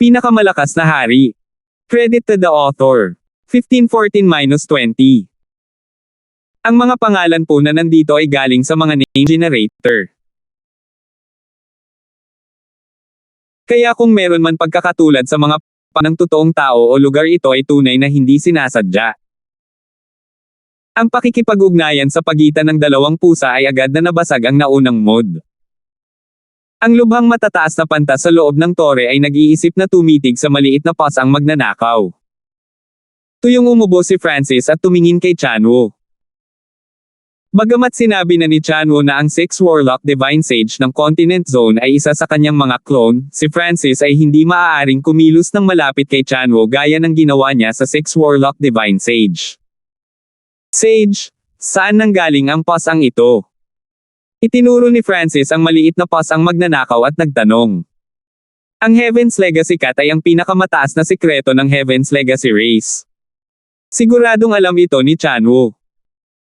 Pinakamalakas na hari. Credit to the author. 1514-20. Ang mga pangalan po na nandito ay galing sa mga name generator. Kaya kung meron man pagkakatulad sa mga ng totoong tao o lugar, ito ay tunay na hindi sinasadya. Ang pakikipag-ugnayan sa pagitan ng dalawang pusa ay agad na nabasag ang naunang mod. Ang lubhang matataas na panta sa loob ng tore ay nag-iisip na tumitig sa maliit na pasang magnanakaw. Tuyong umubo si Francis at tumingin kay Chanwo. Bagamat sinabi na ni Chanwo na ang Six Warlock Divine Sage ng Continent Zone ay isa sa kanyang mga clone, si Francis ay hindi maaaring kumilos ng malapit kay Chanwo gaya ng ginawa niya sa Six Warlock Divine Sage. Sage, saan nanggaling ang pasang ito? Itinuro ni Francis ang maliit na pasang magnanakaw at nagtanong. Ang Heaven's Legacy Cat ay ang pinakamataas na sikreto ng Heaven's Legacy Race. Siguradong alam ito ni Chanwo.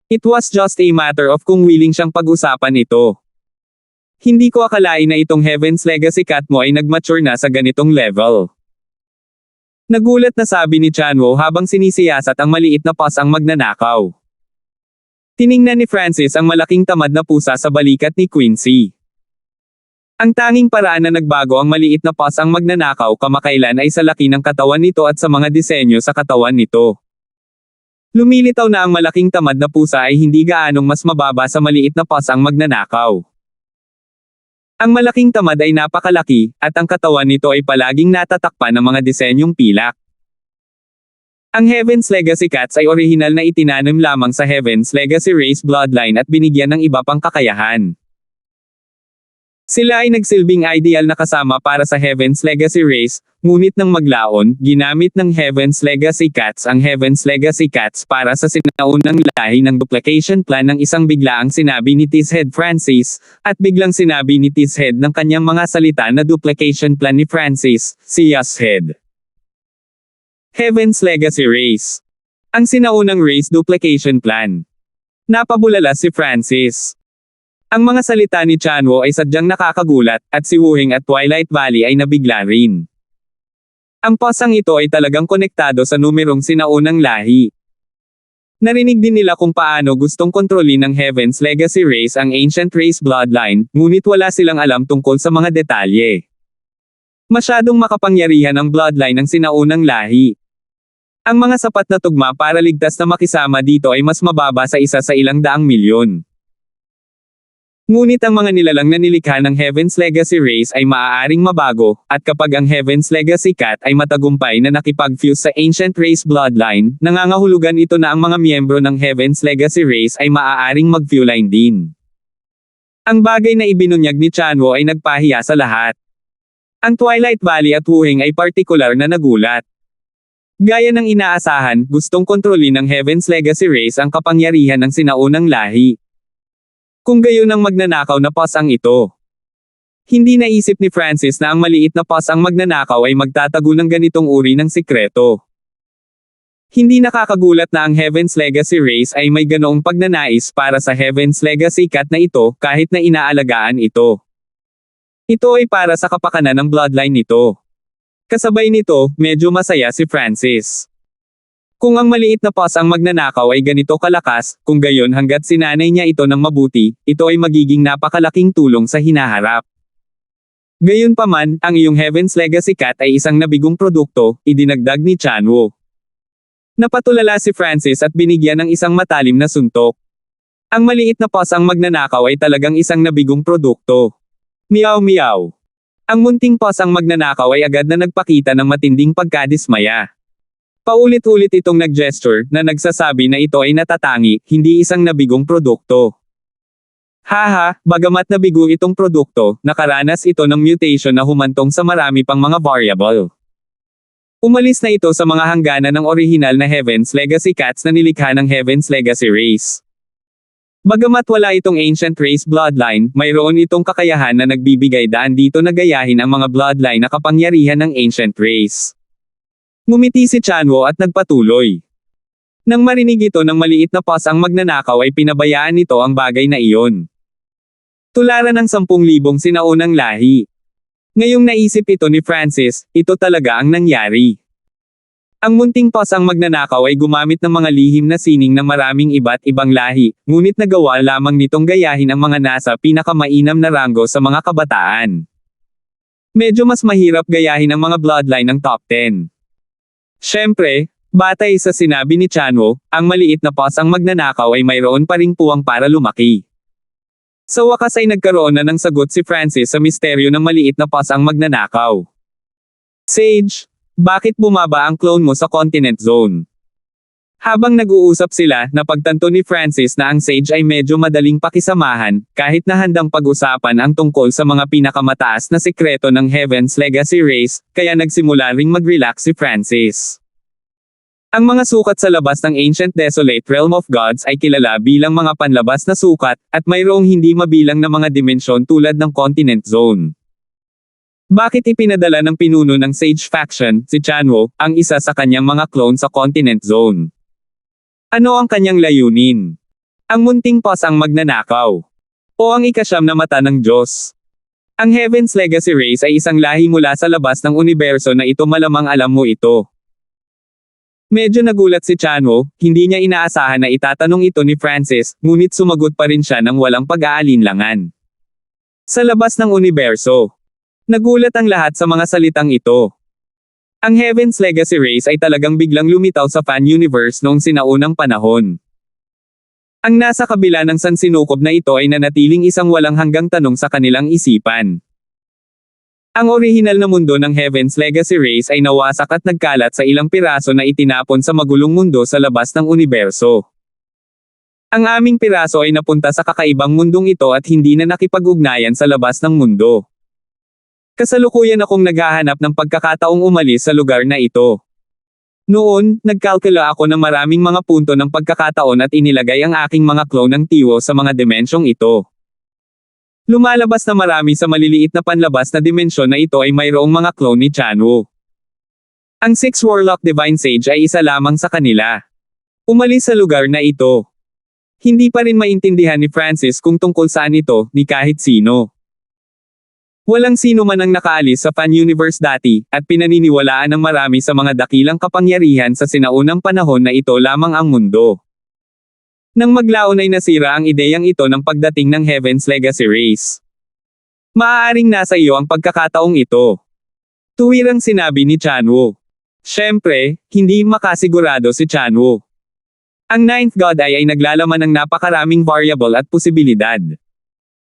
It was just a matter of kung willing siyang pag-usapan ito. Hindi ko akalain na itong Heaven's Legacy Cat mo ay nag-mature na sa ganitong level. Nagulat na sabi ni Chanwo habang sinisiyasat ang maliit na pasang magnanakaw. Tiningnan ni Francis ang malaking tamad na pusa sa balikat ni Quincy. Ang tanging paraan na nagbago ang maliit na pasang magnanakaw kamakailan ay sa laki ng katawan nito at sa mga disenyo sa katawan nito. Lumilitaw na ang malaking tamad na pusa ay hindi gaanong mas mababa sa maliit na pasang magnanakaw. Ang malaking tamad ay napakalaki, at ang katawan nito ay palaging natatakpan ng mga disenyong pilak. Ang Heaven's Legacy Cats ay orihinal na itinanim lamang sa Heaven's Legacy Race bloodline at binigyan ng iba pang kakayahan. Sila ay nagsilbing ideal na kasama para sa Heaven's Legacy Race, ngunit nang maglaon, ginamit ng Heaven's Legacy Cats ang Heaven's Legacy Cats para sa sinaunang lahi ng duplication plan ng isang biglaang sinabi ni Tishead Francis, at biglang sinabi ni Tishead ng kanyang mga salita na duplication plan ni Francis, si Yashead. Heaven's Legacy Race. Ang sinaunang race duplication plan. Napabulala si Francis. Ang mga salita ni Chanwo ay sadyang nakakagulat, at si Wuheng at Twilight Valley ay nabigla rin. Ang pasang ito ay talagang konektado sa numerong sinaunang lahi. Narinig din nila kung paano gustong kontrolin ng Heaven's Legacy Race ang Ancient Race bloodline, ngunit wala silang alam tungkol sa mga detalye. Masyadong makapangyarihan ang bloodline ng sinaunang lahi. Ang mga sapat na tugma para ligtas na makisama dito ay mas mababa sa isa sa ilang daang milyon. Ngunit ang mga nilalang na nilikha ng Heaven's Legacy Race ay maaaring mabago, at kapag ang Heaven's Legacy Cat ay matagumpay na nakipag-fuse sa Ancient Race bloodline, nangangahulugan ito na ang mga miyembro ng Heaven's Legacy Race ay maaaring mag-fuse din. Ang bagay na ibinunyag ni Chanwo ay nagpahiya sa lahat. Ang Twilight Valley at Wuheng ay partikular na nagulat. Gaya ng inaasahan, gustong kontrolin ng Heaven's Legacy Race ang kapangyarihan ng sinaunang lahi. Kung gayon ang magnanakaw na pasang ito. Hindi naisip ni Francis na ang maliit na pasang magnanakaw ay magtatago ng ganitong uri ng sikreto. Hindi nakakagulat na ang Heaven's Legacy Race ay may ganoong pagnanais para sa Heaven's Legacy Cat na ito kahit na inaalagaan ito. Ito ay para sa kapakanan ng bloodline nito. Kasabay nito, medyo masaya si Francis. Kung ang maliit na pasang magnanakaw ay ganito kalakas, kung gayon hanggat sinanay niya ito ng mabuti, ito ay magiging napakalaking tulong sa hinaharap. Gayunpaman, ang iyong Heaven's Legacy Cat ay isang nabigong produkto, idinagdag ni Chanwo. Napatulala si Francis at binigyan ng isang matalim na suntok. Ang maliit na pasang magnanakaw ay talagang isang nabigong produkto. Meow meow. Ang munting pasang magnanakaw ay agad na nagpakita ng matinding pagkadismaya. Paulit-ulit itong nag-gesture, na nagsasabi na ito ay natatangi, hindi isang nabigong produkto. Haha, bagamat nabigo itong produkto, nakaranas ito ng mutation na humantong sa marami pang mga variable. Umalis na ito sa mga hangganan ng orihinal na Heaven's Legacy Cats na nilikha ng Heaven's Legacy Race. Bagamat wala itong Ancient Race bloodline, mayroon itong kakayahan na nagbibigay daan dito na gayahin ang mga bloodline na kapangyarihan ng Ancient Race. Ngumiti si Chanwo at nagpatuloy. Nang marinig ito ng maliit na pasang magnanakaw ay pinabayaan nito ang bagay na iyon. Tularan ng 10,000 sinaunang lahi. Ngayong naisip ito ni Francis, ito talaga ang nangyari. Ang munting pos ang magnanakaw ay gumamit ng mga lihim na sining ng maraming iba't ibang lahi, ngunit nagawa lamang nitong gayahin ang mga nasa pinakamainam na ranggo sa mga kabataan. Medyo mas mahirap gayahin ang mga bloodline ng top 10. Siyempre, batay sa sinabi ni Chanwo, ang maliit na pos ang magnanakaw ay mayroon pa ring puwang para lumaki. Sa wakas ay nagkaroon na ng sagot si Francis sa misteryo ng maliit na pos ang magnanakaw. Sage, bakit bumaba ang clone mo sa continent zone? Habang nag-uusap sila, napagtanto ni Francis na ang Sage ay medyo madaling pakisamahan, kahit na handang pag-usapan ang tungkol sa mga pinakamataas na sekreto ng Heaven's Legacy race, kaya nagsimula ring mag-relax si Francis. Ang mga sukat sa labas ng Ancient Desolate Realm of Gods ay kilala bilang mga panlabas na sukat, at mayroong hindi mabilang na mga dimensyon tulad ng continent zone. Bakit ipinadala ng pinuno ng Sage Faction, si Chanwo, ang isa sa kanyang mga clone sa continent zone? Ano ang kanyang layunin? Ang munting pos ang magnanakaw? O ang ikasyam na mata ng Diyos? Ang Heaven's Legacy race ay isang lahi mula sa labas ng universo na ito, malamang alam mo ito. Medyo nagulat si Chanwo, hindi niya inaasahan na itatanong ito ni Francis, ngunit sumagot pa rin siya ng walang pag-aalinlangan. Sa labas ng universo. Nagulat ang lahat sa mga salitang ito. Ang Heaven's Legacy race ay talagang biglang lumitaw sa fan universe noong sinaunang panahon. Ang nasa kabila ng sansinukob na ito ay nanatiling isang walang hanggang tanong sa kanilang isipan. Ang orihinal na mundo ng Heaven's Legacy race ay nawasak at nagkalat sa ilang piraso na itinapon sa magulong mundo sa labas ng universo. Ang aming piraso ay napunta sa kakaibang mundong ito at hindi na nakipag-ugnayan sa labas ng mundo. Kasalukuyan akong naghahanap ng pagkakataong umalis sa lugar na ito. Noon, nagkalkula ako ng maraming mga punto ng pagkakataon at inilagay ang aking mga clone ng tiwo sa mga dimensyong ito. Lumalabas na marami sa maliliit na panlabas na dimensyon na ito ay mayroong mga clone ni Chanwo. Ang Six Warlock Divine Sage ay isa lamang sa kanila. Umalis sa lugar na ito. Hindi pa rin maintindihan ni Francis kung tungkol saan ito, ni kahit sino. Walang sino man ang nakaalis sa fan universe dati, at pinaniniwalaan ng marami sa mga dakilang kapangyarihan sa sinaunang panahon na ito lamang ang mundo. Nang maglaon ay nasira ang ideyang ito ng pagdating ng Heaven's Legacy race. Maaaring nasa iyo ang pagkakataong ito. Tuwirang sinabi ni Chanwo. Siyempre, hindi makasigurado si Chanwo. Ang Ninth God Eye ay naglalaman ng napakaraming variable at posibilidad.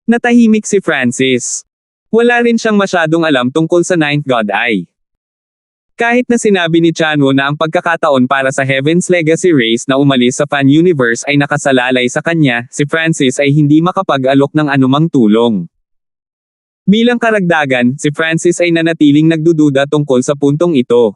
Natahimik si Francis. Wala rin siyang masyadong alam tungkol sa Ninth God Eye. Kahit na sinabi ni Chanwo na ang pagkakataon para sa Heaven's Legacy race na umalis sa fan universe ay nakasalalay sa kanya, si Francis ay hindi makapag-alok ng anumang tulong. Bilang karagdagan, si Francis ay nanatiling nagdududa tungkol sa puntong ito.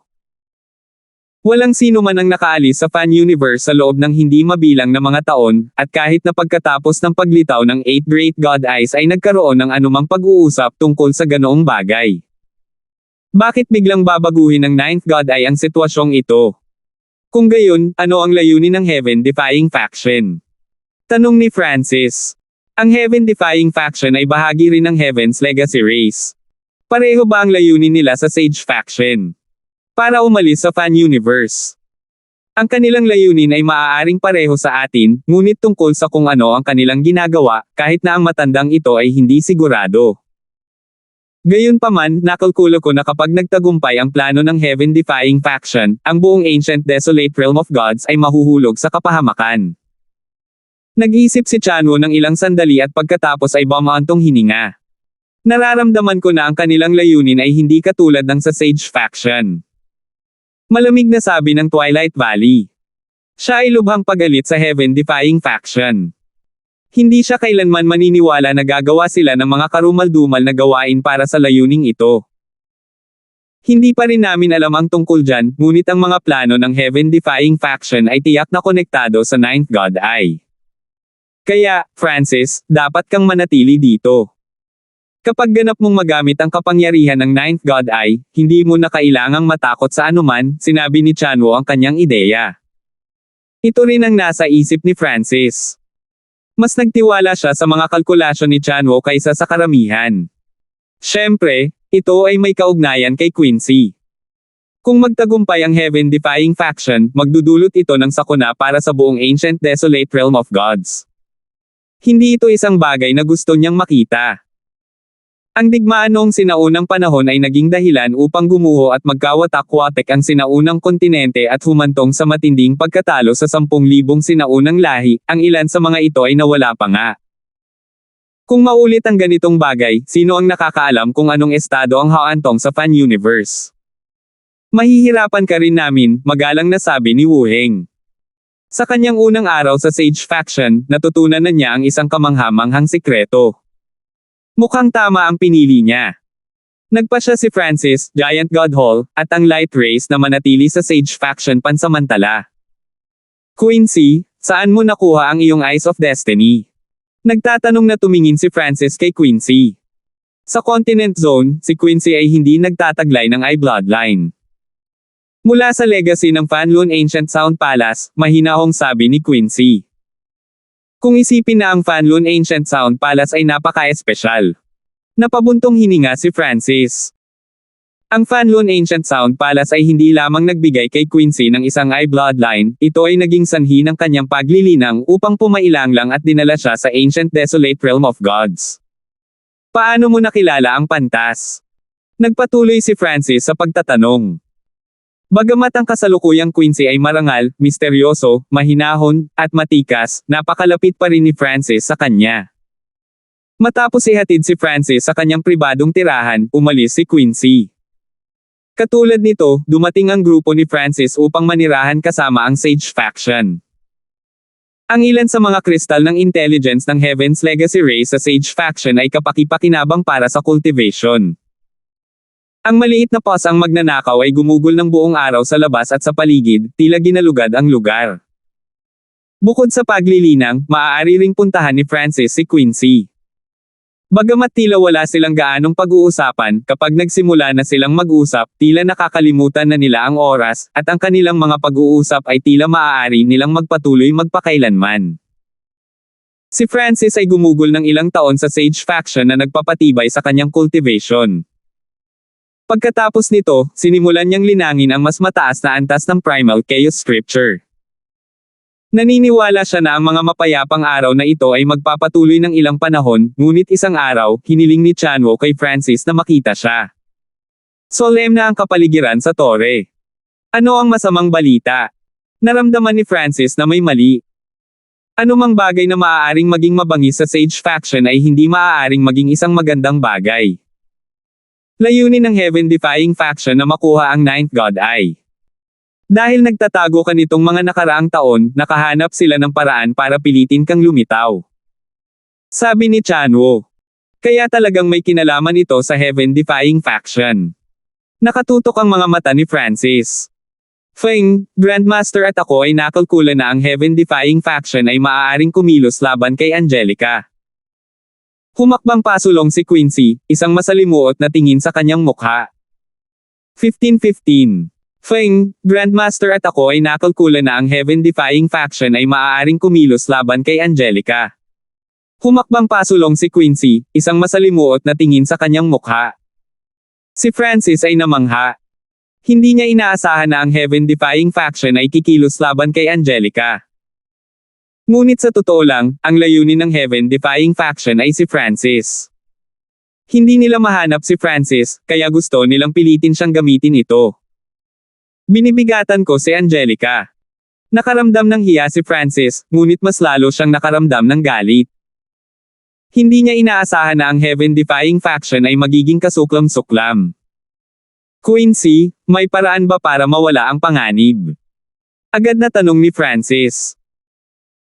Walang sino man ang nakaalis sa fan universe sa loob ng hindi mabilang na mga taon, at kahit na pagkatapos ng paglitaw ng 8 Great God Eyes ay nagkaroon ng anumang pag-uusap tungkol sa ganoong bagay. Bakit biglang babaguhin ng Ninth God Eye ang sitwasyong ito? Kung gayon, ano ang layunin ng Heaven-defying faction? Tanong ni Francis. Ang Heaven-defying faction ay bahagi rin ng Heaven's Legacy race. Pareho ba ang layunin nila sa Sage faction? Para umalis sa fan universe. Ang kanilang layunin ay maaaring pareho sa atin, ngunit tungkol sa kung ano ang kanilang ginagawa, kahit na ang matandang ito ay hindi sigurado. Gayunpaman, nakalkulo ko na kapag nagtagumpay ang plano ng Heaven-defying faction, ang buong Ancient Desolate Realm of Gods ay mahuhulog sa kapahamakan. Nag-isip si Chanwo ng ilang sandali at pagkatapos ay bumaantong hininga. Nararamdaman ko na ang kanilang layunin ay hindi katulad ng sa Sage faction. Malamig na sabi ng Twilight Valley. Siya ay lubhang pagalit sa Heaven-defying faction. Hindi siya kailanman maniniwala na gagawa sila ng mga karumal-dumal na gawain para sa layuning ito. Hindi pa rin namin alam ang tungkol dyan, ngunit ang mga plano ng Heaven-defying faction ay tiyak na konektado sa Ninth God Eye. Kaya, Francis, dapat kang manatili dito. Kapag ganap mong magamit ang kapangyarihan ng Ninth God Eye, hindi mo na kailangang matakot sa anuman, sinabi ni Chanwo ang kanyang ideya. Ito rin ang nasa isip ni Francis. Mas nagtiwala siya sa mga kalkulasyon ni Chanwo kaysa sa karamihan. Siyempre, Ito ay may kaugnayan kay Quincy. Kung magtagumpay ang heaven-defying faction, magdudulot ito ng sakuna para sa buong ancient desolate realm of gods. Hindi ito isang bagay na gusto niyang makita. Ang digmaan noong sinaunang panahon ay naging dahilan upang gumuho at magkawatak-watek ang sinaunang kontinente at humantong sa matinding pagkatalo sa 10,000 sinaunang lahi, ang ilan sa mga ito ay nawala pa nga. Kung maulit ang ganitong bagay, sino ang nakakaalam kung anong estado ang haantong sa fan universe? Mahihirapan ka rin namin, magalang na sabi ni Wu Heng. Sa kanyang unang araw sa Sage Faction, natutunan na niya ang isang kamanghamanghang sikreto. Mukhang tama ang pinili niya. Nagpa siya si Francis, Giant God Hall, at ang Light Race na manatili sa Sage Faction pansamantala. Quincy, saan mo nakuha ang iyong Eyes of Destiny? Nagtatanong na tumingin si Francis kay Quincy. Sa Continent Zone, si Quincy ay hindi nagtataglay ng Eye Bloodline. Mula sa legacy ng Fanlun Ancient Sound Palace, mahinahong sabi ni Quincy. Kung isipin na ang Fanlun Ancient Sound Palace ay napaka-espesyal. Napabuntong hininga si Francis. Ang Fanlun Ancient Sound Palace ay hindi lamang nagbigay kay Quincy ng isang Eye Bloodline, ito ay naging sanhi ng kanyang paglilinang upang pumailanglang at dinala siya sa Ancient Desolate Realm of Gods. Paano mo nakilala ang pantas? Nagpatuloy si Francis sa pagtatanong. Bagamat ang kasalukuyang Quincy ay marangal, misteryoso, mahinahon, at matikas, napakalapit pa rin ni Francis sa kanya. Matapos ihatid si Francis sa kanyang pribadong tirahan, umalis si Quincy. Katulad nito, dumating ang grupo ni Francis upang manirahan kasama ang Sage Faction. Ang ilan sa mga kristal ng intelligence ng Heaven's Legacy Race sa Sage Faction ay kapaki-pakinabang para sa cultivation. Ang maliit na paws ang magnanakaw ay gumugol ng buong araw sa labas at sa paligid, tila ginalugad ang lugar. Bukod sa paglilinang, maaari ring puntahan ni Francis si Quincy. Bagamat tila wala silang gaanong pag-uusapan, kapag nagsimula na silang mag-usap, tila nakakalimutan na nila ang oras, at ang kanilang mga pag-uusap ay tila maaari nilang magpatuloy magpakailanman. Si Francis ay gumugol ng ilang taon sa Sage Faction na nagpapatibay sa kanyang cultivation. Pagkatapos nito, sinimulan niyang linangin ang mas mataas na antas ng Primal Chaos Scripture. Naniniwala siya na ang mga mapayapang araw na ito ay magpapatuloy ng ilang panahon, ngunit isang araw, hiniling ni Chanwo kay Francis na makita siya. Solemn na ang kapaligiran sa tore. Ano ang masamang balita? Naramdaman ni Francis na may mali. Anumang bagay na maaaring maging mabangis sa Sage Faction ay hindi maaaring maging isang magandang bagay. Layunin ng Heaven-defying faction na makuha ang Ninth God Eye. Dahil nagtatago ka nitong mga nakaraang taon, nakahanap sila ng paraan para pilitin kang lumitaw. Sabi ni Chanwo. Kaya talagang may kinalaman ito sa Heaven-defying faction. Nakatutok ang mga mata ni Francis. Feng, Grandmaster at ako ay nakalkula na ang Heaven-defying faction ay maaaring kumilos laban kay Angelica. Humakbang pasulong si Quincy, isang masalimuot na tingin sa kanyang mukha. 15:15. Feng, Grandmaster at ako ay nakalkula na ang Heaven-defying faction ay maaaring kumilos laban kay Angelica. Humakbang pasulong si Quincy, isang masalimuot na tingin sa kanyang mukha. Si Francis ay namangha. Hindi niya inaasahan na ang Heaven-defying faction ay kikilos laban kay Angelica. Ngunit sa totoo lang, ang layunin ng Heaven-defying faction ay si Francis. Hindi nila mahanap si Francis, kaya gusto nilang pilitin siyang gamitin ito. Binibigatan ko si Angelica. Nakaramdam ng hiya si Francis, ngunit mas lalo siyang nakaramdam ng galit. Hindi niya inaasahan na ang Heaven-defying faction ay magiging kasuklam-suklam. Quincy, may paraan ba para mawala ang panganib? Agad na tanong ni Francis.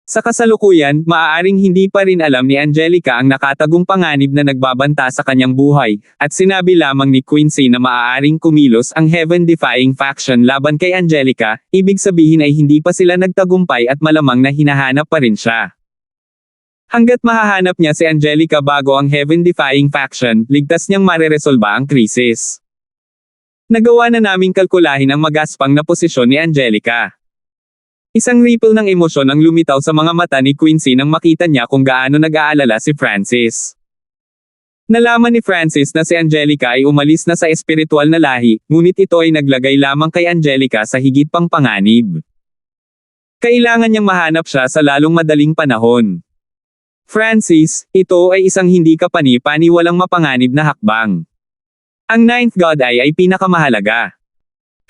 Sa kasalukuyan, maaaring hindi pa rin alam ni Angelica ang nakatagong panganib na nagbabanta sa kanyang buhay, at sinabi lamang ni Quincy na maaaring kumilos ang Heaven-defying faction laban kay Angelica, ibig sabihin ay hindi pa sila nagtagumpay at malamang na hinahanap pa rin siya. Hanggat mahahanap niya si Angelica bago ang Heaven-defying faction, ligtas niyang mareresolba ang krisis. Nagawa na naming kalkulahin ang magaspang na posisyon ni Angelica. Isang ripple ng emosyon ang lumitaw sa mga mata ni Quincy nang makita niya kung gaano nag-aalala si Francis. Nalaman ni Francis na si Angelica ay umalis na sa espiritual na lahi, ngunit ito ay naglagay lamang kay Angelica sa higit pang panganib. Kailangan niyang mahanap siya sa lalong madaling panahon. Francis, ito ay isang hindi kapani-paniwalang mapanganib na hakbang. Ang Ninth God Eye ay pinakamahalaga.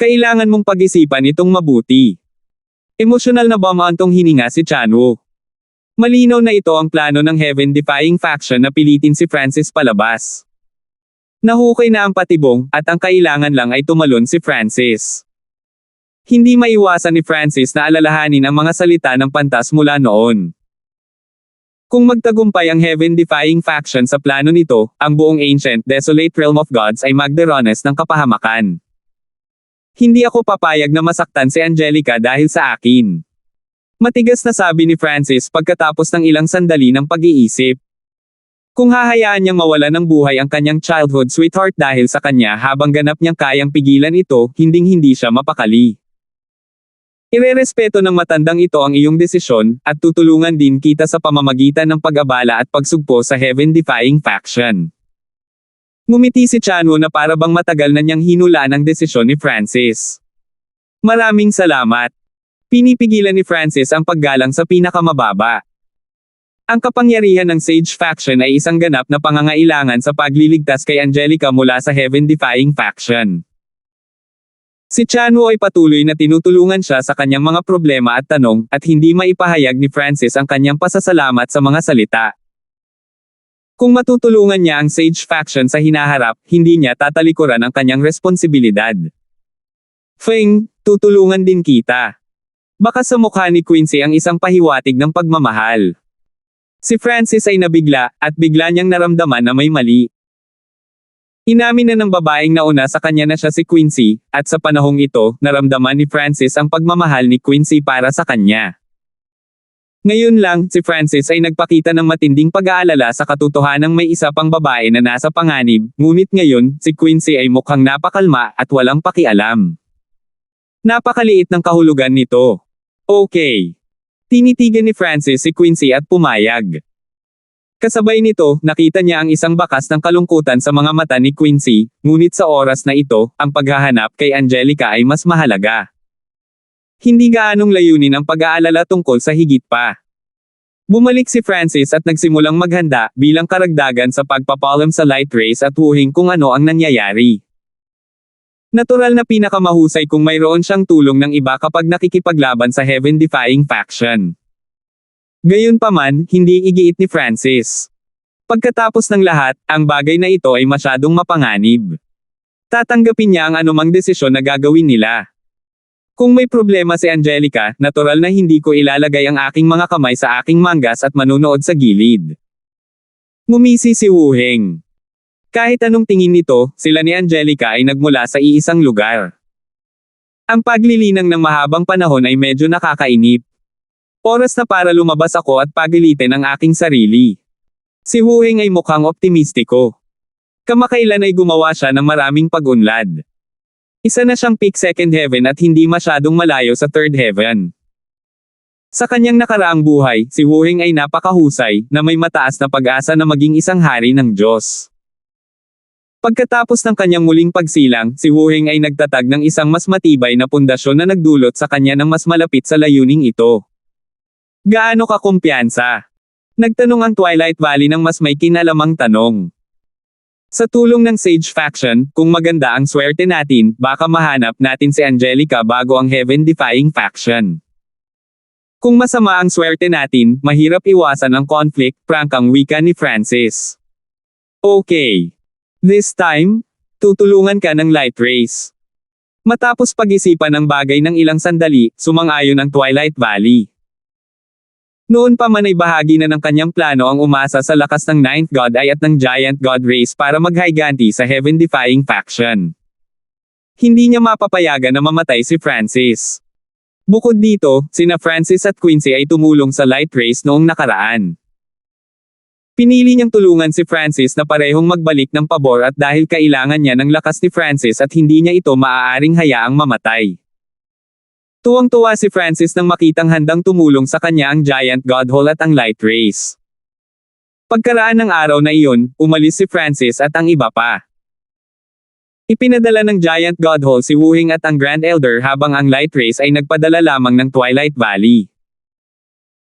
Kailangan mong pag-isipan itong mabuti. Emosyonal na bumantong hininga si Chanwoo. Malinaw na ito ang plano ng heaven-defying faction na pilitin si Francis palabas. Nahukay na ang patibong, at ang kailangan lang ay tumalon si Francis. Hindi maiwasan ni Francis na alalahanin ang mga salita ng pantas mula noon. Kung magtagumpay ang heaven-defying faction sa plano nito, ang buong ancient, desolate realm of gods ay magdaranas ng kapahamakan. Hindi ako papayag na masaktan si Angelica dahil sa akin. Matigas na sabi ni Francis pagkatapos ng ilang sandali ng pag-iisip. Kung hahayaan niyang mawala ng buhay ang kanyang childhood sweetheart dahil sa kanya habang ganap niyang kayang pigilan ito, hinding-hindi siya mapakali. Irerespeto ng matandang ito ang iyong desisyon, at tutulungan din kita sa pamamagitan ng pag-abala at pagsugpo sa heaven-defying faction. Ngumiti si Chanwoo na para bang matagal na niyang hinulaan ang desisyon ni Francis. Maraming salamat. Pinipigilan ni Francis ang paggalang sa pinakamababa. Ang kapangyarihan ng Sage faction ay isang ganap na pangangailangan sa pagliligtas kay Angelica mula sa heaven-defying faction. Si Chanwoo ay patuloy na tinutulungan siya sa kanyang mga problema at tanong, at hindi maipahayag ni Francis ang kanyang pasasalamat sa mga salita. Kung matutulungan niya ang Sage faction sa hinaharap, hindi niya tatalikuran ang kanyang responsibilidad. Feng, tutulungan din kita. Baka sa mukha ni Quincy ang isang pahiwatig ng pagmamahal. Si Francis ay nabigla, at bigla niyang naramdaman na may mali. Inamin na ng babaeng nauna sa kanya na siya si Quincy, at sa panahong ito, naramdaman ni Francis ang pagmamahal ni Quincy para sa kanya. Ngayon lang, si Francis ay nagpakita ng matinding pag-aalala sa katotohanang may isa pang babae na nasa panganib, ngunit ngayon, si Quincy ay mukhang napakalma at walang pakialam. Napakaliit ng kahulugan nito. Okay. Tinitigan ni Francis si Quincy at pumayag. Kasabay nito, nakita niya ang isang bakas ng kalungkutan sa mga mata ni Quincy, ngunit sa oras na ito, ang paghahanap kay Angelica ay mas mahalaga. Hindi gaanong layunin ang pag-aalala tungkol sa higit pa. Bumalik si Francis at nagsimulang maghanda bilang karagdagan sa pagpapalam sa light rays at wuhing kung ano ang nangyayari. Natural na pinakamahusay kung mayroon siyang tulong ng iba kapag nakikipaglaban sa heaven-defying faction. Gayunpaman, hindi igiit ni Francis. Pagkatapos ng lahat, ang bagay na ito ay masyadong mapanganib. Tatanggapin niya ang anumang desisyon na gagawin nila. Kung may problema si Angelica, natural na hindi ko ilalagay ang aking mga kamay sa aking manggas at manunood sa gilid. Ngumisi si Wu Heng. Kahit anong tingin nito, sila ni Angelica ay nagmula sa iisang lugar. Ang paglilinang ng mahabang panahon ay medyo nakakainip. Oras na para lumabas ako at pagilitin ang aking sarili. Si Wu Heng ay mukhang optimistiko. Kamakailan ay gumawa siya ng maraming pag-unlad. Isa na siyang peak second heaven at hindi masyadong malayo sa third heaven. Sa kanyang nakaraang buhay, si Wu Heng ay napakahusay, na may mataas na pag-asa na maging isang hari ng Diyos. Pagkatapos ng kanyang muling pagsilang, si Wu Heng ay nagtatag ng isang mas matibay na pundasyon na nagdulot sa kanya ng mas malapit sa layuning ito. Gaano ka kumpiyansa? Nagtanong ang Twilight Valley ng mas may kinalamang tanong. Sa tulong ng Sage faction, kung maganda ang swerte natin, baka mahanap natin si Angelica bago ang heaven-defying faction. Kung masama ang swerte natin, mahirap iwasan ang conflict, prangkang wika ni Francis. Okay. This time, tutulungan ka ng light rays. Matapos pag-isipan ng bagay ng ilang sandali, sumang-ayon ang Twilight Valley. Noon pa man ay bahagi na ng kanyang plano ang umasa sa lakas ng Ninth God Eye at ng Giant God Race para maghiganti sa heaven-defying faction. Hindi niya mapapayagan na mamatay si Francis. Bukod dito, sina Francis at Quincy ay tumulong sa light race noong nakaraan. Pinili niyang tulungan si Francis na parehong magbalik ng pabor at dahil kailangan niya ng lakas ni Francis at hindi niya ito maaaring hayaang mamatay. Tuwang-tuwa si Francis nang makitang handang tumulong sa kanya ang Giant God Hole at ang Light Race. Pagkaraan ng araw na iyon, umalis si Francis at ang iba pa. Ipinadala ng Giant Godhole si Wuhing at ang Grand Elder habang ang Light Race ay nagpadala lamang ng Twilight Valley.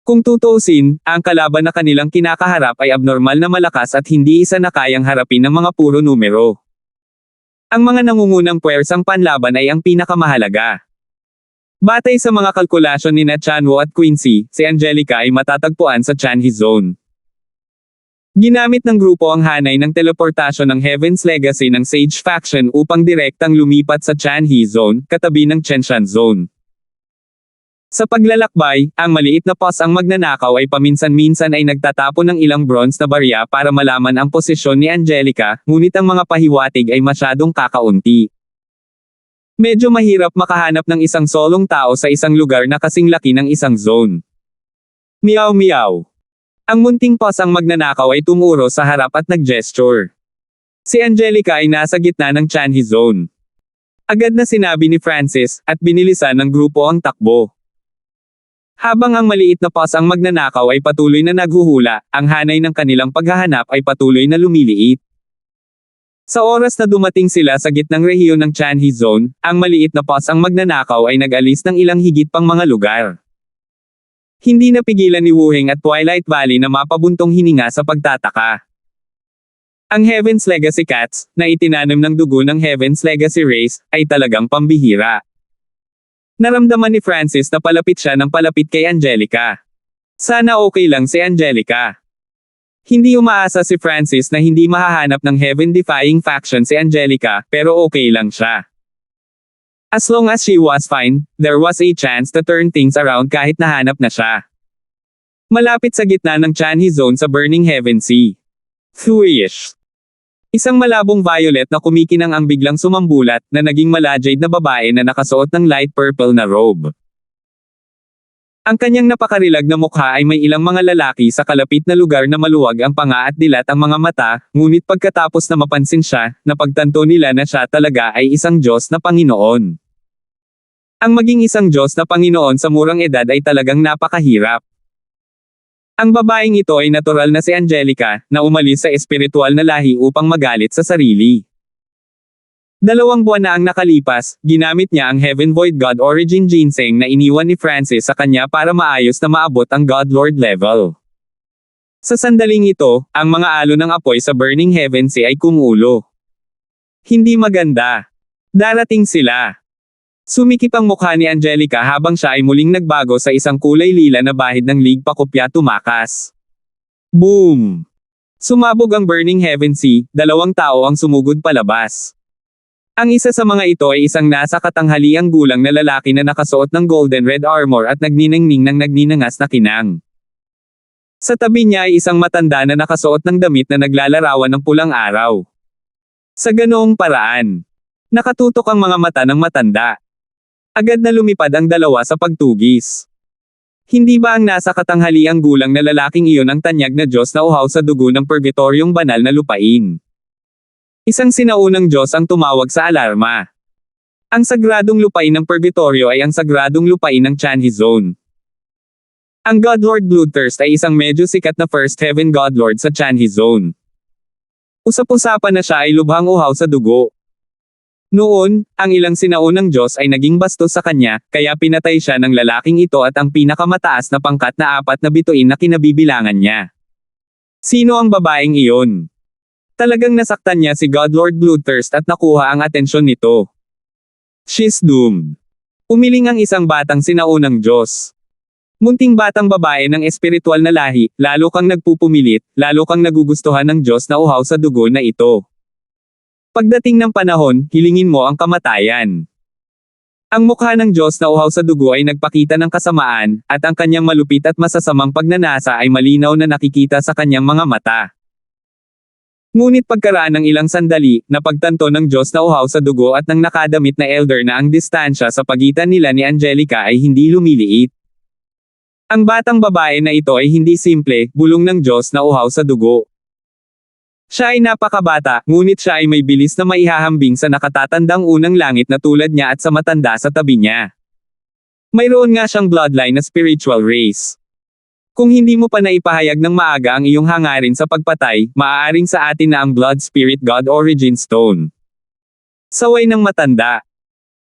Kung tutuusin, ang kalaban na kanilang kinakaharap ay abnormal na malakas at hindi isa na kayang harapin ng mga puro numero. Ang mga nangungunang puwersang panlaban ay ang pinakamahalaga. Batay sa mga kalkulasyon ni Chanwo at Quincy, si Angelica ay matatagpuan sa Chanhe Zone. Ginamit ng grupo ang hanay ng teleportasyon ng Heaven's Legacy ng Sage Faction upang direktang lumipat sa Chanhe Zone, katabi ng Chenshan Zone. Sa paglalakbay, ang maliit na pos ang magnanakaw ay paminsan-minsan ay nagtatapon ng ilang bronze na barya para malaman ang posisyon ni Angelica, ngunit ang mga pahiwatig ay masyadong kakaunti. Medyo mahirap makahanap ng isang solong tao sa isang lugar na kasing laki ng isang zone. Meow meow. Ang munting pos ang magnanakaw ay tumuro sa harap at nag-gesture. Si Angelica ay nasa gitna ng Chanhe Zone. Agad na sinabi ni Francis, at binilisan ng grupo ang takbo. Habang ang maliit na pos ang magnanakaw ay patuloy na naghuhula, ang hanay ng kanilang paghahanap ay patuloy na lumiliit. Sa oras na dumating sila sa gitnang rehiyon ng Chanhe Zone, ang maliit na pos ang magnanakaw ay nag-alis ng ilang higit pang mga lugar. Hindi napigilan ni Wuhing at Twilight Valley na mapabuntong hininga sa pagtataka. Ang Heaven's Legacy Cats, na itinanim ng dugo ng Heaven's Legacy Race, ay talagang pambihira. Naramdaman ni Francis na palapit siya ng palapit kay Angelica. Sana okay lang si Angelica. Hindi umaasa si Francis na hindi mahahanap ng heaven-defying faction si Angelica, pero okay lang siya. As long as she was fine, there was a chance to turn things around kahit nahanap na siya. Malapit sa gitna ng Chanhe Zone sa Burning Heaven Sea. Thuish. Isang malabong violet na kumikinang ang biglang sumambulat na naging malajade na babae na nakasuot ng light purple na robe. Ang kanyang napakarilag na mukha ay may ilang mga lalaki sa kalapit na lugar na maluwag ang panga at dilat ang mga mata, ngunit pagkatapos na mapansin siya, napagtanto nila na siya talaga ay isang Diyos na Panginoon. Ang maging isang Diyos na Panginoon sa murang edad ay talagang napakahirap. Ang babaeng ito ay natural na si Angelica, na umalis sa espiritual na lahi upang magalit sa sarili. 2 buwan na ang nakalipas, ginamit niya ang Heaven Void God Origin Ginseng na iniwan ni Francis sa kanya para maayos na maabot ang God Lord level. Sa sandaling ito, ang mga alon ng apoy sa Burning Heaven Sea ay kumulo. Hindi maganda. Darating sila. Sumikip ang mukha ni Angelica habang siya ay muling nagbago sa isang kulay lila na bahid ng ligpakopya tumakas. Boom! Sumabog ang Burning Heaven Sea, 2 tao ang sumugod palabas. Ang isa sa mga ito ay isang nasa katanghaliang gulang na lalaki na nakasuot ng golden red armor at nagniningning ng nagninangas na kinang. Sa tabi niya ay isang matanda na nakasuot ng damit na naglalarawan ng pulang araw. Sa ganoong paraan, nakatutok ang mga mata ng matanda. Agad na lumipad ang dalawa sa pagtugis. Hindi ba ang nasa katanghaliang gulang na lalaking iyon ang tanyag na Diyos na uhaw sa dugo ng purgatoryong banal na lupain? Isang sinaunang Diyos ang tumawag sa alarma. Ang sagradong lupain ng purgatoryo ay ang sagradong lupain ng Chanhe Zone. Ang Godlord Bloodthirst ay isang medyo sikat na First Heaven Godlord sa Chanhe Zone. Usap-usapan na siya ay lubhang uhaw sa dugo. Noon, ang ilang sinaunang Diyos ay naging bastos sa kanya, kaya pinatay siya ng lalaking ito at ang pinakamataas na pangkat na 4 na bituin na kinabibilangan niya. Sino ang babaeng iyon? Talagang nasaktan niya si Godlord Bloodthirst at nakuha ang atensyon nito. She's doomed. Umiling ang isang batang sinaunang Diyos. Munting batang babae ng espiritual na lahi, lalo kang nagpupumilit, lalo kang nagugustuhan ng Diyos na uhaw sa dugo na ito. Pagdating ng panahon, hilingin mo ang kamatayan. Ang mukha ng Diyos na uhaw sa dugo ay nagpakita ng kasamaan, at ang kanyang malupit at masasamang pagnanasa ay malinaw na nakikita sa kanyang mga mata. Ngunit pagkaraan ng ilang sandali, napagtanto ng Diyos na uhaw sa dugo at ng nakadamit na elder na ang distansya sa pagitan nila ni Angelica ay hindi lumiliit. Ang batang babae na ito ay hindi simple, bulong ng Diyos na uhaw sa dugo. Siya ay napakabata, ngunit siya ay may bilis na maihahambing sa nakatatandang unang langit na tulad niya at sa matanda sa tabi niya. Mayroon nga siyang bloodline na spiritual race. Kung hindi mo pa naipahayag ng maaga ang iyong hangarin sa pagpatay, maaaring sa atin na ang Blood Spirit God Origin Stone. Saway ng matanda.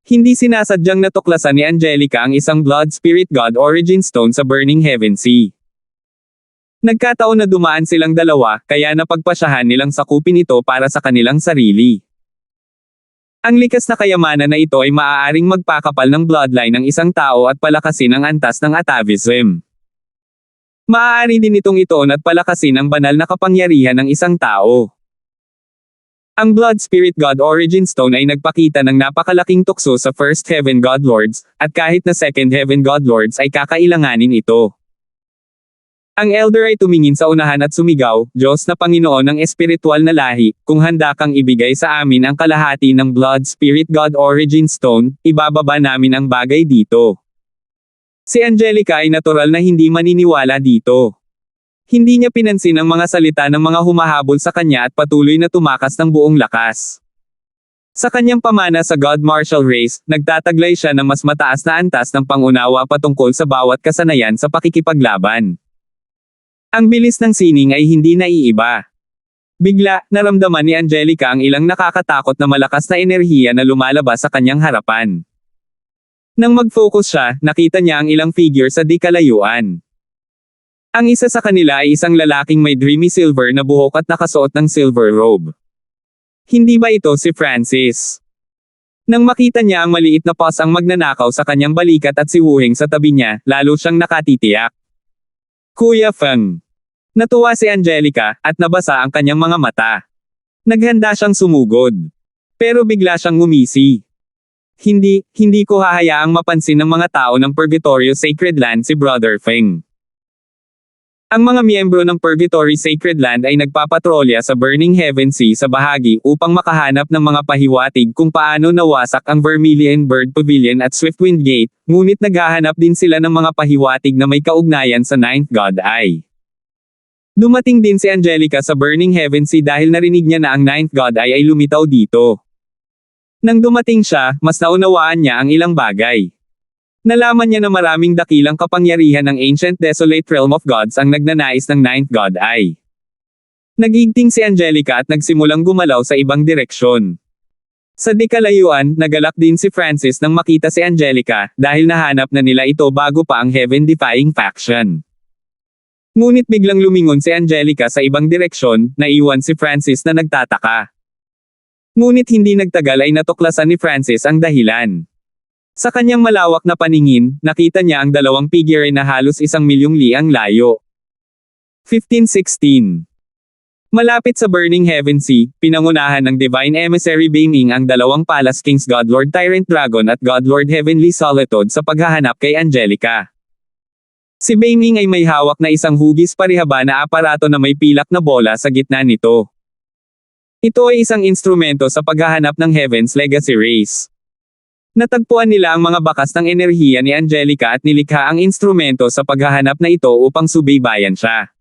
Hindi sinasadyang natuklasan ni Angelica ang isang Blood Spirit God Origin Stone sa Burning Heaven Sea. Nagkataon na dumaan silang dalawa, kaya napagpasyahan nilang sakupin ito para sa kanilang sarili. Ang likas na kayamanan na ito ay maaaring magpakapal ng bloodline ng isang tao at palakasin ang antas ng atavism. Maaari din itong itoon at palakasin ang banal na kapangyarihan ng isang tao. Ang Blood Spirit God Origin Stone ay nagpakita ng napakalaking tukso sa First Heaven God Lords, at kahit na Second Heaven God Lords ay kakailanganin ito. Ang Elder ay tumingin sa unahan at sumigaw, "Diyos na Panginoon ng espiritual na lahi, kung handa kang ibigay sa amin ang kalahati ng Blood Spirit God Origin Stone, ibababa namin ang bagay dito." Si Angelica ay natural na hindi maniniwala dito. Hindi niya pinansin ang mga salita ng mga humahabol sa kanya at patuloy na tumakas ng buong lakas. Sa kanyang pamana sa God Martial Race, nagtataglay siya ng mas mataas na antas ng pangunawa patungkol sa bawat kasanayan sa pakikipaglaban. Ang bilis ng sining ay hindi naiiba. Bigla, naramdaman ni Angelica ang ilang nakakatakot na malakas na enerhiya na lumalabas sa kanyang harapan. Nang mag-focus siya, nakita niya ang ilang figure sa di kalayuan. Ang isa sa kanila ay isang lalaking may dreamy silver na buhok at nakasuot ng silver robe. Hindi ba ito si Francis? Nang makita niya ang maliit na paws ang magnanakaw sa kanyang balikat at si Wuheng sa tabi niya, lalo siyang nakatitiyak. Kuya Feng. Natuwa si Angelica, at nabasa ang kanyang mga mata. Naghanda siyang sumugod. Pero bigla siyang ngumisi. Hindi ko hahayaang mapansin ng mga tao ng Purgatorio Sacred Land si Brother Feng. Ang mga miyembro ng Purgatory Sacred Land ay nagpapatrolya sa Burning Heaven Sea sa bahagi upang makahanap ng mga pahiwatig kung paano nawasak ang Vermilion Bird Pavilion at Swiftwind Gate, ngunit naghahanap din sila ng mga pahiwatig na may kaugnayan sa Ninth God Eye. Dumating din si Angelica sa Burning Heaven Sea dahil narinig niya na ang Ninth God Eye ay lumitaw dito. Nang dumating siya, mas naunawaan niya ang ilang bagay. Nalaman niya na maraming dakilang kapangyarihan ng Ancient Desolate Realm of Gods ang nagnanais ng Ninth God Eye. Nagigting si Angelica at nagsimulang gumalaw sa ibang direksyon. Sa di kalayuan, nagalak din si Francis nang makita si Angelica, dahil nahanap na nila ito bago pa ang Heaven-defying faction. Ngunit biglang lumingon si Angelica sa ibang direksyon, naiwan si Francis na nagtataka. Ngunit hindi nagtagal ay natuklasan ni Francis ang dahilan. Sa kanyang malawak na paningin, nakita niya ang dalawang figure na halos 1,000,000 liang layo. 1516. Malapit sa Burning Heaven Sea, pinangunahan ng Divine Emissary Beiming ang dalawang Palace Kings Godlord Tyrant Dragon at Godlord Heavenly Solitude sa paghahanap kay Angelica. Si Beiming ay may hawak na isang hugis parihaba na aparato na may pilak na bola sa gitna nito. Ito ay isang instrumento sa paghahanap ng Heaven's Legacy Race. Natagpuan nila ang mga bakas ng enerhiya ni Angelica at nilikha ang instrumento sa paghahanap na ito upang subaybayan siya.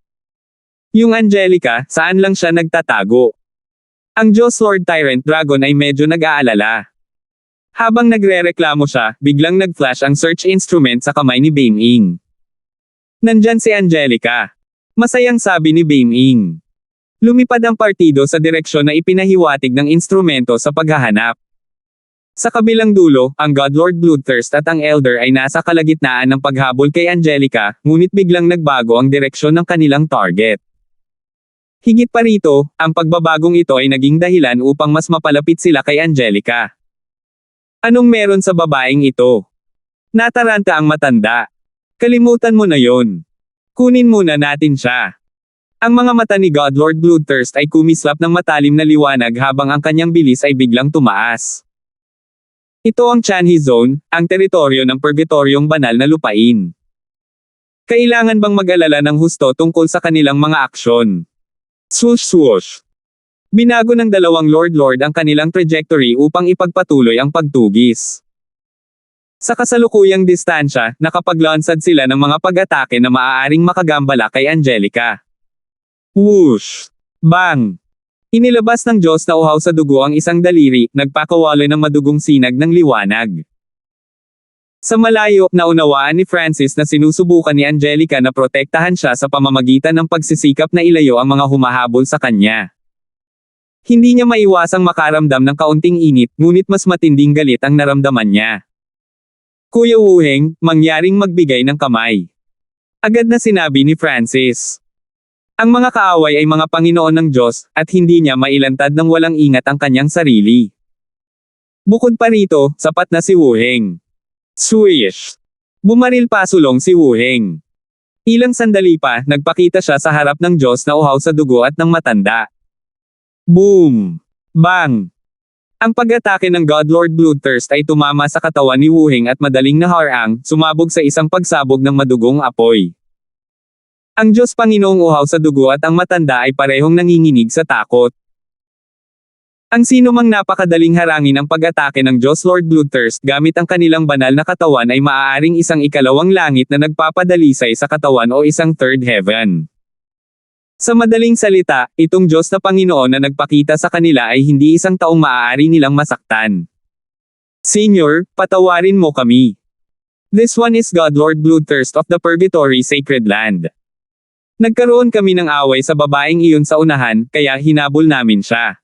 Yung Angelica, saan lang siya nagtatago? Ang Diyos Lord Tyrant Dragon ay medyo nag-aalala. Habang nagrereklamo siya, biglang nag-flash ang search instrument sa kamay ni Beiming. Nandyan si Angelica. Masayang sabi ni Beiming. Lumipad ang partido sa direksyon na ipinahiwatig ng instrumento sa paghahanap. Sa kabilang dulo, ang Godlord Bloodthirst at ang Elder ay nasa kalagitnaan ng paghabol kay Angelica, ngunit biglang nagbago ang direksyon ng kanilang target. Higit pa rito, ang pagbabagong ito ay naging dahilan upang mas mapalapit sila kay Angelica. Anong meron sa babaeng ito? Nataranta ang matanda. Kalimutan mo na yon. Kunin muna natin siya. Ang mga mata ni Godlord Bloodthirst ay kumislap ng matalim na liwanag habang ang kanyang bilis ay biglang tumaas. Ito ang Chanhi Zone, ang teritoryo ng purgatoryong banal na lupain. Kailangan bang mag-alala ng husto tungkol sa kanilang mga aksyon? Swoosh swoosh. Binago ng dalawang Lord ang kanilang trajectory upang ipagpatuloy ang pagtugis. Sa kasalukuyang distansya, nakapaglansad sila ng mga pag-atake na maaaring makagambala kay Angelica. Whoosh! Bang! Inilabas ng Diyos na uhaw sa dugo ang isang daliri, nagpakawaloy ng madugong sinag ng liwanag. Sa malayo, naunawaan ni Francis na sinusubukan ni Angelica na protektahan siya sa pamamagitan ng pagsisikap na ilayo ang mga humahabol sa kanya. Hindi niya maiwasang makaramdam ng kaunting init, ngunit mas matinding galit ang naramdaman niya. Kuya Wuheng, mangyaring magbigay ng kamay. Agad na sinabi ni Francis. Ang mga kaaway ay mga Panginoon ng Diyos, at hindi niya mailantad ng walang ingat ang kanyang sarili. Bukod pa rito, sapat na si Wuheng. Swish! Bumaril pasulong si Wuheng. Ilang sandali pa, nagpakita siya sa harap ng Diyos na uhaw sa dugo at ng matanda. Boom! Bang! Ang pag-atake ng Godlord Bloodthirst ay tumama sa katawan ni Wuheng at madaling naharang, sumabog sa isang pagsabog ng madugong apoy. Ang Diyos Panginoong uhaw sa dugo at ang matanda ay parehong nanginginig sa takot. Ang sino mang napakadaling harangin ang pag-atake ng Diyos Lord Bloodthirst gamit ang kanilang banal na katawan ay maaaring isang ikalawang langit na nagpapadalisay sa katawan o isang third heaven. Sa madaling salita, itong Diyos na Panginoon na nagpakita sa kanila ay hindi isang taong maaari nilang masaktan. Senior, patawarin mo kami. This one is God Lord Bloodthirst of the Purgatory Sacred Land. Nagkaroon kami ng away sa babaeng iyon sa unahan, kaya hinabol namin siya.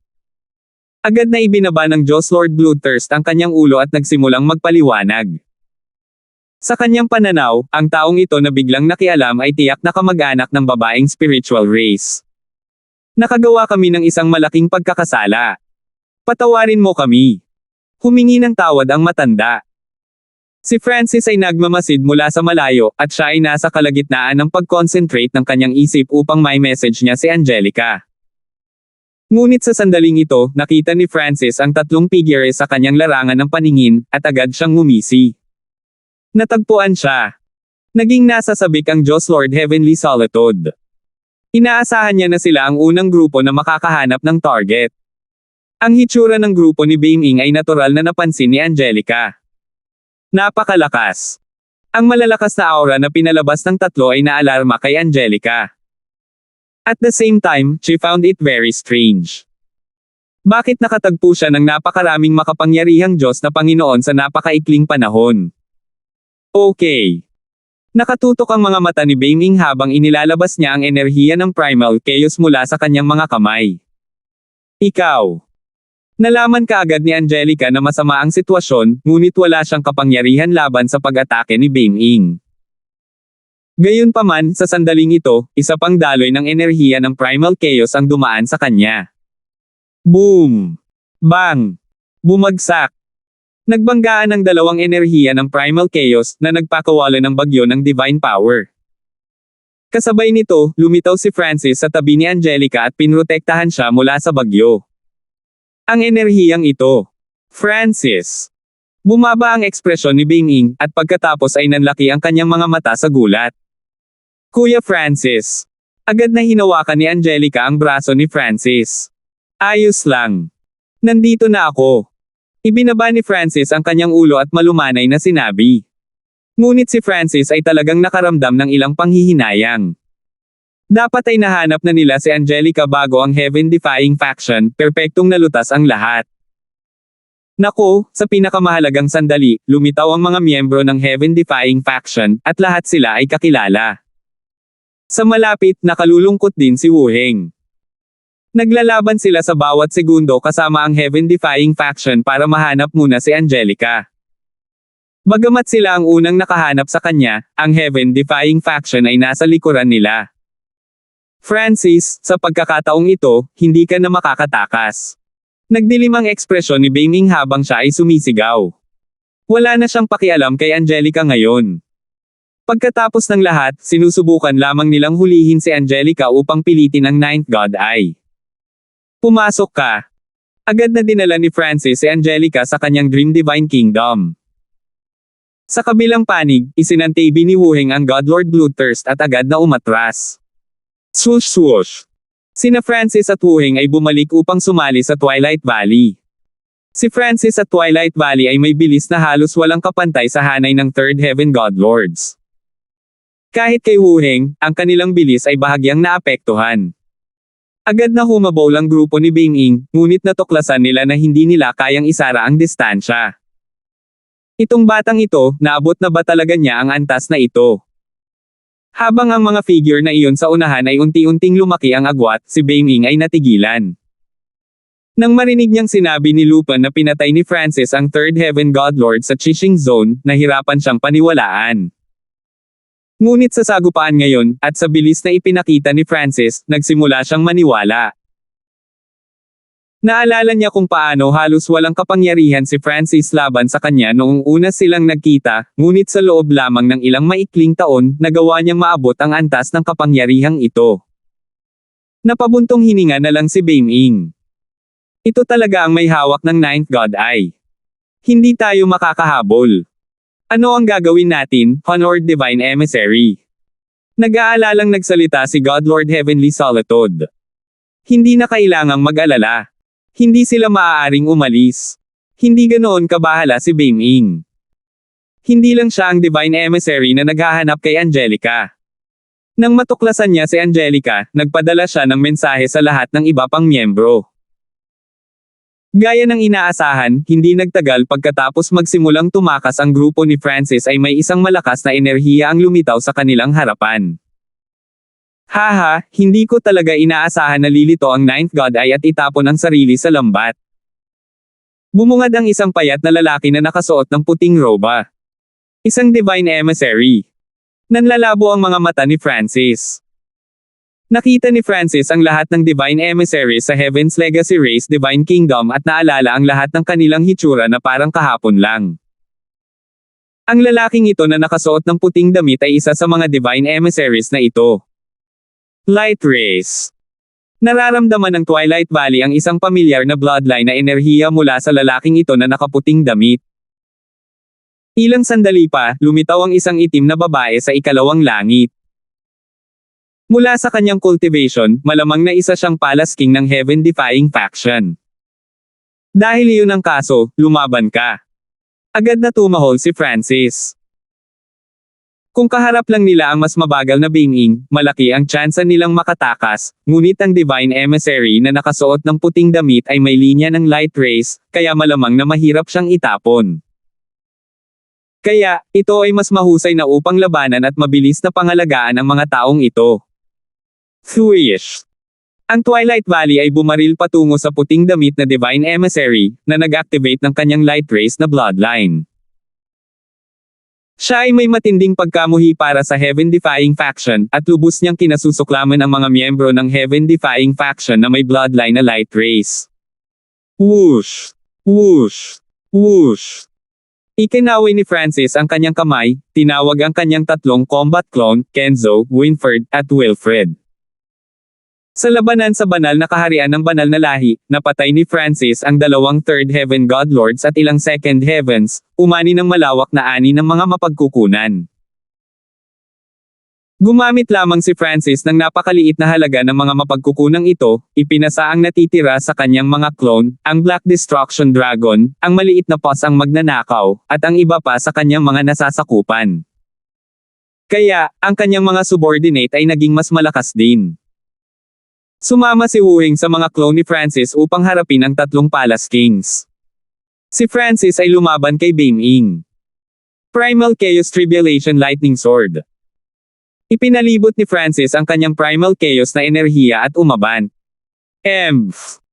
Agad na ibinaba ng Diyos Lord Bloodthirst ang kanyang ulo at nagsimulang magpaliwanag. Sa kanyang pananaw, ang taong ito na biglang nakialam ay tiyak na kamag-anak ng babaeng spiritual race. Nakagawa kami ng isang malaking pagkakasala. Patawarin mo kami. Humingi ng tawad ang matanda. Si Francis ay nagmamasid mula sa malayo, at siya ay nasa kalagitnaan ng pag-concentrate ng kanyang isip upang may message niya si Angelica. Ngunit sa sandaling ito, nakita ni Francis ang tatlong figure sa kanyang larangan ng paningin, at agad siyang ngumisi. Natagpuan siya. Naging nasa sabik ang Diyos Lord Heavenly Solitude. Inaasahan niya na sila ang unang grupo na makakahanap ng target. Ang hitsura ng grupo ni Beiming ay natural na napansin ni Angelica. Napakalakas. Ang malalakas na aura na pinalabas ng tatlo ay naalarma kay Angelica. At the same time, she found it very strange. Bakit nakatagpo siya ng napakaraming makapangyarihang Diyos na Panginoon sa napakaikling panahon? Okay. Nakatutok ang mga mata ni Beiming habang inilalabas niya ang enerhiya ng primal chaos mula sa kanyang mga kamay. Ikaw. Nalaman kaagad ni Angelica na masama ang sitwasyon, ngunit wala siyang kapangyarihan laban sa pag-atake ni Beiming. Gayunpaman, sa sandaling ito, isa pang daloy ng enerhiya ng primal chaos ang dumaan sa kanya. Boom! Bang! Bumagsak! Nagbanggaan ang dalawang enerhiya ng primal chaos na nagpakawala ng bagyo ng divine power. Kasabay nito, lumitaw si Francis sa tabi ni Angelica at pinrotektahan siya mula sa bagyo. Ang enerhiyang ito. Francis! Bumaba ang ekspresyon ni Beiming, at pagkatapos ay nanlaki ang kanyang mga mata sa gulat. Kuya Francis. Agad na hinawakan ni Angelica ang braso ni Francis. Ayos lang. Nandito na ako. Ibinaba ni Francis ang kanyang ulo at malumanay na sinabi. Ngunit si Francis ay talagang nakaramdam ng ilang panghihinayang. Dapat ay nahanap na nila si Angelica bago ang heaven-defying faction, perpektong nalutas ang lahat. Nako, sa pinakamahalagang sandali, lumitaw ang mga miyembro ng heaven-defying faction, at lahat sila ay kakilala. Sa malapit, nakalulungkot din si Wuheng. Naglalaban sila sa bawat segundo kasama ang heaven-defying faction para mahanap muna si Angelica. Bagamat sila ang unang nakahanap sa kanya, ang heaven-defying faction ay nasa likuran nila. Francis, sa pagkakataong ito, hindi ka na makakatakas. Nagdilim ang ekspresyon ni Beiming habang siya ay sumisigaw. Wala na siyang pakialam kay Angelica ngayon. Pagkatapos ng lahat, sinusubukan lamang nilang hulihin si Angelica upang pilitin ang Ninth God Eye. Pumasok ka. Agad na dinala ni Francis si Angelica sa kanyang Dream Divine Kingdom. Sa kabilang panig, isinantabi ni Wuheng ang Godlord Bloodthirst at agad na umatras. Swoosh swoosh. Sina Francis at Wuheng ay bumalik upang sumali sa Twilight Valley. Si Francis at Twilight Valley ay may bilis na halos walang kapantay sa hanay ng Third Heaven Godlords. Kahit kay Wuheng, ang kanilang bilis ay bahagyang naapektuhan. Agad na humabol ang grupo ni Beiming, ngunit natuklasan nila na hindi nila kayang isara ang distansya. Itong batang ito, naabot na ba talaga niya ang antas na ito? Habang ang mga figure na iyon sa unahan ay unti-unting lumaki ang agwat, si Beiming ay natigilan. Nang marinig niyang sinabi ni Lupin na pinatay ni Francis ang Third Heaven Godlord sa Qixing Zone, nahirapan siyang paniwalaan. Ngunit sa sagupaan ngayon, at sa bilis na ipinakita ni Francis, nagsimula siyang maniwala. Naalala niya kung paano halos walang kapangyarihan si Francis laban sa kanya noong una silang nagkita, ngunit sa loob lamang ng ilang maikling taon, nagawa niyang maabot ang antas ng kapangyarihang ito. Napabuntong hininga na lang si Beiming. Ito talaga ang may hawak ng Ninth God Eye. Hindi tayo makakahabol. Ano ang gagawin natin, Honored Divine Emissary? Nag-aalalang nagsalita si Godlord Heavenly Solitude. Hindi na kailangang mag-alala. Hindi sila maaaring umalis. Hindi ganoon kabahala si Beiming. Hindi lang siya ang Divine Emissary na naghahanap kay Angelica. Nang matuklasan niya si Angelica, nagpadala siya ng mensahe sa lahat ng iba pang miyembro. Gaya ng inaasahan, hindi nagtagal pagkatapos magsimulang tumakas ang grupo ni Francis ay may isang malakas na enerhiya ang lumitaw sa kanilang harapan. Haha, hindi ko talaga inaasahan na lilito ang Ninth God Eye at itapon ang sarili sa lambat. Bumungad ang isang payat na lalaki na nakasuot ng puting roba. Isang Divine Emissary. Nanlalabo ang mga mata ni Francis. Nakita ni Francis ang lahat ng Divine Emissaries sa Heaven's Legacy Race Divine Kingdom at naalala ang lahat ng kanilang hitsura na parang kahapon lang. Ang lalaking ito na nakasuot ng puting damit ay isa sa mga Divine Emissaries na ito. Light Race. Nararamdaman ng Twilight Valley ang isang pamilyar na bloodline na enerhiya mula sa lalaking ito na nakaputing damit. Ilang sandali pa, lumitaw ang isang itim na babae sa ikalawang langit. Mula sa kanyang cultivation, malamang na isa siyang Palace King ng Heaven-defying faction. Dahil iyon ang kaso, lumaban ka. Agad na tumahol si Francis. Kung kaharap lang nila ang mas mabagal na Beiming, malaki ang tsansa nilang makatakas, ngunit ang Divine Emissary na nakasuot ng puting damit ay may linya ng light race, kaya malamang na mahirap siyang itapon. Kaya, ito ay mas mahusay na upang labanan at mabilis na pangalagaan ang mga taong ito. Thwish. Ang Twilight Valley ay bumaril patungo sa puting damit na Divine Emissary, na nag-activate ng kanyang light race na bloodline. Siya ay may matinding pagkamuhi para sa Heaven-defying faction, at lubos niyang kinasusuklaman ang mga miyembro ng Heaven-defying faction na may bloodline na light race. Whoosh! Whoosh! Whoosh! Ikinaway ni Francis ang kanyang kamay, tinawag ang kanyang tatlong combat clone, Kenzo, Winfred, at Wilfred. Sa labanan sa banal na kaharian ng banal na lahi, napatay ni Francis ang dalawang Third Heaven Godlords at ilang Second Heavens, umani ng malawak na ani ng mga mapagkukunan. Gumamit lamang si Francis ng napakaliit na halaga ng mga mapagkukunang ito, ipinasa ang natitira sa kanyang mga clone, ang Black Destruction Dragon, ang maliit na boss ang magnanakaw, at ang iba pa sa kanyang mga nasasakupan. Kaya, ang kanyang mga subordinate ay naging mas malakas din. Sumama si Wu Hing sa mga clone ni Francis upang harapin ang tatlong Palace Kings. Si Francis ay lumaban kay Beiming. Primal Chaos Tribulation Lightning Sword. Ipinalibot ni Francis ang kanyang Primal Chaos na enerhiya at umaban. Emph!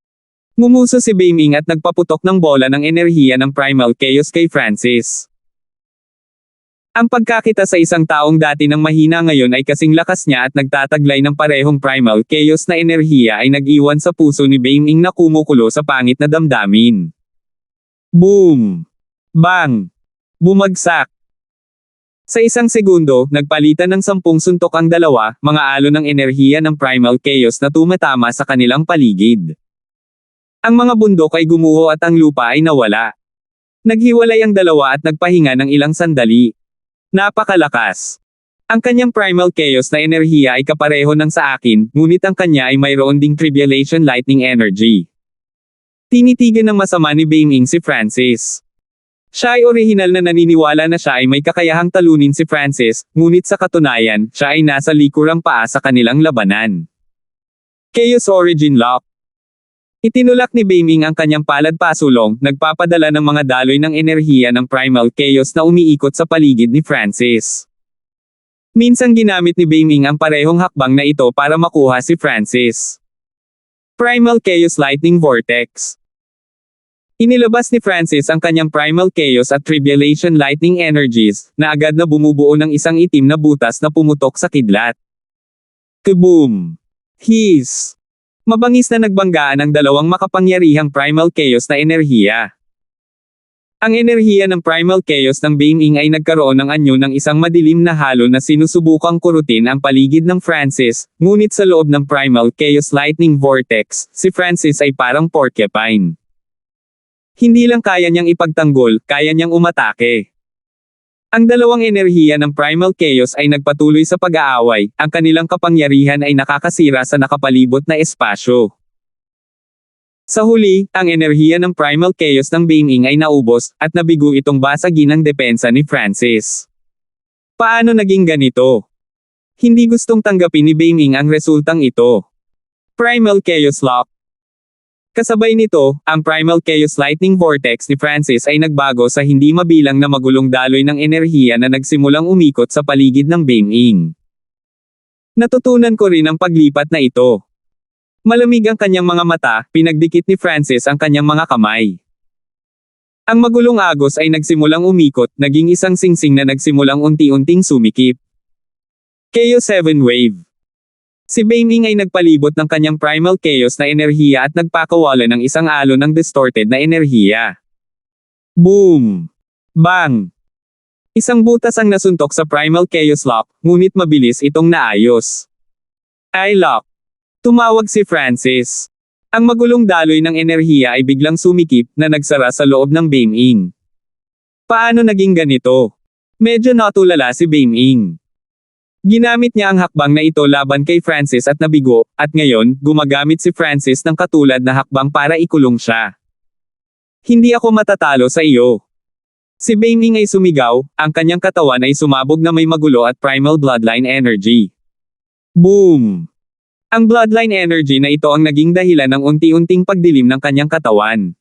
Ngumuso si Beiming at nagpaputok ng bola ng enerhiya ng Primal Chaos kay Francis. Ang pagkakita sa isang taong dati ng mahina ngayon ay kasing lakas niya at nagtataglay ng parehong Primal Chaos na enerhiya ay nag-iwan sa puso ni Beiming na kumukulo sa pangit na damdamin. Boom! Bang! Bumagsak! Sa isang segundo, nagpalitan ng 10 suntok ang dalawa, mga alon ng enerhiya ng Primal Chaos na tumatama sa kanilang paligid. Ang mga bundok ay gumuho at ang lupa ay nawala. Naghiwalay ang dalawa at nagpahinga ng ilang sandali. Napakalakas. Ang kanyang Primal Chaos na enerhiya ay kapareho ng sa akin, ngunit ang kanya ay mayroon ding Tribulation Lightning Energy. Tinitigan ng masama ni Beiming si Francis. Siya ay orihinal na naniniwala na siya ay may kakayahang talunin si Francis, ngunit sa katunayan, siya ay nasa likurang paa sa kanilang labanan. Chaos Origin Lock. Itinulak ni Beiming ang kanyang palad pasulong, nagpapadala ng mga daloy ng enerhiya ng primal chaos na umiikot sa paligid ni Francis. Minsan ginamit ni Beiming ang parehong hakbang na ito para makuha si Francis. Primal Chaos Lightning Vortex. Inilabas ni Francis ang kanyang Primal Chaos at Tribulation Lightning Energies, na agad na bumubuo ng isang itim na butas na pumutok sa kidlat. Kaboom! Hiss! Mabangis na nagbanggaan ang dalawang makapangyarihang Primal Chaos na enerhiya. Ang enerhiya ng Primal Chaos ng Beiming ay nagkaroon ng anyo ng isang madilim na halo na sinusubukang kurutin ang paligid ng Francis, ngunit sa loob ng Primal Chaos Lightning Vortex, si Francis ay parang porcupine. Hindi lang kaya niyang ipagtanggol, kaya niyang umatake. Ang dalawang enerhiya ng Primal Chaos ay nagpatuloy sa pag-aaway, ang kanilang kapangyarihan ay nakakasira sa nakapalibot na espasyo. Sa huli, ang enerhiya ng Primal Chaos ng Beiming ay naubos, at nabigo itong basagin ang depensa ni Francis. Paano naging ganito? Hindi gustong tanggapin ni Beiming ang resultang ito. Primal Chaos Lock. Kasabay nito, ang Primal Chaos Lightning Vortex ni Francis ay nagbago sa hindi mabilang na magulong daloy ng enerhiya na nagsimulang umikot sa paligid ng Beiming. Natutunan ko rin ang paglipat na ito. Malamig ang kanyang mga mata, pinagdikit ni Francis ang kanyang mga kamay. Ang magulong agos ay nagsimulang umikot, naging isang singsing na nagsimulang unti-unting sumikip. Chaos 7 Wave. Si Beiming ay nagpalibot ng kanyang Primal Chaos na enerhiya at nagpakawala ng isang alon ng distorted na enerhiya. Boom! Bang! Isang butas ang nasuntok sa Primal Chaos Lock, ngunit mabilis itong naayos. I-lock. Tumawag si Francis. Ang magulong daloy ng enerhiya ay biglang sumikip na nagsara sa loob ng Beiming. Paano naging ganito? Medyo natulala si Beiming. Ginamit niya ang hakbang na ito laban kay Francis at nabigo, at ngayon, gumagamit si Francis ng katulad na hakbang para ikulong siya. Hindi ako matatalo sa iyo. Si Beiming ay sumigaw, ang kanyang katawan ay sumabog na may magulo at primal bloodline energy. Boom! Ang bloodline energy na ito ang naging dahilan ng unti-unting pagdilim ng kanyang katawan.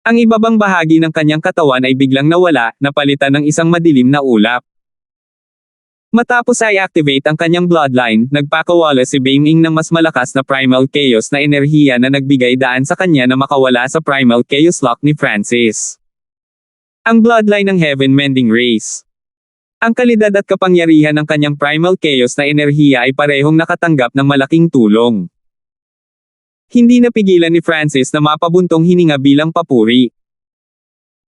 Ang ibabang bahagi ng kanyang katawan ay biglang nawala, napalitan ng isang madilim na ulap. Matapos ay activate ang kanyang bloodline, nagpakawala si Beiming ng mas malakas na Primal Chaos na enerhiya na nagbigay daan sa kanya na makawala sa Primal Chaos Lock ni Francis. Ang bloodline ng Heaven Mending Race. Ang kalidad at kapangyarihan ng kanyang Primal Chaos na enerhiya ay parehong nakatanggap ng malaking tulong. Hindi napigilan ni Francis na mapabuntong hininga bilang papuri.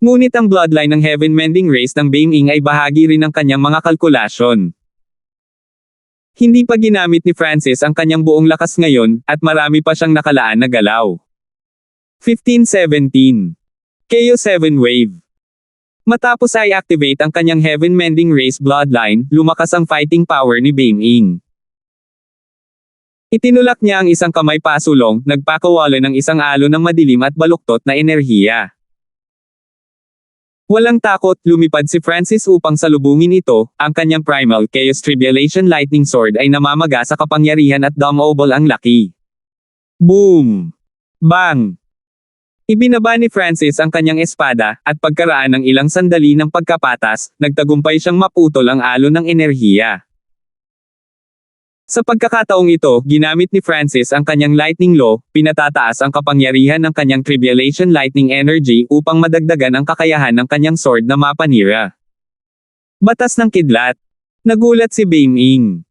Ngunit ang bloodline ng Heaven Mending Race ng Beiming ay bahagi rin ng kanyang mga kalkulasyon. Hindi pa ginamit ni Francis ang kanyang buong lakas ngayon, at marami pa siyang nakalaan na galaw. 1517. Chaos 7 Wave. Matapos ay activate ang kanyang Heaven Mending Race bloodline, lumakas ang fighting power ni Beiming. Itinulak niya ang isang kamay pasulong, nagpakawala ng isang alon ng madilim at baluktot na enerhiya. Walang takot, lumipad si Francis upang salubungin ito, ang kanyang Primal Chaos Tribulation Lightning Sword ay namamaga sa kapangyarihan at dumbbell ang laki. Boom! Bang! Ibinaba ni Francis ang kanyang espada, at pagkaraan ng ilang sandali ng pagkapatas, nagtagumpay siyang maputol ang alon ng enerhiya. Sa pagkakataong ito, ginamit ni Francis ang kanyang Lightning Law, pinatataas ang kapangyarihan ng kanyang Tribulation Lightning Energy upang madagdagan ang kakayahan ng kanyang sword na mapanira. Batas ng kidlat. Nagulat si Beiming.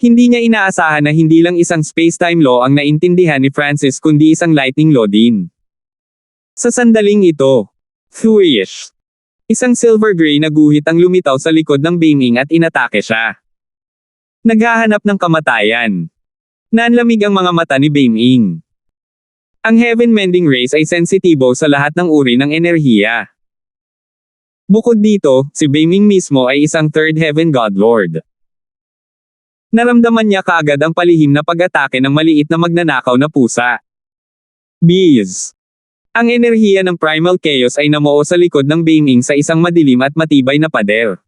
Hindi niya inaasahan na hindi lang isang space-time law ang naintindihan ni Francis kundi isang Lightning Law din. Sa sandaling ito, Thwish! Isang silver gray na guhit ang lumitaw sa likod ng Beiming at inatake siya. Naghahanap ng kamatayan. Nanlamig ang mga mata ni Beiming. Ang Heaven Mending Race ay sensitibo sa lahat ng uri ng enerhiya. Bukod dito, si Beiming mismo ay isang Third Heaven God Lord. Naramdaman niya kaagad ang palihim na pag-atake ng maliit na magnanakaw na pusa. Bees! Ang enerhiya ng Primal Chaos ay namuo sa likod ng Beiming sa isang madilim at matibay na pader.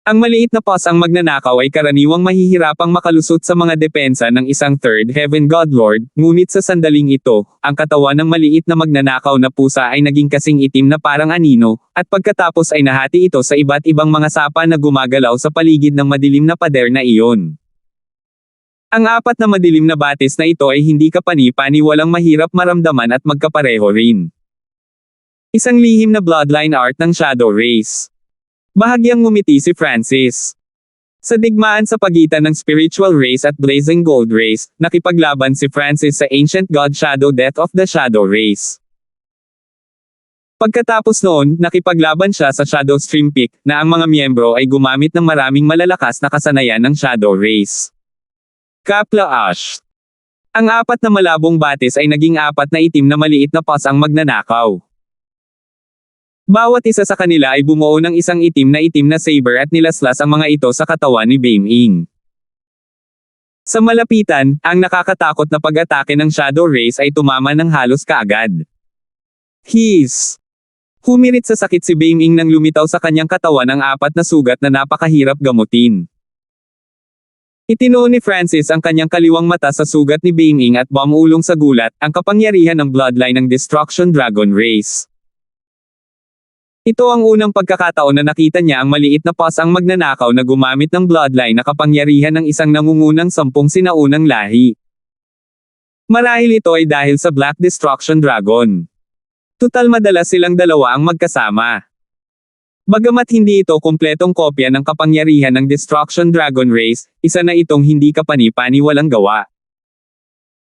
Ang maliit na boss ang magnanakaw ay karaniwang mahihirapang makalusot sa mga depensa ng isang Third Heaven Godlord, ngunit sa sandaling ito, ang katawan ng maliit na magnanakaw na pusa ay naging kasing itim na parang anino, at pagkatapos ay nahati ito sa iba't ibang mga sapa na gumagalaw sa paligid ng madilim na pader na iyon. Ang apat na madilim na batis na ito ay hindi kapani-paniwalang mahirap maramdaman at magkapareho rin. Isang lihim na bloodline art ng Shadow Race. Bahagyang ngumiti si Francis. Sa digmaan sa pagitan ng Spiritual Race at Blazing Gold Race, nakipaglaban si Francis sa Ancient God Shadow Death of the Shadow Race. Pagkatapos noon, nakipaglaban siya sa Shadow Stream Peak, na ang mga miyembro ay gumamit ng maraming malalakas na kasanayan ng Shadow Race. Kapla Ash. Ang apat na malabong batis ay naging apat na itim na maliit na boss ang magnanakaw. Bawat isa sa kanila ay bumuo ng isang itim na saber at nilaslas ang mga ito sa katawan ni Baiming. Sa malapitan, ang nakakatakot na pag-atake ng Shadow Race ay tumama ng halos kaagad. Humirit sa sakit si Baiming nang lumitaw sa kanyang katawan ang apat na sugat na napakahirap gamutin. Itinuon ni Francis ang kanyang kaliwang mata sa sugat ni Baiming at bumulong sa gulat, ang kapangyarihan ng bloodline ng Destruction Dragon Race. Ito ang unang pagkakataon na nakita niya ang maliit na boss ang magnanakaw na gumamit ng bloodline na kapangyarihan ng isang nangungunang 10 sinaunang lahi. Marahil ito ay dahil sa Black Destruction Dragon. Tutal madalas silang dalawa ang magkasama. Bagamat hindi ito kumpletong kopya ng kapangyarihan ng Destruction Dragon Race, isa na itong hindi kapani-paniwalang gawa.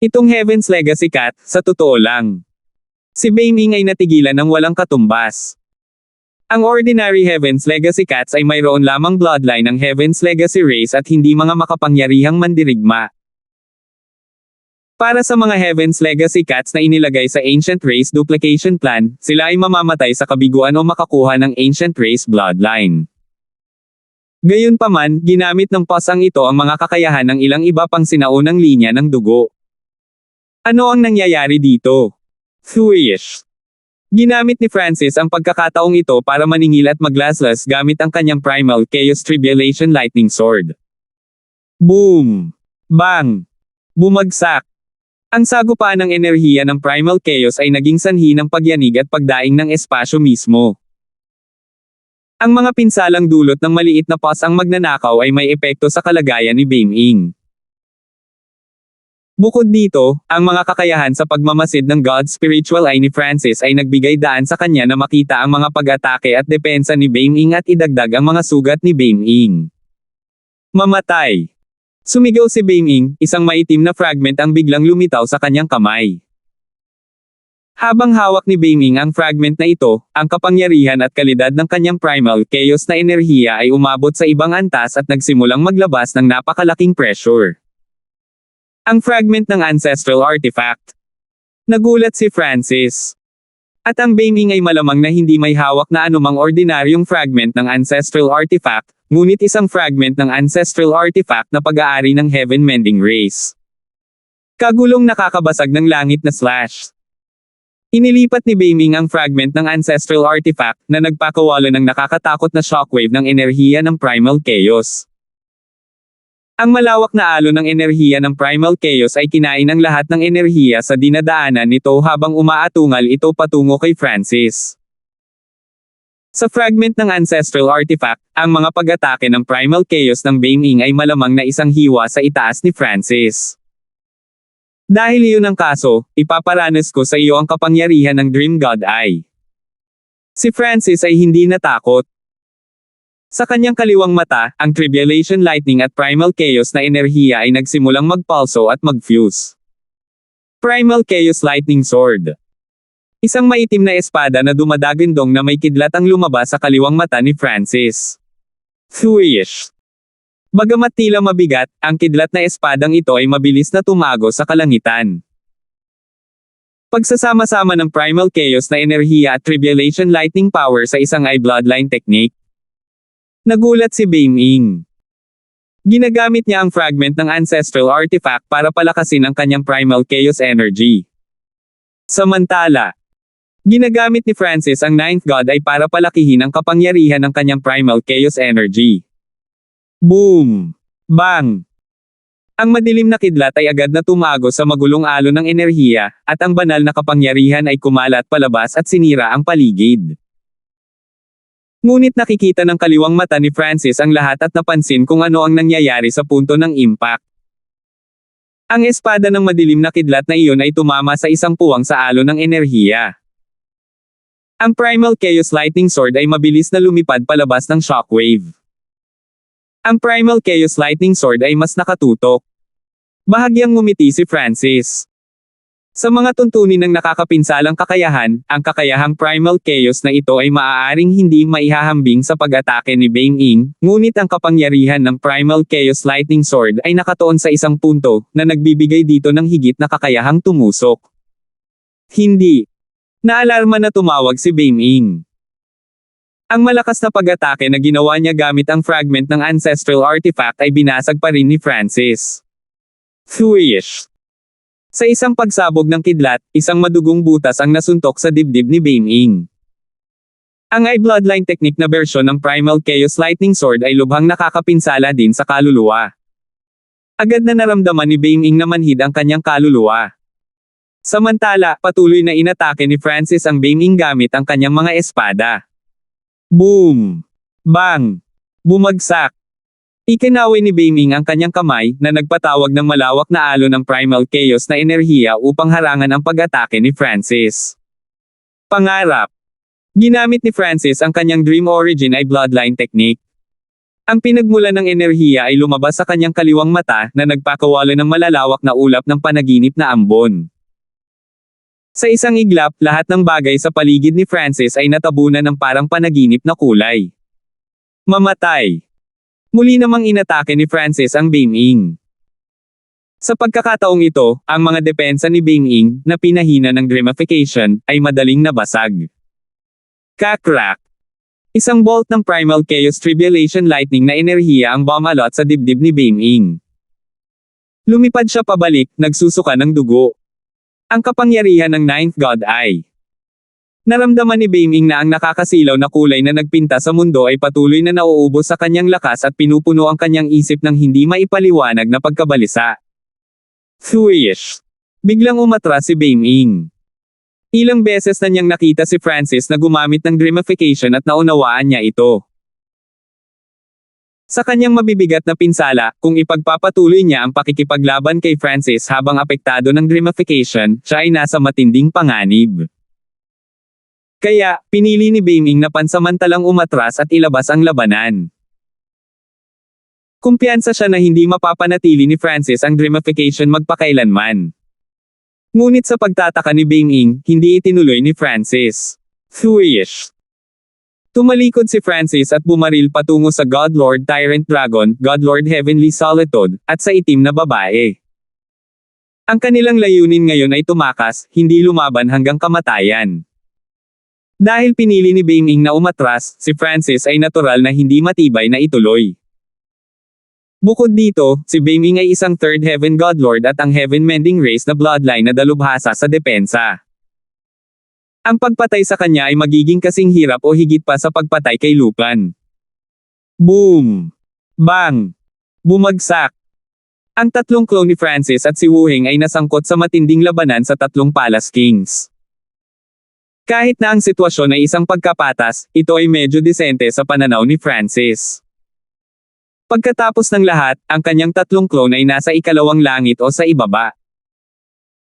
Itong Heaven's Legacy Cat, sa totoo lang. Si Baiming ay natigilan ng walang katumbas. Ang ordinary Heaven's Legacy Cats ay mayroon lamang bloodline ng Heaven's Legacy Race at hindi mga makapangyarihang mandirigma. Para sa mga Heaven's Legacy Cats na inilagay sa Ancient Race Duplication Plan, sila ay mamamatay sa kabiguan o makakuha ng Ancient Race bloodline. Gayunpaman, ginamit ng pasang ito ang mga kakayahan ng ilang iba pang sinaunang linya ng dugo. Ano ang nangyayari dito? Thuish. Ginamit ni Francis ang pagkakataong ito para maningil at maglaslas gamit ang kanyang Primal Chaos Tribulation Lightning Sword. Boom! Bang! Bumagsak! Ang sagupaan ng enerhiya ng Primal Chaos ay naging sanhi ng pagyanig at pagdaing ng espasyo mismo. Ang mga pinsalang dulot ng maliit na boss ang magnanakaw ay may epekto sa kalagayan ni Baiming. Bukod dito, ang mga kakayahan sa pagmamasid ng God's Spiritual Eye ni Francis ay nagbigay daan sa kanya na makita ang mga pag-atake at depensa ni Baiming at idagdag ang mga sugat ni Baiming. Mamatay! Sumigaw si Baiming, isang maitim na fragment ang biglang lumitaw sa kanyang kamay. Habang hawak ni Baiming ang fragment na ito, ang kapangyarihan at kalidad ng kanyang Primal Chaos na enerhiya ay umabot sa ibang antas at nagsimulang maglabas ng napakalaking pressure. Ang fragment ng Ancestral Artifact. Nagulat si Francis. At ang Baiming ay malamang na hindi may hawak na anumang ordinaryong fragment ng Ancestral Artifact, ngunit isang fragment ng Ancestral Artifact na pag-aari ng Heaven Mending Race. Kagulong nakakabasag ng langit na slash. Inilipat ni Baiming ang fragment ng Ancestral Artifact na nagpakawala ng nakakatakot na shockwave ng enerhiya ng Primal Chaos. Ang malawak na alon ng enerhiya ng Primal Chaos ay kinain ang lahat ng enerhiya sa dinadaanan nito habang umaatungal ito patungo kay Francis. Sa fragment ng Ancestral Artifact, ang mga pag-atake ng Primal Chaos ng Baiming ay malamang na isang hiwa sa itaas ni Francis. Dahil iyon ang kaso, ipaparanas ko sa iyo ang kapangyarihan ng Dream God Eye. Si Francis ay hindi natakot. Sa kanyang kaliwang mata, ang Tribulation Lightning at Primal Chaos na enerhiya ay nagsimulang magpulso at mag-fuse. Primal Chaos Lightning Sword. Isang maitim na espada na dumadagindong na may kidlat ang lumabas sa kaliwang mata ni Francis. Thuish. Bagamat tila mabigat, ang kidlat na espadang ito ay mabilis na tumago sa kalangitan. Pagsasama-sama ng Primal Chaos na enerhiya at Tribulation Lightning Power sa isang eye bloodline technique. Nagulat si Baiming. Ginagamit niya ang fragment ng Ancestral Artifact para palakasin ang kanyang Primal Chaos energy. Samantala, ginagamit ni Francis ang Ninth God ay para palakihin ang kapangyarihan ng kanyang Primal Chaos energy. Boom! Bang! Ang madilim na kidlat ay agad na tumago sa magulong alon ng enerhiya, at ang banal na kapangyarihan ay kumalat palabas at sinira ang paligid. Ngunit nakikita ng kaliwang mata ni Francis ang lahat at napansin kung ano ang nangyayari sa punto ng impact. Ang espada ng madilim na kidlat na iyon ay tumama sa isang puwang sa alon ng enerhiya. Ang Primal Chaos Lightning Sword ay mabilis na lumipad palabas ng shockwave. Ang Primal Chaos Lightning Sword ay mas nakatutok. Bahagyang ngumiti si Francis. Sa mga tuntunin ng nakakapinsalang kakayahan, ang kakayahang Primal Chaos na ito ay maaaring hindi maihahambing sa pag-atake ni Bang Ing, ngunit ang kapangyarihan ng Primal Chaos Lightning Sword ay nakatuon sa isang punto na nagbibigay dito ng higit na kakayahang tumusok. Hindi. Naalarma na tumawag si Bang Ing. Ang malakas na pag-atake na ginawa niya gamit ang fragment ng ancestral artifact ay binasag pa rin ni Francis. Thwish! Sa isang pagsabog ng kidlat, isang madugong butas ang nasuntok sa dibdib ni Bang Ing. Ang I-Bloodline technique na bersyon ng Primal Chaos Lightning Sword ay lubhang nakakapinsala din sa kaluluwa. Agad na naramdaman ni Bang Ing na manhid ang kanyang kaluluwa. Samantala, patuloy na inatake ni Francis ang Bang Ing gamit ang kanyang mga espada. Boom! Bang! Bumagsak! Ikinaway ni Bang Ing ang kanyang kamay, na nagpatawag ng malawak na alon ng Primal Chaos na enerhiya upang harangan ang pag-atake ni Francis. Pangarap! Ginamit ni Francis ang kanyang Dream Origin ay Bloodline Technique. Ang pinagmulan ng enerhiya ay lumabas sa kanyang kaliwang mata, na nagpakawala ng malalawak na ulap ng panaginip na ambon. Sa isang iglap, lahat ng bagay sa paligid ni Francis ay natabunan ng parang panaginip na kulay. Mamatay! Muli namang inatake ni Francis ang Bang Ing. Sa pagkakataong ito, ang mga depensa ni Bang Ing, na pinahina ng Dreamification, ay madaling nabasag. Kakrak! Isang bolt ng Primal Chaos Tribulation Lightning na enerhiya ang bumalot sa dibdib ni Bang Ing. Lumipad siya pabalik, nagsusuka ng dugo. Ang kapangyarihan ng Ninth God Eye. Naramdaman ni Bang Ing na ang nakakasilaw na kulay na nagpinta sa mundo ay patuloy na nauubos sa kanyang lakas at pinupuno ang kanyang isip ng hindi maipaliwanag na pagkabalisa. Thwish! Biglang umatras si Bang Ing. Ilang beses na niyang nakita si Francis na gumamit ng Dreamification at naunawaan niya ito. Sa kanyang mabibigat na pinsala, kung ipagpapatuloy niya ang pakikipaglaban kay Francis habang apektado ng Dreamification, siya ay nasa matinding panganib. Kaya, pinili ni Bang Ing na pansamantalang umatras at ilabas ang labanan. Kumpiyansa siya na hindi mapapanatili ni Francis ang Dreamification magpakailanman. Ngunit sa pagtataka ni Bang Ing, hindi itinuloy ni Francis. Thwish! Tumalikod si Francis at bumaril patungo sa God Lord Tyrant Dragon, God Lord Heavenly Solitude, at sa itim na babae. Ang kanilang layunin ngayon ay tumakas, hindi lumaban hanggang kamatayan. Dahil pinili ni Bang Ing na umatras, si Francis ay natural na hindi matibay na ituloy. Bukod dito, si Bang Ing ay isang Third Heaven Godlord at ang Heaven-mending race na bloodline na dalubhasa sa depensa. Ang pagpatay sa kanya ay magiging kasing hirap o higit pa sa pagpatay kay Lupan. Boom! Bang! Bumagsak! Ang tatlong clone ni Francis at si Wu Heng ay nasangkot sa matinding labanan sa tatlong Palace Kings. Kahit na ang sitwasyon ay isang pagkapatas, ito ay medyo disente sa pananaw ni Francis. Pagkatapos ng lahat, ang kanyang tatlong clone ay nasa ikalawang langit o sa ibaba.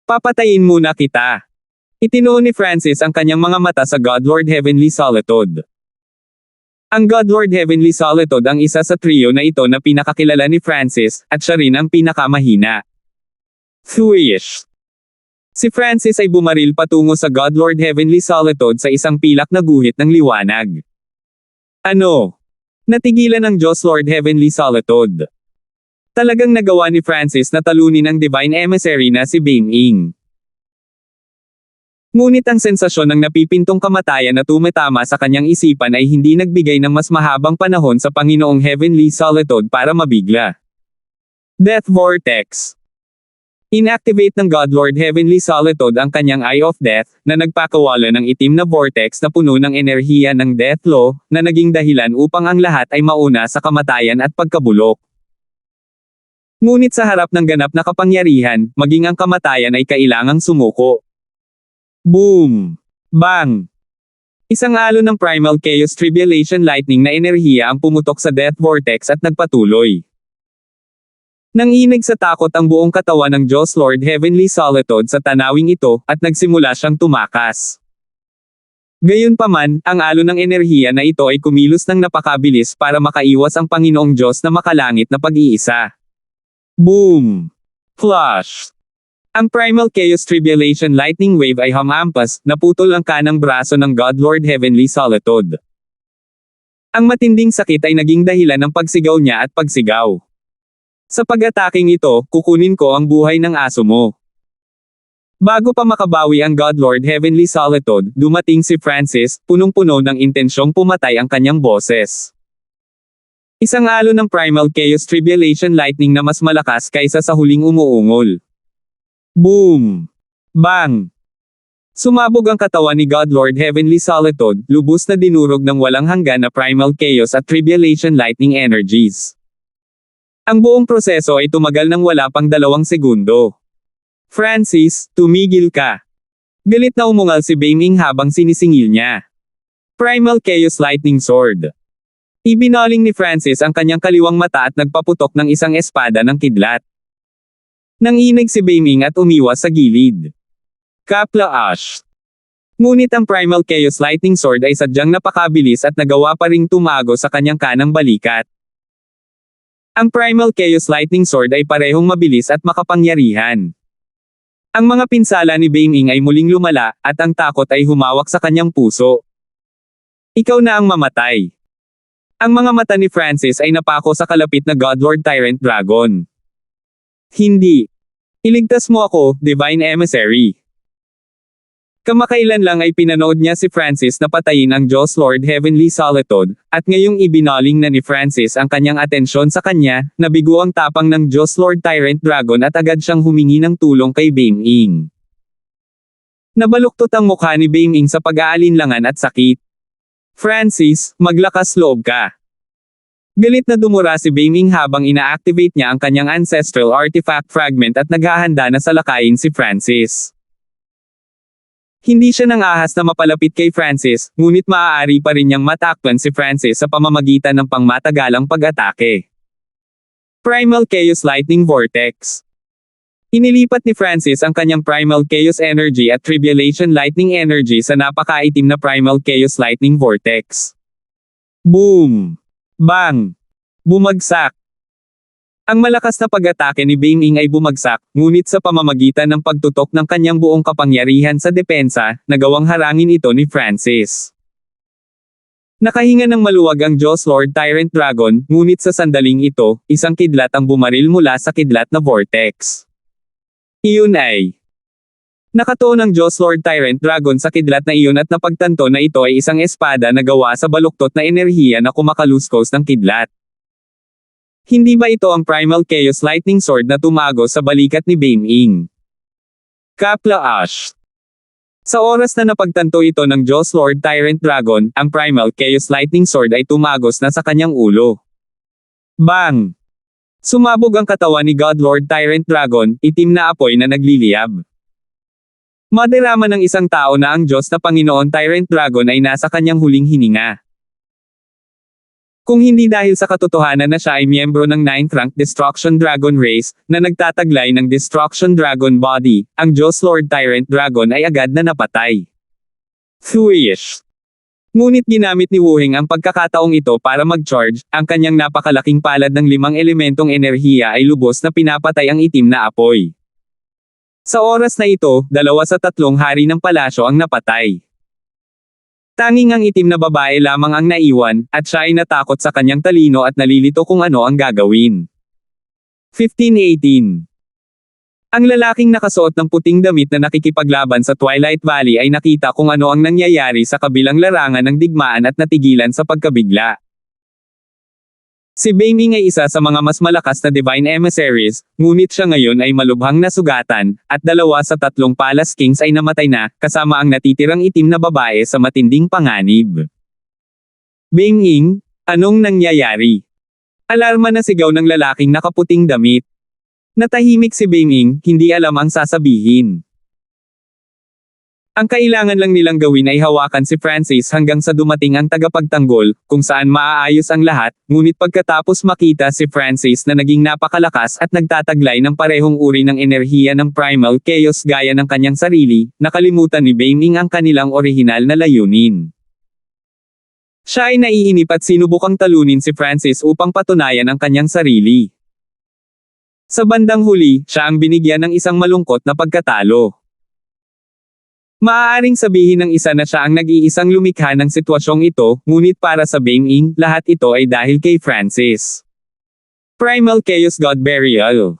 Papatayin muna kita. Itinuon ni Francis ang kanyang mga mata sa God Lord Heavenly Solitude. Ang God Lord Heavenly Solitude ang isa sa trio na ito na pinakakilala ni Francis, at siya rin ang pinakamahina. Thwish! Si Francis ay bumaril patungo sa God Lord Heavenly Solitude sa isang pilak na guhit ng liwanag. Ano? Natigilan ng Diyos Lord Heavenly Solitude. Talagang nagawa ni Francis na talunin ang Divine Emissary na si Bang Ing. Ngunit ang sensasyon ng napipintong kamatayan na tumatama sa kanyang isipan ay hindi nagbigay ng mas mahabang panahon sa Panginoong Heavenly Solitude para mabigla. Death Vortex. Inactivate ng Godlord Heavenly Solitude ang kanyang Eye of Death, na nagpakawala ng itim na vortex na puno ng enerhiya ng Death Law, na naging dahilan upang ang lahat ay mauna sa kamatayan at pagkabulok. Ngunit sa harap ng ganap na kapangyarihan, maging ang kamatayan ay kailangang sumuko. Boom! Bang! Isang alon ng Primal Chaos Tribulation Lightning na enerhiya ang pumutok sa Death Vortex at nagpatuloy. Nanginig sa takot ang buong katawan ng Diyos Lord Heavenly Solitude sa tanawing ito, at nagsimula siyang tumakas. Gayunpaman, ang alon ng enerhiya na ito ay kumilos ng napakabilis para makaiwas ang Panginoong Diyos na makalangit na pag-iisa. Boom! Flash! Ang Primal Chaos Tribulation Lightning Wave ay humampas, naputol ang kanang braso ng God Lord Heavenly Solitude. Ang matinding sakit ay naging dahilan ng pagsigaw niya at pagsigaw. Sa pag-ataking ito, kukunin ko ang buhay ng aso mo. Bago pa makabawi ang God Lord Heavenly Solitude, dumating si Francis, punong-puno ng intensyong pumatay ang kanyang boses. Isang alon ng Primal Chaos Tribulation Lightning na mas malakas kaysa sa huling umuungol. Boom! Bang! Sumabog ang katawan ni God Lord Heavenly Solitude, lubos na dinurog ng walang hanggan na Primal Chaos at Tribulation Lightning energies. Ang buong proseso ay tumagal ng wala pang 2 segundo. Francis, tumigil ka. Galit na umungal si Beiming habang sinisingil niya. Primal Chaos Lightning Sword. Ibinaling ni Francis ang kanyang kaliwang mata at nagpaputok ng isang espada ng kidlat. Nanginig si Beiming at umiwas sa gilid. Kapla Ash. Ngunit ang Primal Chaos Lightning Sword ay sadyang napakabilis at nagawa pa ring tumago sa kanyang kanang balikat. Ang Primal Chaos Lightning Sword ay parehong mabilis at makapangyarihan. Ang mga pinsala ni Beiming ay muling lumala, at ang takot ay humawak sa kanyang puso. Ikaw na ang mamatay. Ang mga mata ni Francis ay napako sa kalapit na Godlord Tyrant Dragon. Hindi. Iligtas mo ako, Divine Emissary. Kamakailan lang ay pinanood niya si Francis na patayin ang Diyos Lord Heavenly Solitude, at ngayong ibinaling na ni Francis ang kanyang atensyon sa kanya, nabigo ang tapang ng Diyos Lord Tyrant Dragon at agad siyang humingi ng tulong kay Beiming. Nabaluktot ang mukha ni Beiming sa pag-aalinlangan at sakit. Francis, maglakas loob ka. Galit na dumura si Beiming habang ina-activate niya ang kanyang ancestral artifact fragment at naghahanda na salakayin si Francis. Hindi siya nang ahas na mapalapit kay Francis, ngunit maaari pa rin niyang matakpan si Francis sa pamamagitan ng pangmatagalang pag-atake. Primal Chaos Lightning Vortex. Inilipat ni Francis ang kanyang Primal Chaos Energy at Tribulation Lightning Energy sa napakaitim na Primal Chaos Lightning Vortex. Boom! Bang! Bumagsak! Ang malakas na pag-atake ni Beiming ay bumagsak, ngunit sa pamamagitan ng pagtutok ng kanyang buong kapangyarihan sa depensa, nagawang harangin ito ni Francis. Nakahinga ng maluwag ang Diyos Lord Tyrant Dragon, ngunit sa sandaling ito, isang kidlat ang bumaril mula sa kidlat na vortex. Iyon ay nakatuon ang Diyos Lord Tyrant Dragon sa kidlat na iyon at napagtanto na ito ay isang espada na gawa sa baluktot na enerhiya na kumakaluskos ng kidlat. Hindi ba ito ang Primal Chaos Lightning Sword na tumago sa balikat ni Beiming? Kapla Ash. Sa oras na napagtanto ito ng Diyos Lord Tyrant Dragon, ang Primal Chaos Lightning Sword ay tumagos na sa kanyang ulo. Bang! Sumabog ang katawan ni God Lord Tyrant Dragon, itim na apoy na nagliliyab. Madarama ng isang tao na ang Diyos na Panginoon Tyrant Dragon ay nasa kanyang huling hininga. Kung hindi dahil sa katotohanan na siya ay miyembro ng 9th rank Destruction Dragon Race, na nagtataglay ng Destruction Dragon Body, ang Diyos Lord Tyrant Dragon ay agad na napatay. Thuish. Ngunit ginamit ni Wu Heng ang pagkakataong ito para mag-charge, ang kanyang napakalaking palad ng 5 elementong enerhiya ay lubos na pinapatay ang itim na apoy. Sa oras na ito, 2 sa 3 hari ng palasyo ang napatay. Tanging ang itim na babae lamang ang naiwan, at siya ay natakot sa kanyang talino at nalilito kung ano ang gagawin. 1518. Ang lalaking nakasuot ng puting damit na nakikipaglaban sa Twilight Valley ay nakita kung ano ang nangyayari sa kabilang larangan ng digmaan at natigilan sa pagkabigla. Si Beiming ay isa sa mga mas malakas na Divine Emissaries, ngunit siya ngayon ay malubhang nasugatan, at 2 sa 3 Palace Kings ay namatay na, kasama ang natitirang itim na babae sa matinding panganib. Beiming, anong nangyayari? Alarma na sigaw ng lalaking nakaputing damit. Natahimik si Beiming, hindi alam ang sasabihin. Ang kailangan lang nilang gawin ay hawakan si Francis hanggang sa dumating ang tagapagtanggol, kung saan maaayos ang lahat, ngunit pagkatapos makita si Francis na naging napakalakas at nagtataglay ng parehong uri ng enerhiya ng Primal Chaos gaya ng kanyang sarili, nakalimutan ni Beiming ang kanilang orihinal na layunin. Siya ay naiinip at sinubukang talunin si Francis upang patunayan ang kanyang sarili. Sa bandang huli, siya ang binigyan ng isang malungkot na pagkatalo. Maaaring sabihin ng isa na siya ang nag-iisang lumikha ng sitwasyong ito, ngunit para sa Beiming, lahat ito ay dahil kay Francis. Primal Chaos God Burial.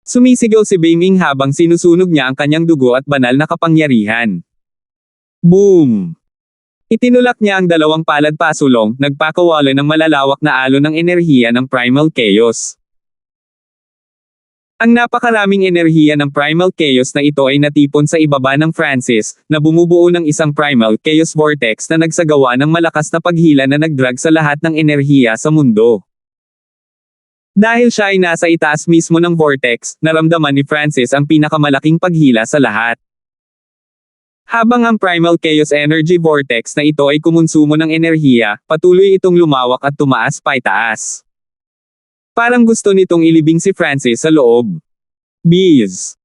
Sumisigaw si Beiming habang sinusunog niya ang kanyang dugo at banal na kapangyarihan. Boom! Itinulak niya ang 2 palad pasulong, nagpakawala ng malalawak na alon ng enerhiya ng Primal Chaos. Ang napakaraming enerhiya ng Primal Chaos na ito ay natipon sa ibaba ng Francis, na bumubuo ng isang Primal Chaos Vortex na nagsagawa ng malakas na paghila na nagdrag sa lahat ng enerhiya sa mundo. Dahil siya ay nasa itaas mismo ng vortex, naramdaman ni Francis ang pinakamalaking paghila sa lahat. Habang ang Primal Chaos Energy Vortex na ito ay kumonsumo ng enerhiya, patuloy itong lumawak at tumaas paitaas. Parang gusto nitong ilibing si Francis sa loob. Bees.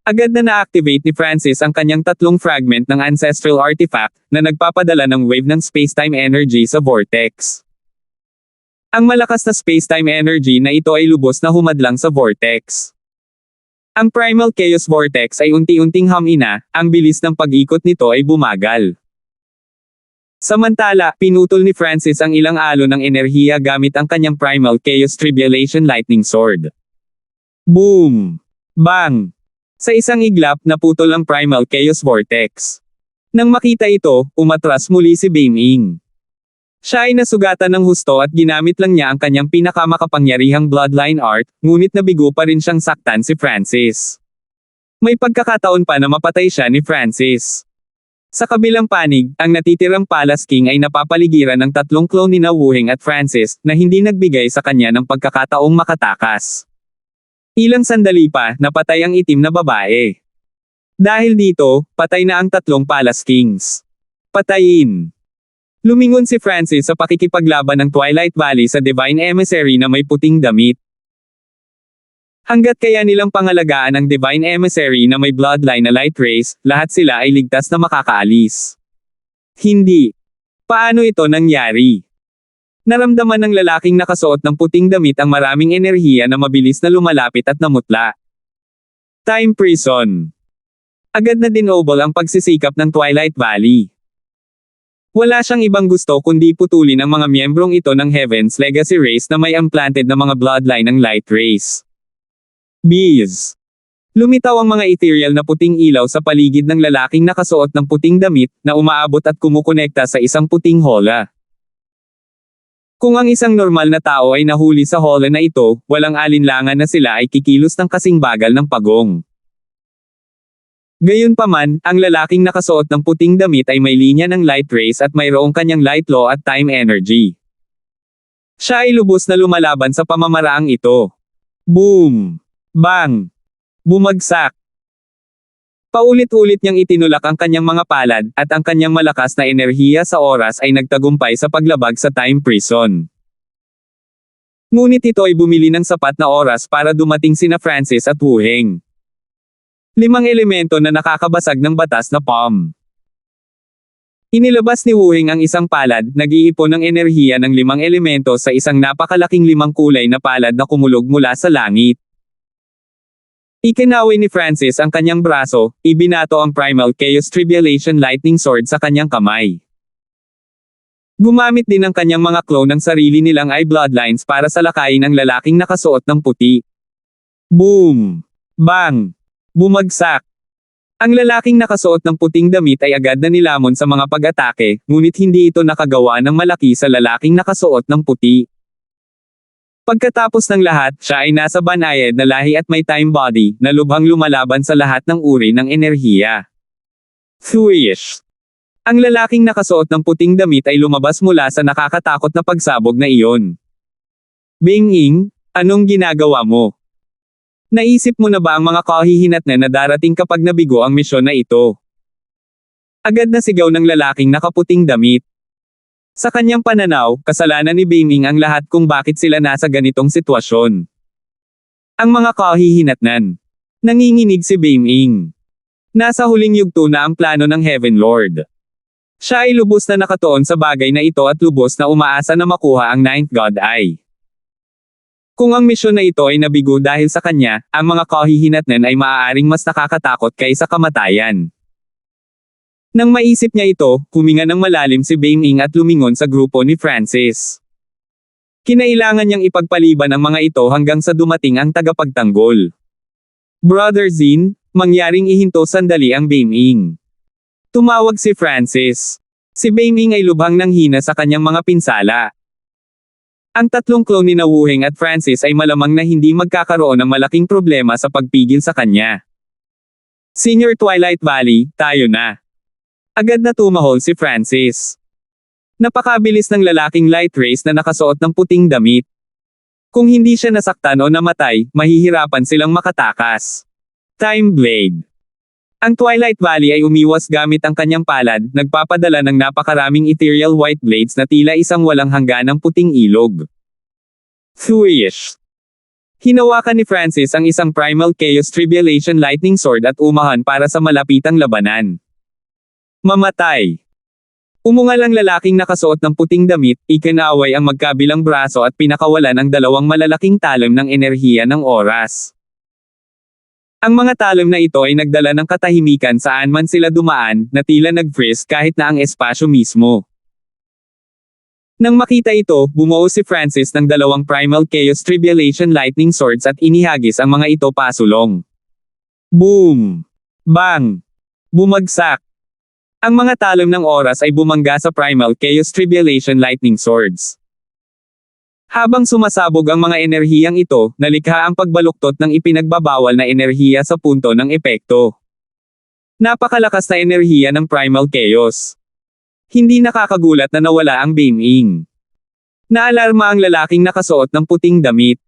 Agad na na-activate ni Francis ang kanyang 3 fragment ng Ancestral Artifact, na nagpapadala ng wave ng spacetime energy sa vortex. Ang malakas na spacetime energy na ito ay lubos na humadlang sa vortex. Ang Primal Chaos Vortex ay unti-unting humina, ang bilis ng pag-ikot nito ay bumagal. Samantala, pinutol ni Francis ang ilang alon ng enerhiya gamit ang kanyang Primal Chaos Tribulation Lightning Sword. Boom! Bang! Sa isang iglap, naputol ang Primal Chaos Vortex. Nang makita ito, umatras muli si Beiming. Siya ay nasugatan ng husto at ginamit lang niya ang kanyang pinakamakapangyarihang Bloodline Art, ngunit nabigo pa rin siyang saktan si Francis. May pagkakataon pa na mapatay siya ni Francis. Sa kabilang panig, ang natitirang Palace King ay napapaligiran ng 3 clone ni Wu Heng at Francis, na hindi nagbigay sa kanya ng pagkakataong makatakas. Ilang sandali pa, napatay ang itim na babae. Dahil dito, patay na ang 3 Palace Kings. Patayin. Lumingon si Francis sa pakikipaglaban ng Twilight Valley sa Divine Emissary na may puting damit. Hanggat kaya nilang pangalagaan ang Divine Emissary na may bloodline na light race, lahat sila ay ligtas na makakaalis. Hindi. Paano ito nangyari? Naramdaman ng lalaking nakasuot ng puting damit ang maraming enerhiya na mabilis na lumalapit at namutla. Time Prison. Agad na dinobol ang pagsisikap ng Twilight Valley. Wala siyang ibang gusto kundi putulin ang mga miyembrong ito ng Heaven's Legacy Race na may implanted na mga bloodline ng light race. Bees. Lumitaw ang mga ethereal na puting ilaw sa paligid ng lalaking nakasuot ng puting damit, na umaabot at kumukonekta sa isang puting hola. Kung ang isang normal na tao ay nahuli sa hola na ito, walang alinlangan na sila ay kikilos ng kasing bagal ng pagong. Gayunpaman, ang lalaking nakasuot ng puting damit ay may linya ng light race at mayroong kanyang light law at time energy. Siya ay lubos na lumalaban sa pamamaraang ito. Boom! Bang! Bumagsak! Paulit-ulit niyang itinulak ang kanyang mga palad, at ang kanyang malakas na enerhiya sa oras ay nagtagumpay sa paglabag sa time prison. Ngunit ito ay bumili ng sapat na oras para dumating sina Francis at Wu Heng. 5 elemento na nakakabasag ng batas na palm. Inilabas ni Wu Heng ang isang palad, nag-iipon ng enerhiya ng 5 elemento sa isang napakalaking 5 kulay na palad na kumulog mula sa langit. Ikinawi ni Francis ang kanyang braso, ibinato ang Primal Chaos Tribulation Lightning Sword sa kanyang kamay. Gumamit din ang kanyang mga clone ng sarili nilang eye bloodlines para salakayin ang lalaking nakasuot ng puti. Boom! Bang! Bumagsak! Ang lalaking nakasuot ng puting damit ay agad na nilamon sa mga pag-atake, ngunit hindi ito nakagawa ng malaki sa lalaking nakasuot ng puti. Pagkatapos ng lahat, siya ay nasa banayad na lahi at may time body, na lubhang lumalaban sa lahat ng uri ng enerhiya. Thuish. Ang lalaking nakasuot ng puting damit ay lumabas mula sa nakakatakot na pagsabog na iyon. Bing-ing, anong ginagawa mo? Naisip mo na ba ang mga kahihinatnan na darating kapag nabigo ang misyon na ito? Agad na sigaw ng lalaking nakaputing damit. Sa kanyang pananaw, kasalanan ni Bing-ing ang lahat kung bakit sila nasa ganitong sitwasyon. Ang mga kahihinatnan. Nanginginig si Bing-ing. Nasa huling yugto na ang plano ng Heaven Lord. Siya ay lubos na nakatuon sa bagay na ito at lubos na umaasa na makuha ang Ninth God Eye. Kung ang misyon na ito ay nabigo dahil sa kanya, ang mga kahihinatnan ay maaaring mas nakakatakot kaysa kamatayan. Nang maisip niya ito, huminga ng malalim si Bing-ing at lumingon sa grupo ni Francis. Kinailangan niyang ipagpaliban ang mga ito hanggang sa dumating ang tagapagtanggol. Brother Zin, mangyaring ihinto sandali ang Bing-ing. Tumawag si Francis. Si Bing-ing ay lubhang nanghina sa kanyang mga pinsala. Ang tatlong clone ni na Wu Heng at Francis ay malamang na hindi magkakaroon ng malaking problema sa pagpigil sa kanya. Senior Twilight Valley, tayo na. Agad na tumahol si Francis. Napakabilis ng lalaking light race na nakasuot ng puting damit. Kung hindi siya nasaktan o namatay, mahihirapan silang makatakas. Time Blade. Ang Twilight Valley ay umiwas gamit ang kanyang palad, nagpapadala ng napakaraming ethereal white blades na tila isang walang hangganang puting ilog. Thuish. Hinawakan ni Francis ang isang Primal Chaos Tribulation Lightning Sword at umahan para sa malapitang labanan. Mamatay. Umungal ang lalaking nakasuot ng puting damit, ikinaway ang magkabilang braso at pinakawalan ang dalawang malalaking talim ng enerhiya ng oras. Ang mga talim na ito ay nagdala ng katahimikan saan man sila dumaan, na tila nag-freeze kahit na ang espasyo mismo. Nang makita ito, bumuo si Francis ng dalawang Primal Chaos Tribulation Lightning Swords at inihagis ang mga ito pasulong. Boom! Bang! Bumagsak! Ang mga talim ng oras ay bumangga sa Primal Chaos Tribulation Lightning Swords. Habang sumasabog ang mga enerhiyang ito, nalikha ang pagbaluktot ng ipinagbabawal na enerhiya sa punto ng epekto. Napakalakas na enerhiya ng Primal Chaos. Hindi nakakagulat na nawala ang Bing-ing. Naalarma ang lalaking nakasuot ng puting damit.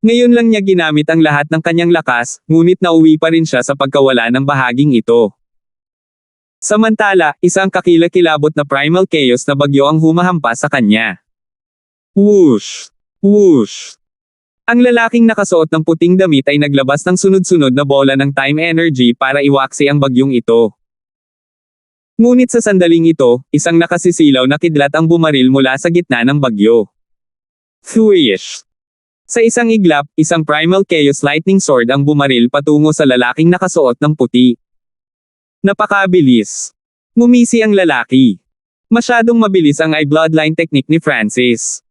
Ngayon lang niya ginamit ang lahat ng kanyang lakas, ngunit nauwi pa rin siya sa pagkawala ng bahaging ito. Samantala, isang kakilakilabot na Primal Chaos na bagyo ang humahampas sa kanya. Whoosh! Whoosh! Ang lalaking nakasuot ng puting damit ay naglabas ng sunod-sunod na bola ng time energy para iwaksi ang bagyong ito. Ngunit sa sandaling ito, isang nakasisilaw na kidlat ang bumaril mula sa gitna ng bagyo. Thuish! Sa isang iglap, isang Primal Chaos Lightning Sword ang bumaril patungo sa lalaking nakasuot ng puti. Napakabilis. Ngumisi ang lalaki. Masyadong mabilis ang I-Bloodline technique ni Francis.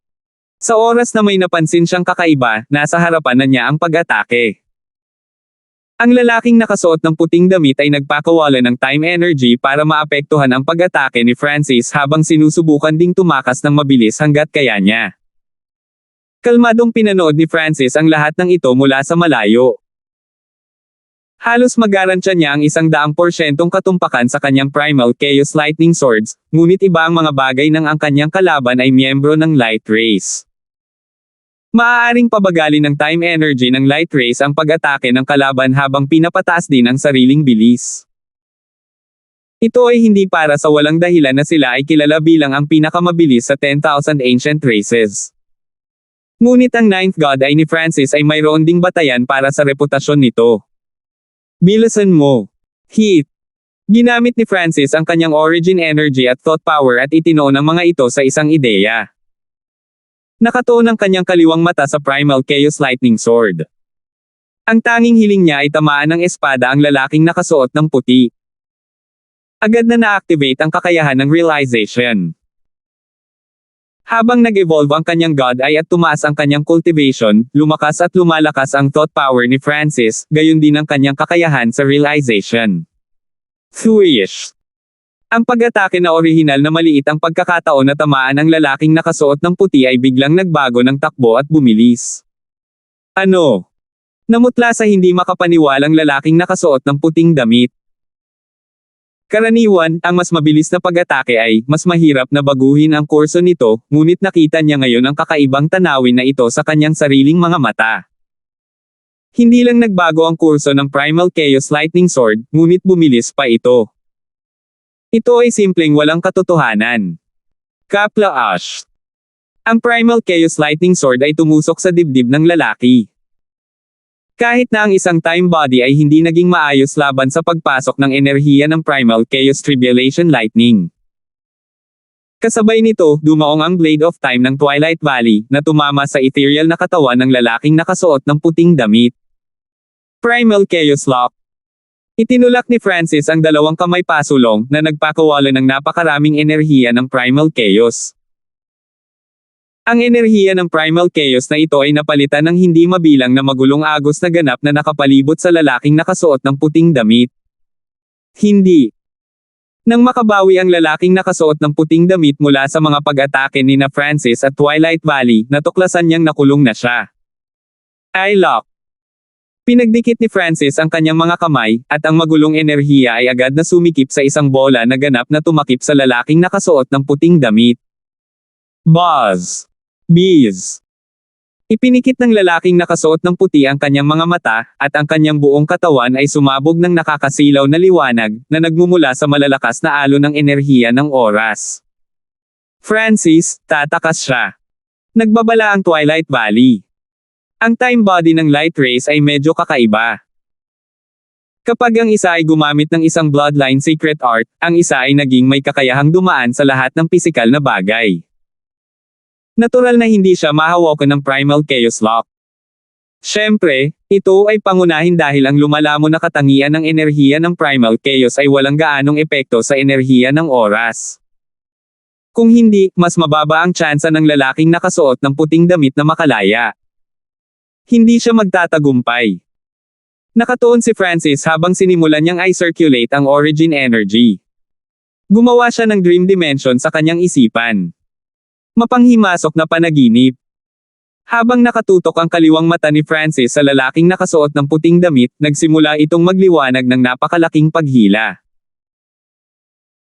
Sa oras na may napansin siyang kakaiba, nasa harapan na niya ang pag-atake. Ang lalaking nakasuot ng puting damit ay nagpakawala ng time energy para maapektuhan ang pag-atake ni Francis habang sinusubukan ding tumakas ng mabilis hanggat kaya niya. Kalmadong pinanood ni Francis ang lahat ng ito mula sa malayo. Halos mag-garantya niya ang 100% katumpakan sa kanyang Primal Chaos Lightning Swords, ngunit iba ang mga bagay nang ang kanyang kalaban ay miyembro ng Light Race. Maaaring pabagalin ng time energy ng Light Race ang pag-atake ng kalaban habang pinapataas din ang sariling bilis. Ito ay hindi para sa walang dahilan na sila ay kilala bilang ang pinakamabilis sa 10,000 ancient races. Ngunit ang Ninth God Eye ni Francis ay mayroon ding batayan para sa reputasyon nito. Bilisan mo. Heat. Ginamit ni Francis ang kanyang origin energy at thought power at itinoon ang mga ito sa isang ideya. Nakatuon ang kanyang kaliwang mata sa Primal Chaos Lightning Sword. Ang tanging hiling niya ay tamaan ng espada ang lalaking nakasuot ng puti. Agad na na-activate ang kakayahan ng realization. Habang nag-evolve ang kanyang God Eye at tumaas ang kanyang cultivation, lumakas at lumalakas ang thought power ni Francis, gayon din ang kanyang kakayahan sa realization. Thuish! Ang pag-atake na orihinal na maliit ang pagkakataon na tamaan ang lalaking nakasuot ng puti ay biglang nagbago ng takbo at bumilis. Ano? Namutla sa hindi makapaniwalang lalaking nakasuot ng puting damit. Karaniwan, ang mas mabilis na pag-atake ay mas mahirap na baguhin ang kurso nito, ngunit nakita niya ngayon ang kakaibang tanawin na ito sa kanyang sariling mga mata. Hindi lang nagbago ang kurso ng Primal Chaos Lightning Sword, ngunit bumilis pa ito. Ito ay simpleng walang katotohanan. Kapla Ash. Ang Primal Chaos Lightning Sword ay tumusok sa dibdib ng lalaki. Kahit na ang isang time body ay hindi naging maayos laban sa pagpasok ng enerhiya ng Primal Chaos Tribulation Lightning. Kasabay nito, dumaong ang Blade of Time ng Twilight Valley, na tumama sa ethereal na katawan ng lalaking nakasuot ng puting damit. Primal Chaos Lock. Itinulak ni Francis ang dalawang kamay pasulong, na nagpakawala ng napakaraming enerhiya ng Primal Chaos. Ang enerhiya ng Primal Chaos na ito ay napalitan ng hindi mabilang na magulong agos na ganap na nakapalibot sa lalaking nakasuot ng puting damit. Hindi. Nang makabawi ang lalaking nakasuot ng puting damit mula sa mga pag-atake ni na Francis at Twilight Valley, natuklasan niyang nakulong na siya. I lock. Pinagdikit ni Francis ang kanyang mga kamay, at ang magulong enerhiya ay agad na sumikip sa isang bola na ganap na tumakip sa lalaking nakasuot ng puting damit. Buzz. Bees. Ipinikit ng lalaking nakasuot ng puti ang kanyang mga mata, at ang kanyang buong katawan ay sumabog ng nakakasilaw na liwanag, na nagmumula sa malalakas na alon ng enerhiya ng oras. Francis, tatakas siya. Nagbabala ang Twilight Valley. Ang time body ng light rays ay medyo kakaiba. Kapag ang isa ay gumamit ng isang bloodline secret art, ang isa ay naging may kakayahang dumaan sa lahat ng pisikal na bagay. Natural na hindi siya mahawakan ng Primal Chaos Lock. Siyempre, ito ay pangunahin dahil ang lumalamon na katangian ng enerhiya ng Primal Chaos ay walang gaanong epekto sa enerhiya ng oras. Kung hindi, mas mababa ang tsansa ng lalaking nakasuot ng puting damit na makalaya. Hindi siya magtatagumpay. Nakatuon si Francis habang sinimulan niyang i-circulate ang origin energy. Gumawa siya ng dream dimension sa kanyang isipan. Mapanghimasok na panaginip. Habang nakatutok ang kaliwang mata ni Francis sa lalaking nakasuot ng puting damit, nagsimula itong magliwanag ng napakalaking paghila.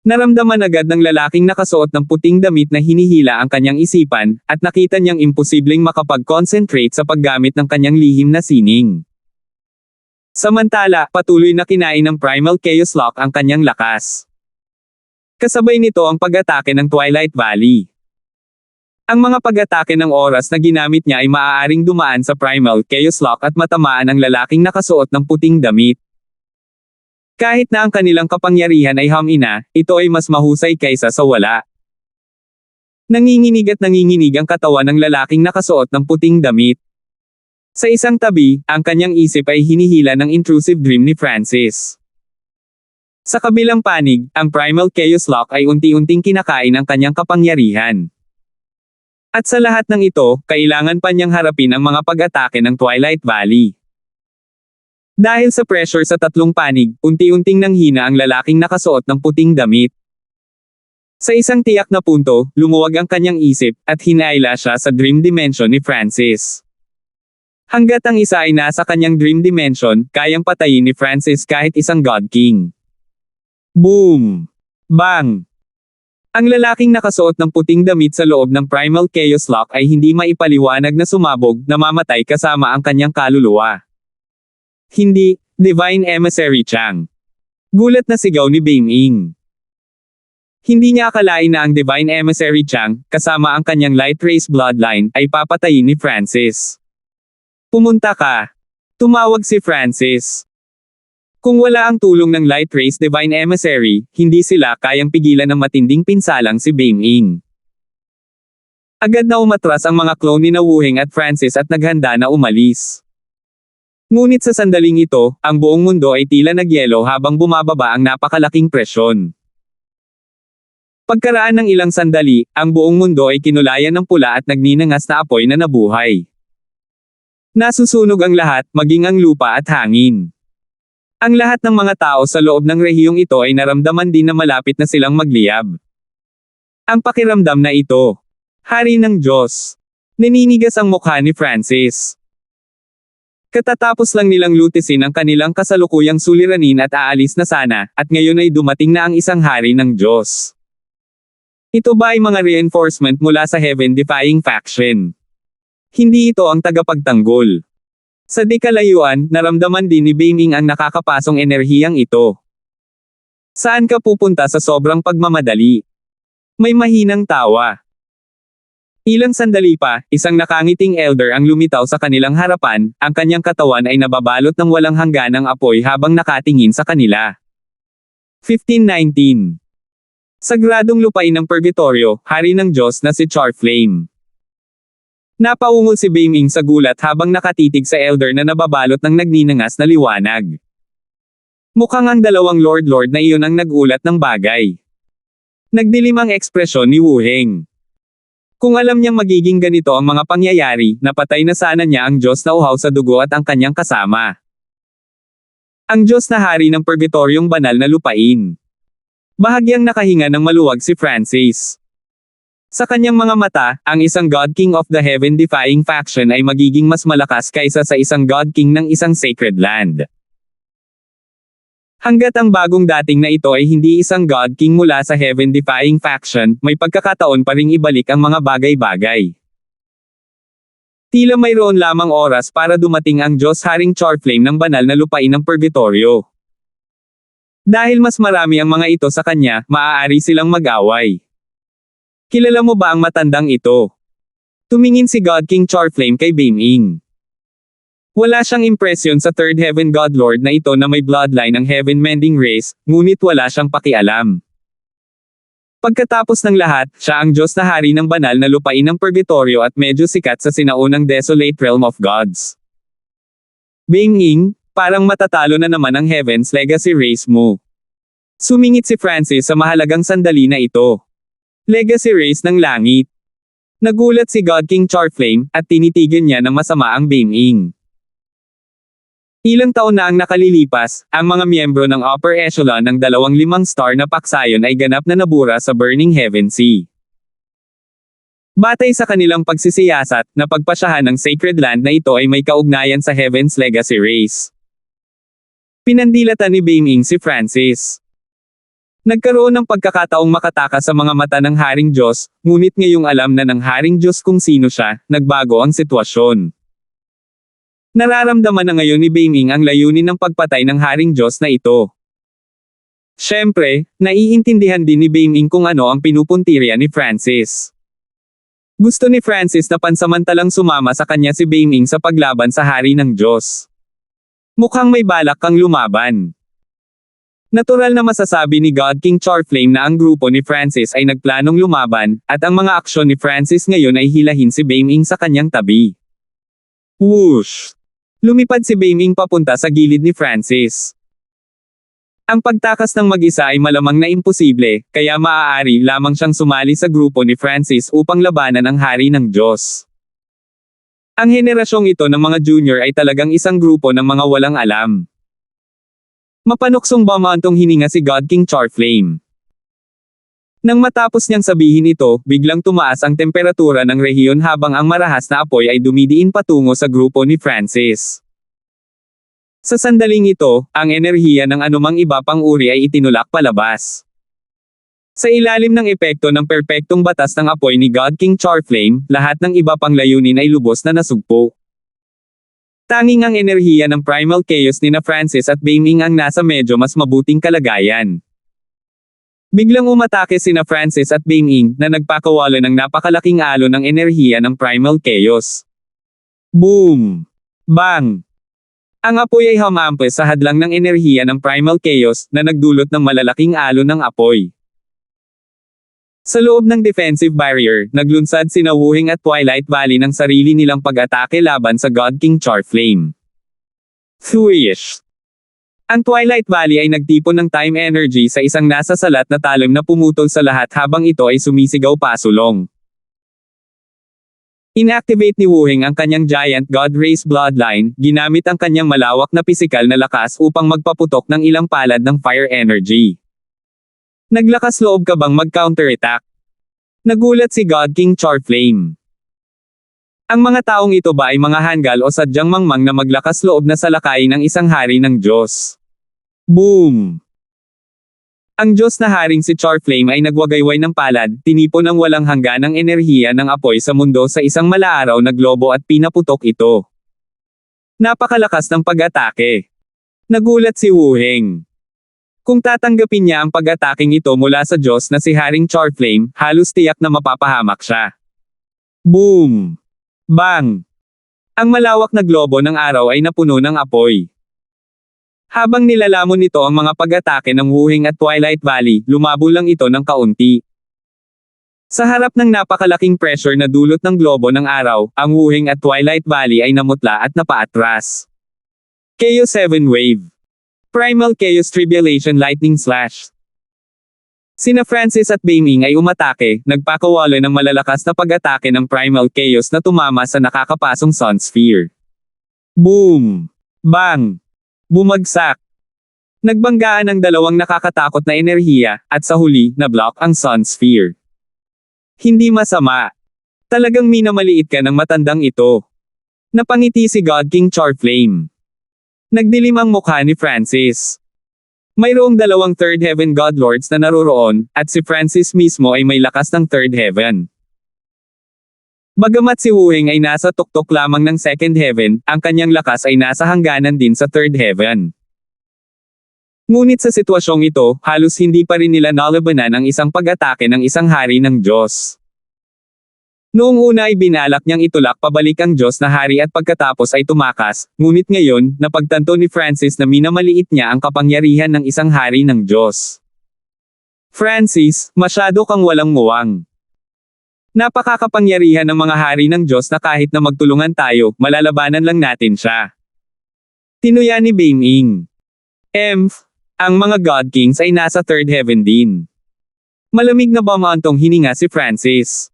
Naramdaman agad ng lalaking nakasuot ng puting damit na hinihila ang kanyang isipan, at nakita niyang imposibleng makapag-concentrate sa paggamit ng kanyang lihim na sining. Samantala, patuloy na kinain ng Primal Chaos Lock ang kanyang lakas. Kasabay nito ang pag-atake ng Twilight Valley. Ang mga pag-atake ng oras na ginamit niya ay maaaring dumaan sa Primal Chaos Lock at matamaan ang lalaking nakasuot ng puting damit. Kahit na ang kanilang kapangyarihan ay hamina, ito ay mas mahusay kaysa sa wala. Nanginginig at nanginginig ang katawan ng lalaking nakasuot ng puting damit. Sa isang tabi, ang kanyang isip ay hinihila ng intrusive dream ni Francis. Sa kabilang panig, ang Primal Chaos Lock ay unti-unting kinakain ang kanyang kapangyarihan. At sa lahat ng ito, kailangan pa niyang harapin ang mga pag-atake ng Twilight Valley. Dahil sa pressure sa tatlong panig, unti-unting nanghina ang lalaking nakasuot ng puting damit. Sa isang tiyak na punto, lumuwag ang kanyang isip, at hinaila siya sa dream dimension ni Francis. Hanggat ang isa ay nasa kanyang dream dimension, kayang patayin ni Francis kahit isang God King. Boom! Bang! Ang lalaking nakasuot ng puting damit sa loob ng Primal Chaos Lock ay hindi maipaliwanag na sumabog, namamatay kasama ang kanyang kaluluwa. Hindi, Divine Emissary Chang. Gulat na sigaw ni Bing-ing. Hindi niya akalain na ang Divine Emissary Chang, kasama ang kanyang light race bloodline, ay papatayin ni Francis. Pumunta ka. Tumawag si Francis. Kung wala ang tulong ng light race Divine Emissary, hindi sila kayang pigilan ng matinding pinsalang si Bing-ing. Agad na umatras ang mga clone ni Wu Heng at Francis at naghanda na umalis. Ngunit sa sandaling ito, ang buong mundo ay tila nagyelo habang bumababa ang napakalaking presyon. Pagkaraan ng ilang sandali, ang buong mundo ay kinulayan ng pula at nagninangas na apoy na nabuhay. Nasusunog ang lahat, maging ang lupa at hangin. Ang lahat ng mga tao sa loob ng rehiyong ito ay naramdaman din na malapit na silang magliyab. Ang pakiramdam na ito. Hari ng Diyos. Naninigas ang mukha ni Francis. Katatapos lang nilang lutisin ang kanilang kasalukuyang suliranin at aalis na sana, at ngayon ay dumating na ang isang hari ng Diyos. Ito ba ay mga reinforcement mula sa heaven-defying faction? Hindi ito ang tagapagtanggol. Sa di kalayuan, naramdaman din ni Beiming ang nakakapasong enerhiyang ito. Saan ka pupunta sa sobrang pagmamadali? May mahinang tawa. Ilang sandali pa, isang nakangiting elder ang lumitaw sa kanilang harapan, ang kanyang katawan ay nababalot ng walang hangganang apoy habang nakatingin sa kanila. 1519. Sagradong lupain ng Purgatorio, hari ng Diyos na si Charflame. Napaungol si Beiming sa gulat habang nakatitig sa elder na nababalot ng nagninangas na liwanag. Mukhang ang dalawang lord na iyon ang nagulat ng bagay. Nagdilim ang ekspresyon ni Wu Heng. Kung alam niyang magiging ganito ang mga pangyayari, napatay na sana niya ang Diyos na uhaw sa dugo at ang kanyang kasama. Ang Diyos na hari ng Purgatoryong banal na lupain. Bahagyang nakahinga ng maluwag si Francis. Sa kanyang mga mata, ang isang God King of the Heaven-defying faction ay magiging mas malakas kaysa sa isang God King ng isang sacred land. Hanggat ang bagong dating na ito ay hindi isang God King mula sa heaven-defying faction, may pagkakataon pa ring ibalik ang mga bagay-bagay. Tila mayroon lamang oras para dumating ang Diyos Haring Charflame ng banal na lupain ng Purgatorio. Dahil mas marami ang mga ito sa kanya, maaari silang mag-away. Kilala mo ba ang matandang ito? Tumingin si God King Charflame kay Beiming. Wala siyang impresyon sa Third Heaven God Lord na ito na may bloodline ng Heaven Mending Race, ngunit wala siyang pakialam. Pagkatapos ng lahat, siya ang Diyos na hari ng banal na lupain ng Purgatorio at medyo sikat sa sinaunang Desolate Realm of Gods. Beiming, parang matatalo na naman ang Heaven's Legacy Race mo. Sumingit si Francis sa mahalagang sandali na ito. Legacy Race ng langit. Nagulat si God King Charflame, at tinitigan niya ng masama ang Beiming. Ilang taon na ang nakalilipas, ang mga miyembro ng upper echelon ng 25-star na paksayon ay ganap na nabura sa Burning Heaven Sea. Batay sa kanilang pagsisiyasat, napagpasyahan ng sacred land na ito ay may kaugnayan sa Heaven's Legacy Race. Pinandilatan ni Beiming si Francis. Nagkaroon ng pagkakataong makatakas sa mga mata ng Haring Diyos, ngunit ngayong alam na ng Haring Diyos kung sino siya, nagbago ang sitwasyon. Nararamdaman na ngayon ni Beiming ang layunin ng pagpatay ng Haring Diyos na ito. Siyempre, naiintindihan din ni Beiming kung ano ang pinupuntirya ni Francis. Gusto ni Francis na pansamantalang sumama sa kanya si Beiming sa paglaban sa Hari ng Diyos. Mukhang may balak kang lumaban. Natural na masasabi ni God King Charflame na ang grupo ni Francis ay nagplanong lumaban, at ang mga aksyon ni Francis ngayon ay hilahin si Beiming sa kanyang tabi. Whoosh! Lumipad si Beiming papunta sa gilid ni Francis. Ang pagtakas ng mag-isa ay malamang na imposible, kaya maaari lamang siyang sumali sa grupo ni Francis upang labanan ang Hari ng Diyos. Ang henerasyong ito ng mga junior ay talagang isang grupo ng mga walang alam. Mapanuksong bumantong hininga si God King Charflame. Nang matapos niyang sabihin ito, biglang tumaas ang temperatura ng rehiyon habang ang marahas na apoy ay dumidiin patungo sa grupo ni Francis. Sa sandaling ito, ang enerhiya ng anumang iba pang uri ay itinulak palabas. Sa ilalim ng epekto ng perpektong batas ng apoy ni God King Charflame, lahat ng iba pang layunin ay lubos na nasugpo. Tanging ang enerhiya ng primal chaos ni na Francis at Beiming ang nasa medyo mas mabuting kalagayan. Biglang umatake sina Francis at Beiming na nagpakawala ng napakalaking alon ng enerhiya ng primal chaos. Boom! Bang! Ang apoy ay humampas sa hadlang ng enerhiya ng primal chaos na nagdulot ng malalaking alon ng apoy. Sa loob ng defensive barrier, naglunsad sina Wu Heng at Twilight Valley ng sarili nilang pag-atake laban sa God King Charflame. Thwish! Ang Twilight Valley ay nagtipon ng time energy sa isang nasa salat na talim na pumutol sa lahat habang ito ay sumisigaw pasulong. Inactivate ni Wuheng ang kanyang giant god race bloodline, ginamit ang kanyang malawak na pisikal na lakas upang magpaputok ng ilang palad ng fire energy. Naglakas loob ka bang mag-counterattack? Nagulat si God King Charflame. Ang mga taong ito ba ay mga hanggal o sadyang mangmang na maglakas loob na salakayin ng isang hari ng Diyos? Boom! Ang Diyos na haring si Charflame ay nagwagayway ng palad, tinipon ng walang hangganang enerhiya ng apoy sa mundo sa isang malaaraw na globo at pinaputok ito. Napakalakas ng pag-atake. Nagulat si Wuheng. Kung tatanggapin niya ang pag-ataking ito mula sa Diyos na si Haring Charflame, halos tiyak na mapapahamak siya. Boom! Bang! Ang malawak na globo ng araw ay napuno ng apoy. Habang nilalamon nito ang mga pag-atake ng Wuheng at Twilight Valley, lumabo lang ito ng kaunti. Sa harap ng napakalaking pressure na dulot ng globo ng araw, ang Wuheng at Twilight Valley ay namutla at napaatras. Chaos 7 Wave. Primal Chaos Tribulation Lightning Slash. Sina Francis at Beiming ay umatake, nagpakawala ng malalakas na pag-atake ng Primal Chaos na tumama sa nakakapasong Sun Sphere. Boom! Bang! Bumagsak. Nagbanggaan ang dalawang nakakatakot na enerhiya, at sa huli, na-block ang Sun Sphere. Hindi masama. Talagang minamaliit ka ng matandang ito. Napangiti si God King Charflame. Nagdilim ang mukha ni Francis. Mayroong dalawang Third Heaven Godlords na naroroon, at si Francis mismo ay may lakas ng Third Heaven. Bagamat si Wuheng ay nasa tuktok lamang ng Second Heaven, ang kanyang lakas ay nasa hangganan din sa Third Heaven. Ngunit sa sitwasyong ito, halos hindi pa rin nila nalabanan ang isang pag-atake ng isang hari ng Diyos. Noong una ay binalak niyang itulak pabalik ang Diyos na hari at pagkatapos ay tumakas, ngunit ngayon, napagtanto ni Francis na minamaliit niya ang kapangyarihan ng isang hari ng Diyos. Francis, masyado kang walang muwang. Napakakapangyarihan ng mga hari ng Diyos na kahit na magtulungan tayo, malalabanan lang natin siya. Tinuya ni Beiming. Ang mga God Kings ay nasa Third Heaven din. Malamig na bumantong hininga si Francis.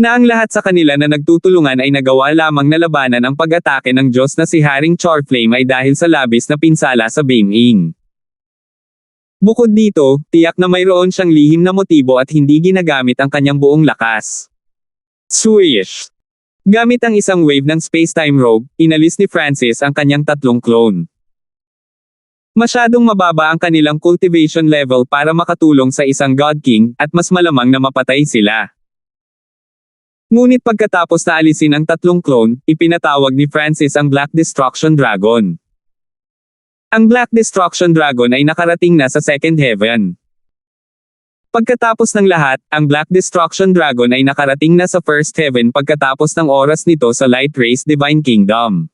Na ang lahat sa kanila na nagtutulungan ay nagawa lamang na labanan ang pag-atake ng Diyos na si Haring Charflame ay dahil sa labis na pinsala sa Beiming. Bukod dito, tiyak na mayroon siyang lihim na motibo at hindi ginagamit ang kanyang buong lakas. Swish! Gamit ang isang wave ng space-time robe, inalis ni Francis ang kanyang tatlong clone. Masyadong mababa ang kanilang cultivation level para makatulong sa isang God King, at mas malamang na mapatay sila. Ngunit pagkatapos na alisin ang tatlong clone, ipinatawag ni Francis ang Black Destruction Dragon. Ang Black Destruction Dragon ay nakarating na sa Second Heaven. Pagkatapos ng lahat, ang Black Destruction Dragon ay nakarating na sa First Heaven pagkatapos ng oras nito sa Light Race Divine Kingdom.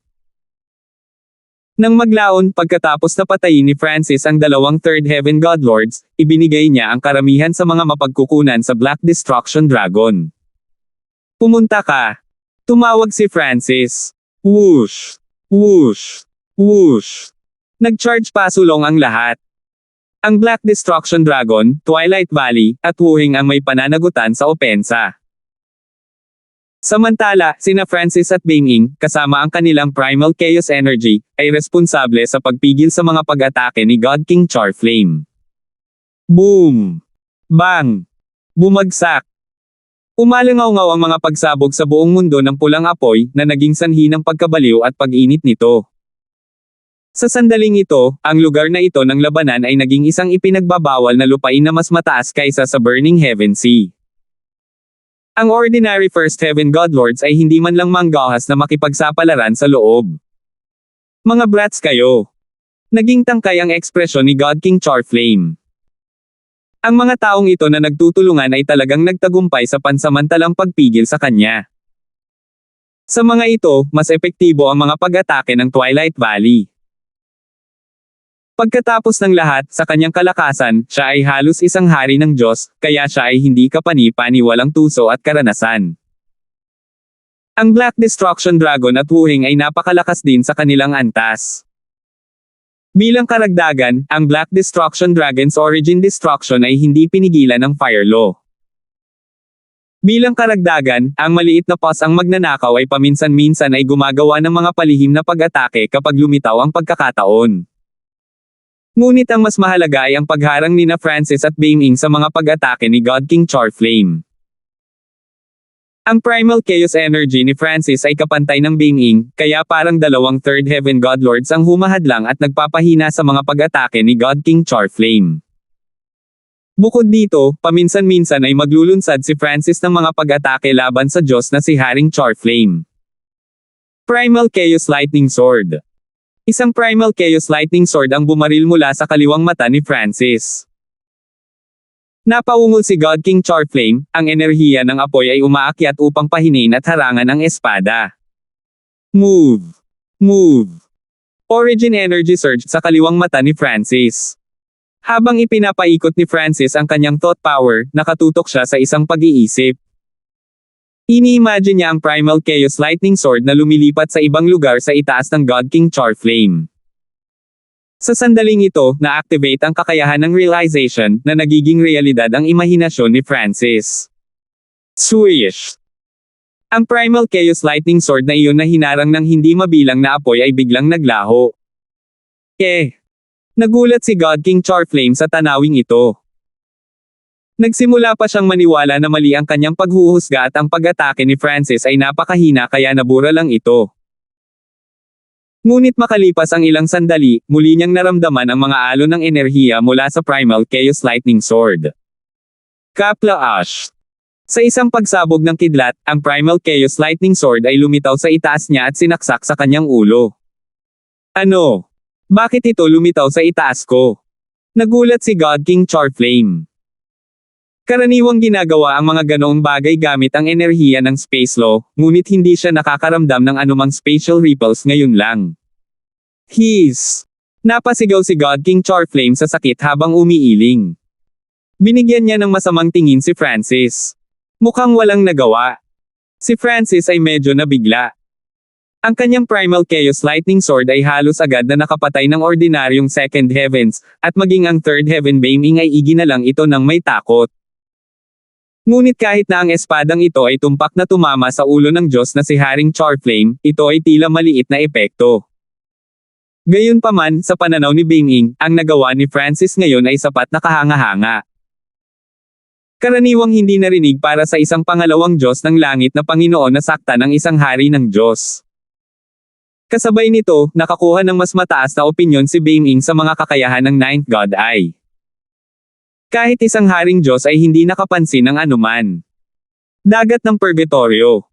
Nang maglaon pagkatapos na patayin ni Francis ang dalawang Third Heaven Godlords, ibinigay niya ang karamihan sa mga mapagkukunan sa Black Destruction Dragon. Pumunta ka. Tumawag si Francis. Whoosh! Whoosh! Whoosh! Nag-charge pasulong ang lahat. Ang Black Destruction Dragon, Twilight Valley, at Wuheng ang may pananagutan sa opensa. Samantala, sina Francis at Beiming, kasama ang kanilang Primal Chaos Energy, ay responsable sa pagpigil sa mga pag-atake ni God King Charflame. Boom! Bang! Bumagsak! Umalangaw-ngaw ang mga pagsabog sa buong mundo ng pulang apoy, na naging sanhi ng pagkabaliw at pag-init nito. Sa sandaling ito, ang lugar na ito ng labanan ay naging isang ipinagbabawal na lupain na mas mataas kaysa sa Burning Heaven Sea. Ang ordinary First Heaven Godlords ay hindi man lang manggahas na makipagsapalaran sa loob. Mga brats kayo! Naging tangkay ang ekspresyon ni God King Charflame. Ang mga taong ito na nagtutulungan ay talagang nagtagumpay sa pansamantalang pagpigil sa kanya. Sa mga ito, mas epektibo ang mga pag-atake ng Twilight Valley. Pagkatapos ng lahat, sa kanyang kalakasan, siya ay halos isang hari ng Diyos, kaya siya ay hindi kapani-pani walang tuso at karanasan. Ang Black Destruction Dragon at Wuheng ay napakalakas din sa kanilang antas. Bilang karagdagan, ang Black Destruction Dragon's Origin Destruction ay hindi pinigilan ng Fire Law. Bilang karagdagan, ang maliit na boss ang magnanakaw ay paminsan-minsan ay gumagawa ng mga palihim na pag-atake kapag lumitaw ang pagkakataon. Ngunit ang mas mahalaga ay ang pagharang nina Francis at Beiming sa mga pag-atake ni God King Charflame. Ang primal chaos energy ni Francis ay kapantay ng Beiming, kaya parang dalawang Third Heaven Godlords ang humahadlang at nagpapahina sa mga pag-atake ni God King Charflame. Bukod dito, paminsan-minsan ay maglulunsad si Francis ng mga pag-atake laban sa Diyos na si Haring Charflame. Primal Chaos Lightning Sword. Isang Primal Chaos Lightning Sword ang bumaril mula sa kaliwang mata ni Francis. Napaungol si God King Charflame, ang enerhiya ng apoy ay umaakyat upang pahinin at harangan ang espada. Move! Move! Origin Energy Surge sa kaliwang mata ni Francis. Habang ipinapaikot ni Francis ang kanyang thought power, nakatutok siya sa isang pag-iisip. Ini-imagine niya ang Primal Chaos Lightning Sword na lumilipat sa ibang lugar sa itaas ng God King Charflame. Sa sandaling ito, na-activate ang kakayahan ng realization na nagiging realidad ang imahinasyon ni Francis. Swish! Ang Primal Chaos Lightning Sword na iyon na hinarang ng hindi mabilang na apoy ay biglang naglaho. Nagulat si God King Charflame sa tanawing ito. Nagsimula pa siyang maniwala na mali ang kanyang paghuhusga at ang pag-atake ni Francis ay napakahina kaya nabura lang ito. Ngunit makalipas ang ilang sandali, muli niyang naramdaman ang mga alon ng enerhiya mula sa Primal Chaos Lightning Sword. Kapla Ash. Sa isang pagsabog ng kidlat, ang Primal Chaos Lightning Sword ay lumitaw sa itaas niya at sinaksak sa kanyang ulo. Ano? Bakit ito lumitaw sa itaas ko? Nagulat si God King Charflame. Karaniwang ginagawa ang mga ganoong bagay gamit ang enerhiya ng space law, ngunit hindi siya nakakaramdam ng anumang spatial ripples ngayon lang. Napasigaw si God King Charflame sa sakit habang umiiling. Binigyan niya ng masamang tingin si Francis. Mukhang walang nagawa. Si Francis ay medyo nabigla. Ang kanyang Primal Chaos Lightning Sword ay halos agad na nakapatay ng ordinaryong Second Heavens, at maging ang Third Heaven Beiming ay iginalang ito ng may takot. Ngunit kahit na ang espadang ito ay tumpak na tumama sa ulo ng Diyos na si Haring Charflame, ito ay tila maliit na epekto. Gayunpaman, sa pananaw ni Beiming, ang nagawa ni Francis ngayon ay sapat na kahanga-hanga. Karaniwang hindi narinig para sa isang pangalawang Diyos ng langit na Panginoon na sakta ng isang hari ng Diyos. Kasabay nito, nakakuha ng mas mataas na opinyon si Beiming sa mga kakayahan ng Ninth God Eye. Kahit isang haring Diyos ay hindi nakapansin ng anuman. Dagat ng Purgatorio.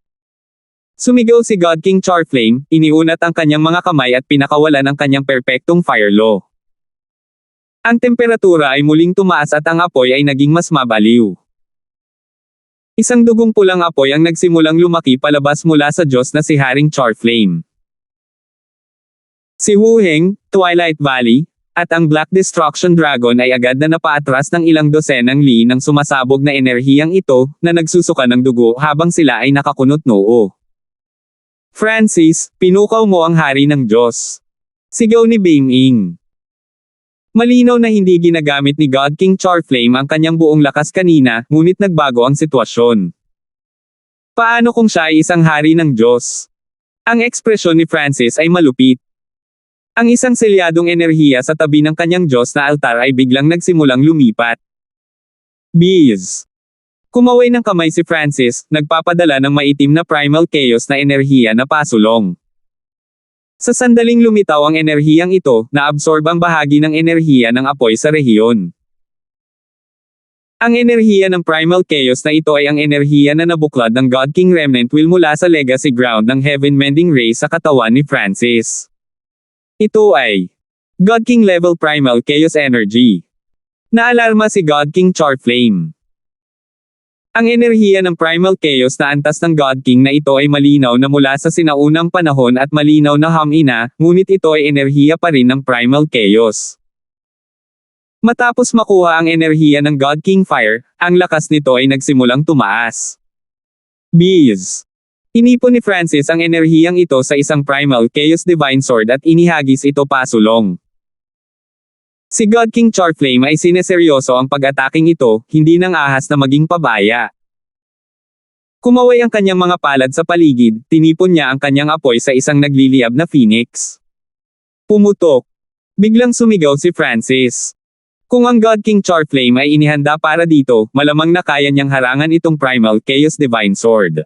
Sumigaw si God King Charflame, iniunat ang kanyang mga kamay at pinakawalan ang kanyang perpektong fire law. Ang temperatura ay muling tumaas at ang apoy ay naging mas mabaliw. Isang dugong pulang apoy ang nagsimulang lumaki palabas mula sa Diyos na si Haring Charflame. Si Wu Heng, Twilight Valley, at ang Black Destruction Dragon ay agad na napaatras ng ilang dosenang li ng sumasabog na enerhiyang ito, na nagsusuka ng dugo habang sila ay nakakunot noo. Francis, pinukaw mo ang hari ng Diyos. Sigaw ni Beiming. Malinaw na hindi ginagamit ni God King Charflame ang kanyang buong lakas kanina, ngunit nagbago ang sitwasyon. Paano kung siya ay isang hari ng Diyos? Ang ekspresyon ni Francis ay malupit. Ang isang selyadong enerhiya sa tabi ng kanyang Diyos na altar ay biglang nagsimulang lumipat. Bees. Kumaway ng kamay si Francis, nagpapadala ng maitim na primal chaos na enerhiya na pasulong. Sa sandaling lumitaw ang enerhiyang ito, naabsorb ang bahagi ng enerhiya ng apoy sa rehiyon. Ang enerhiya ng primal chaos na ito ay ang enerhiya na nabuklad ng God King Remnant Will mula sa legacy ground ng Heaven Mending Ray sa katawan ni Francis. Ito ay God King level primal chaos energy. Naalarma si God King Charflame. Ang enerhiya ng primal chaos na antas ng God King na ito ay malinaw na mula sa sinaunang panahon at malinaw na hamina, ngunit ito ay enerhiya pa rin ng primal chaos. Matapos makuha ang enerhiya ng God King Fire, ang lakas nito ay nagsimulang tumaas. Bees. Inipon ni Francis ang enerhiyang ito sa isang Primal Chaos Divine Sword at inihagis ito pasulong. Si God King Charflame ay sineseryoso ang pag-ataking ito, hindi nang ahas na maging pabaya. Kumaway ang kanyang mga palad sa paligid, tinipon niya ang kanyang apoy sa isang nagliliyab na phoenix. Pumutok. Biglang sumigaw si Francis. Kung ang God King Charflame ay inihanda para dito, malamang na kaya niyang harangan itong Primal Chaos Divine Sword.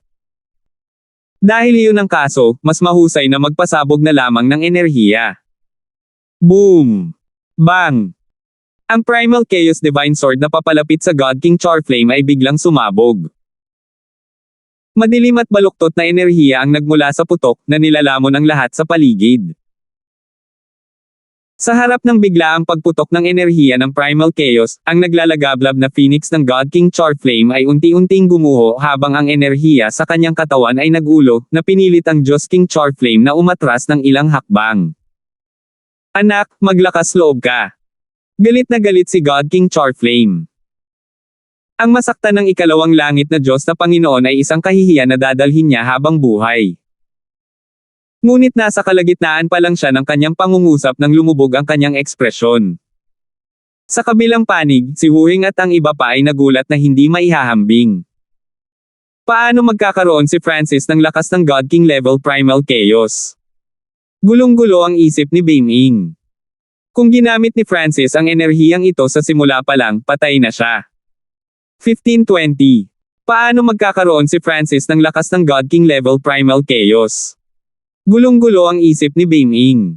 Dahil iyon ang kaso, mas mahusay na magpasabog na lamang ng enerhiya. Boom! Bang! Ang Primal Chaos Divine Sword na papalapit sa God King Charflame ay biglang sumabog. Madilim at baluktot na enerhiya ang nagmula sa putok na nilalamon ang lahat sa paligid. Sa harap ng biglaang pagputok ng enerhiya ng Primal Chaos, ang naglalagablab na phoenix ng God King Charflame ay unti-unting gumuho habang ang enerhiya sa kanyang katawan ay nagulo, na pinilit ang Diyos King Charflame na umatras ng ilang hakbang. Anak, maglakas loob ka. Galit na galit si God King Charflame. Ang masaktan ng ikalawang langit na Diyos na Panginoon ay isang kahihiyan na dadalhin niya habang buhay. Ngunit nasa kalagitnaan pa lang siya ng kanyang pangungusap nang lumubog ang kanyang ekspresyon. Sa kabilang panig, si Wuhing at ang iba pa ay nagulat na hindi maihahambing. Paano magkakaroon si Francis ng lakas ng God King level Primal Chaos? Gulong-gulo ang isip ni Beiming. Kung ginamit ni Francis ang enerhiyang ito sa simula pa lang, patay na siya. 1520. Paano magkakaroon si Francis ng lakas ng God King level Primal Chaos? Gulong-gulo ang isip ni Beiming.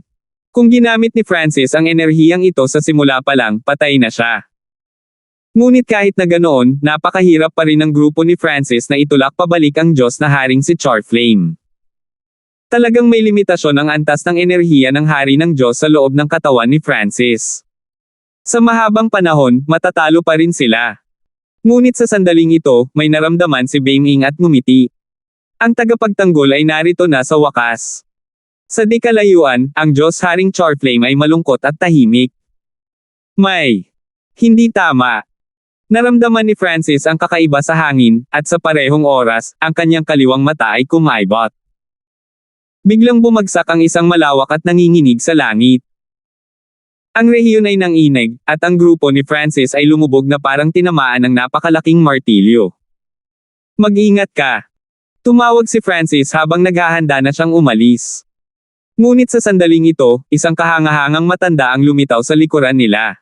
Kung ginamit ni Francis ang enerhiyang ito sa simula pa lang, patay na siya. Ngunit kahit na ganoon, napakahirap pa rin ng grupo ni Francis na itulak pabalik ang Diyos na haring si Charflame. Talagang may limitasyon ang antas ng enerhiya ng hari ng Diyos sa loob ng katawan ni Francis. Sa mahabang panahon, matatalo pa rin sila. Ngunit sa sandaling ito, may naramdaman si Beiming at ngumiti. Ang tagapagtanggol ay narito na sa wakas. Sa di kalayuan, ang Diyos Haring Charflame ay malungkot at tahimik. Hindi tama. Naramdaman ni Francis ang kakaiba sa hangin, at sa parehong oras, ang kanyang kaliwang mata ay kumaibot. Biglang bumagsak ang isang malawak at nanginginig sa langit. Ang rehiyon ay nanginig, at ang grupo ni Francis ay lumubog na parang tinamaan ng napakalaking martilyo. Mag-ingat ka. Tumawag si Francis habang naghahanda na siyang umalis. Ngunit sa sandaling ito, isang kahangahangang matanda ang lumitaw sa likuran nila.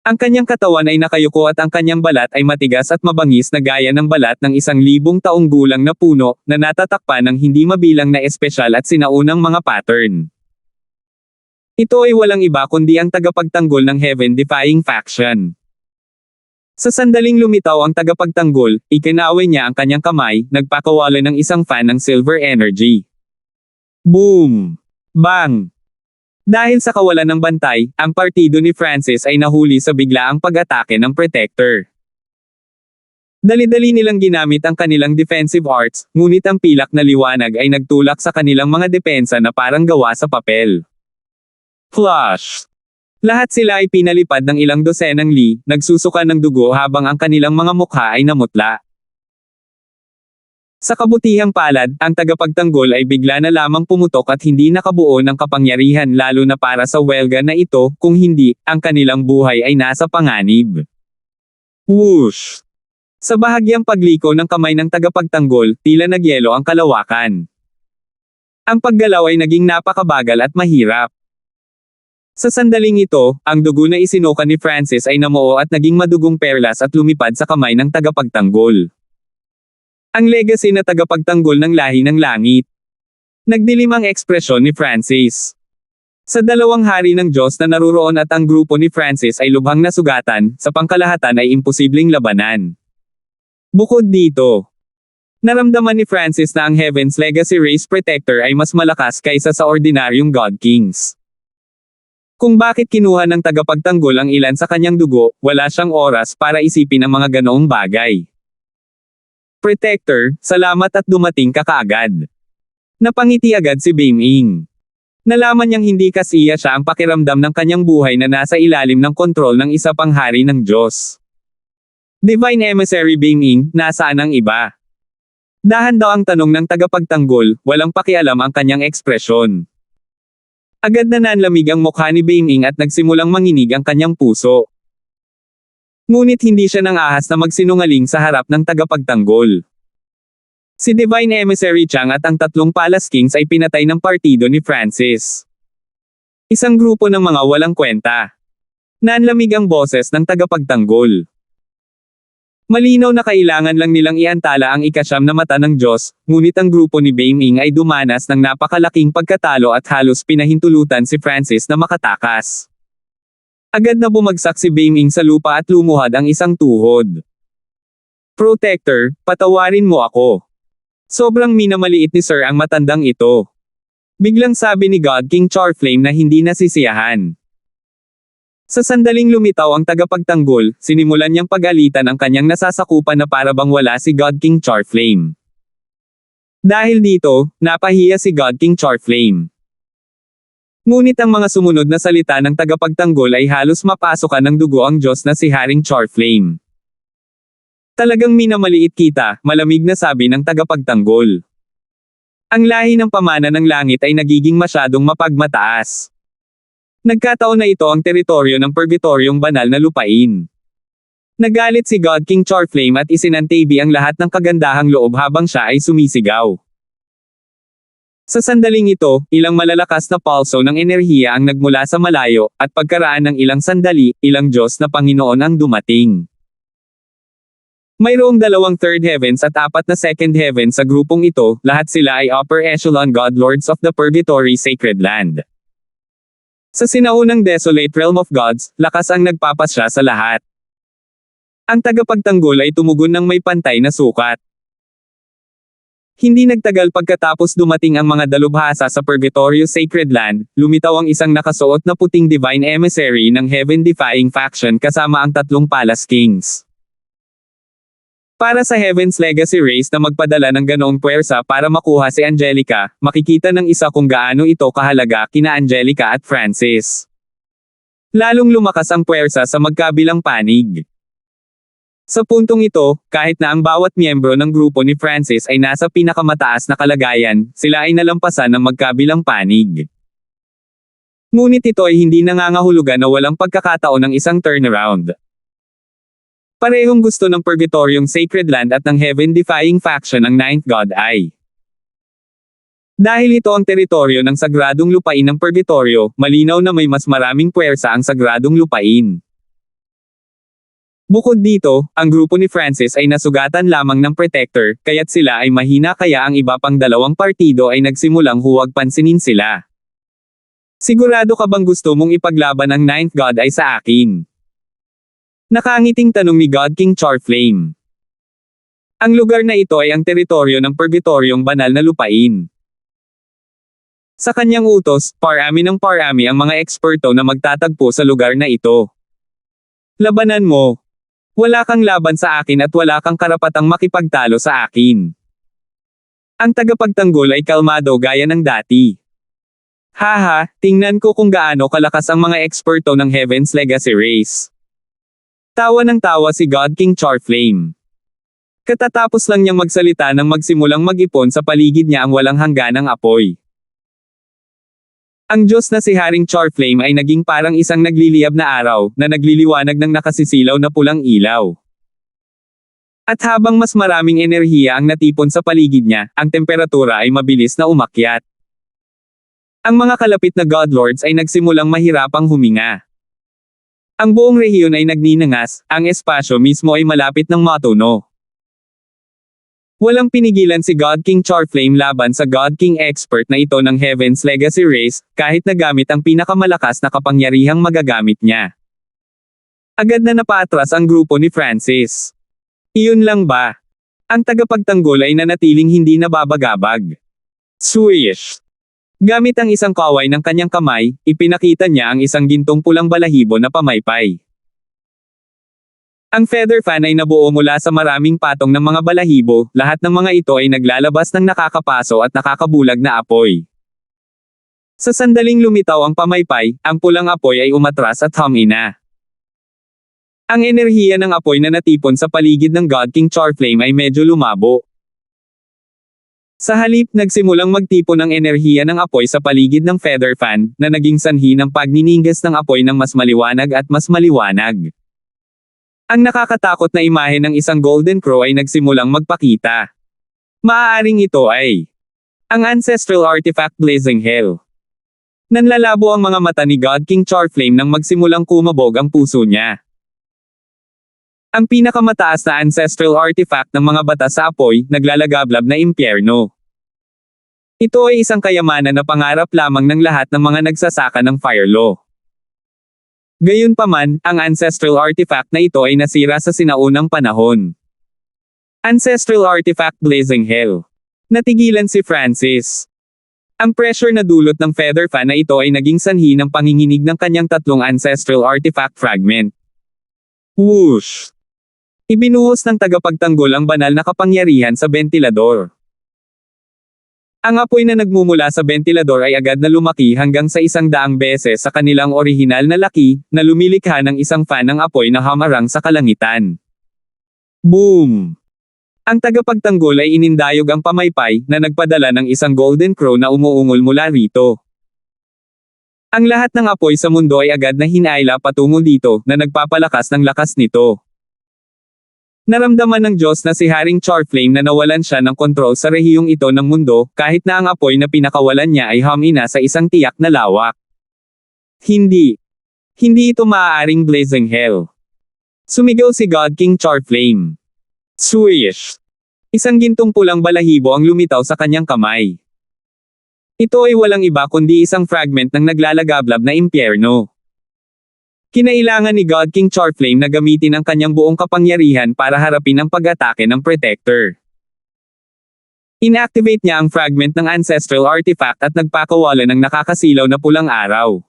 Ang kanyang katawan ay nakayuko at ang kanyang balat ay matigas at mabangis na gaya ng balat ng 1,000 taong gulang na puno, na natatakpan ng hindi mabilang na espesyal at sinaunang mga pattern. Ito ay walang iba kundi ang tagapagtanggol ng Heaven-defying faction. Sa sandaling lumitaw ang tagapagtanggol, ikinaway niya ang kanyang kamay, nagpakawala ng isang fan ng silver energy. Boom! Bang! Dahil sa kawalan ng bantay, ang partido ni Francis ay nahuli sa biglaang pag-atake ng Protector. Dali-dali nilang ginamit ang kanilang defensive arts, ngunit ang pilak na liwanag ay nagtulak sa kanilang mga depensa na parang gawa sa papel. Flush! Lahat sila ay pinalipad ng ilang dosenang li, nagsusuka ng dugo habang ang kanilang mga mukha ay namutla. Sa kabutihang palad, ang tagapagtanggol ay bigla na lamang pumutok at hindi nakabuo ng kapangyarihan lalo na para sa welga na ito, kung hindi, ang kanilang buhay ay nasa panganib. Whoosh! Sa bahagyang pagliko ng kamay ng tagapagtanggol, tila nagyelo ang kalawakan. Ang paggalaw ay naging napakabagal at mahirap. Sa sandaling ito, ang dugo na isinuka ni Francis ay namuo at naging madugong perlas at lumipad sa kamay ng tagapagtanggol. Ang legacy na tagapagtanggol ng lahi ng langit. Nagdilim ang ekspresyon ni Francis. Sa dalawang hari ng Diyos na naruroon at ang grupo ni Francis ay lubhang nasugatan, sa pangkalahatan ay imposibleng labanan. Bukod dito, naramdaman ni Francis na ang Heaven's Legacy Race Protector ay mas malakas kaysa sa ordinaryong God Kings. Kung bakit kinuha ng tagapagtanggol ang ilan sa kanyang dugo, wala siyang oras para isipin ang mga ganoong bagay. Protector, salamat at dumating ka kaagad. Napangiti agad si Beiming. Nalaman niyang hindi kasiya siya ang pakiramdam ng kanyang buhay na nasa ilalim ng kontrol ng isa pang hari ng Diyos. Divine Emissary Beiming, nasaan ang iba? Dahan daw ang tanong ng tagapagtanggol, walang pakialam ang kanyang ekspresyon. Agad na nanlamig ang mukha ni Beiming at nagsimulang manginig ang kanyang puso. Ngunit hindi siya nang ahas na magsinungaling sa harap ng tagapagtanggol. Si Divine Emissary Chang at ang tatlong Palace Kings ay pinatay ng partido ni Francis. Isang grupo ng mga walang kwenta. Nanlamig ang boses ng tagapagtanggol. Malinaw na kailangan lang nilang iantala ang ikasyam na mata ng Diyos, ngunit ang grupo ni Beiming ay dumanas ng napakalaking pagkatalo at halos pinahintulutan si Francis na makatakas. Agad na bumagsak si Beiming sa lupa at lumuhad ang isang tuhod. Protector, patawarin mo ako. Sobrang minamaliit ni Sir ang matandang ito. Biglang sabi ni God King Charflame na hindi nasisiyahan. Sa sandaling lumitaw ang tagapagtanggol, sinimulan niyang pag-alitan ang kanyang nasasakupan na para bang wala si God King Charflame. Dahil dito, napahiya si God King Charflame. Ngunit ang mga sumunod na salita ng tagapagtanggol ay halos mapasukan ng dugo ang Diyos na si Haring Charflame. Talagang minamaliit kita, malamig na sabi ng tagapagtanggol. Ang lahi ng pamana ng langit ay nagiging masyadong mapagmataas. Nagkataon na ito ang teritoryo ng purgatoryong banal na lupain. Nagalit si God King Charflame at isinantabi ang lahat ng kagandahang loob habang siya ay sumisigaw. Sa sandaling ito, ilang malalakas na pulso ng enerhiya ang nagmula sa malayo, at pagkaraan ng ilang sandali, ilang Diyos na Panginoon ang dumating. Mayroong dalawang third heavens at apat na second heavens sa grupong ito, lahat sila ay upper echelon God Lords of the Purgatory Sacred Land. Sa sinaunang desolate realm of gods, lakas ang nagpapasya sa lahat. Ang tagapagtanggol ay tumugon ng may pantay na sukat. Hindi nagtagal pagkatapos dumating ang mga dalubhasa sa Purgatorio Sacred Land, lumitaw ang isang nakasuot na puting Divine Emissary ng Heaven-defying faction kasama ang tatlong Palace Kings. Para sa Heaven's Legacy race na magpadala ng ganoong puwersa para makuha si Angelica, makikita ng isa kung gaano ito kahalaga kina Angelica at Francis. Lalong lumakas ang puwersa sa magkabilang panig. Sa puntong ito, kahit na ang bawat miyembro ng grupo ni Francis ay nasa pinakamataas na kalagayan, sila ay nalampasan ng magkabilang panig. Ngunit ito ay hindi nangangahulugan na walang pagkakataon ng isang turnaround. Parehong gusto ng Purgatoryong Sacred Land at ng Heaven-defying faction ng Ninth God Eye. Dahil ito ang teritoryo ng sagradong lupain ng Purgatorio, malinaw na may mas maraming puwersa ang sagradong lupain. Bukod dito, ang grupo ni Francis ay nasugatan lamang ng Protector, kaya't sila ay mahina kaya ang iba pang dalawang partido ay nagsimulang huwag pansinin sila. Sigurado ka bang gusto mong ipaglaban ang Ninth God ay sa akin? Nakangiting tanong ni God King Charflame. Ang lugar na ito ay ang teritoryo ng Purgatoryong banal na lupain. Sa kanyang utos, parami ng parami ang mga eksperto na magtatagpo sa lugar na ito. Labanan mo. Wala kang laban sa akin at wala kang karapatang makipagtalo sa akin. Ang tagapagtanggol ay kalmado gaya ng dati. Haha, tingnan ko kung gaano kalakas ang mga eksperto ng Heaven's Legacy race. Tawa ng tawa si God King Charflame. Katatapos lang niyang magsalita nang magsimulang mag-ipon sa paligid niya ang walang hangganang apoy. Ang Diyos na si Haring Charflame ay naging parang isang nagliliyab na araw, na nagliliwanag ng nakasisilaw na pulang ilaw. At habang mas maraming enerhiya ang natipon sa paligid niya, ang temperatura ay mabilis na umakyat. Ang mga kalapit na Godlords ay nagsimulang mahirapang huminga. Ang buong rehiyon ay nagninangas, ang espasyo mismo ay malapit ng matuno. Walang pinigilan si God King Charflame laban sa God King expert na ito ng Heaven's Legacy race, kahit na gamit ang pinakamalakas na kapangyarihang magagamit niya. Agad na napaatras ang grupo ni Francis. Iyon lang ba? Ang tagapagtanggol ay nanatiling hindi nababagabag. Swish! Gamit ang isang kaway ng kanyang kamay, ipinakita niya ang isang gintong pulang balahibo na pamaypay. Ang feather fan ay nabuo mula sa maraming patong ng mga balahibo, lahat ng mga ito ay naglalabas ng nakakapaso at nakakabulag na apoy. Sa sandaling lumitaw ang pamaypay, ang pulang apoy ay umatras at humina. Ang enerhiya ng apoy na natipon sa paligid ng God King Charflame ay medyo lumabo. Sa halip, nagsimulang magtipon ng enerhiya ng apoy sa paligid ng feather fan, na naging sanhi ng pagniningas ng apoy ng mas maliwanag at mas maliwanag. Ang nakakatakot na imahe ng isang Golden Crow ay nagsimulang magpakita. Maaaring ito ay ang ancestral artifact Blazing Hell. Nanlalabo ang mga mata ni God King Charflame nang magsimulang kumabog ang puso niya. Ang pinakamataas na ancestral artifact ng mga bata sa apoy, naglalagablab na impyerno. Ito ay isang kayamanan na pangarap lamang ng lahat ng mga nagsasaka ng Fire Law. Gayunpaman, ang ancestral artifact na ito ay nasira sa sinaunang panahon. Ancestral artifact Blazing Hell. Natigilan si Francis. Ang pressure na dulot ng feather fan na ito ay naging sanhi ng panginginig ng kanyang tatlong ancestral artifact fragment. Whoosh! Ibinuhos ng tagapagtanggol ang banal na kapangyarihan sa bentilador. Ang apoy na nagmumula sa bentilador ay agad na lumaki hanggang sa 100 beses sa kanilang orihinal na laki, na lumilikha ng isang fan ng apoy na hamarang sa kalangitan. Boom! Ang tagapagtanggol ay inindayog ang pamaypay, na nagpadala ng isang Golden Crow na umuungol mula rito. Ang lahat ng apoy sa mundo ay agad na hinaila patungo dito, na nagpapalakas ng lakas nito. Naramdaman ng Diyos na si Haring Charflame na nawalan siya ng kontrol sa rehiyong ito ng mundo, kahit na ang apoy na pinakawalan niya ay humina sa isang tiyak na lawak. Hindi ito maaaring Blazing Hell. Sumigaw si God King Charflame. Swish! Isang gintong pulang balahibo ang lumitaw sa kanyang kamay. Ito ay walang iba kundi isang fragment ng naglalagablab na impyerno. Kinailangan ni God King Charflame na gamitin ang kanyang buong kapangyarihan para harapin ang pag-atake ng Protector. Inactivate niya ang fragment ng ancestral artifact at nagpakawala ng nakakasilaw na pulang araw.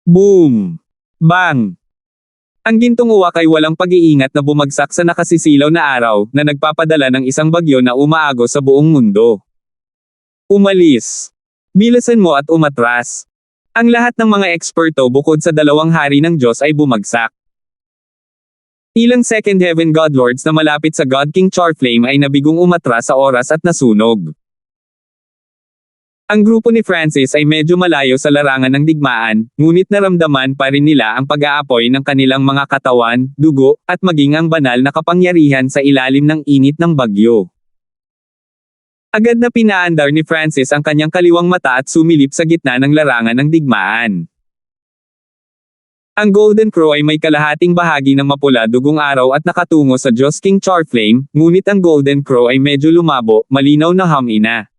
Boom! Bang! Ang gintong uwak ay walang pag-iingat na bumagsak sa nakasisilaw na araw, na nagpapadala ng isang bagyo na umaagos sa buong mundo. Umalis! Bilisan mo at umatras! Ang lahat ng mga eksperto bukod sa dalawang hari ng Diyos ay bumagsak. Ilang Second Heaven Godlords na malapit sa God King Charflame ay nabigong umatras sa oras at nasunog. Ang grupo ni Francis ay medyo malayo sa larangan ng digmaan, ngunit naramdaman pa rin nila ang pag-aapoy ng kanilang mga katawan, dugo, at maging ang banal na kapangyarihan sa ilalim ng init ng bagyo. Agad na pinaandar ni Francis ang kanyang kaliwang mata at sumilip sa gitna ng larangan ng digmaan. Ang Golden Crow ay may kalahating bahagi ng mapula dugong araw at nakatungo sa Diyos King Charflame, ngunit ang Golden Crow ay medyo lumabo, malinaw na humina.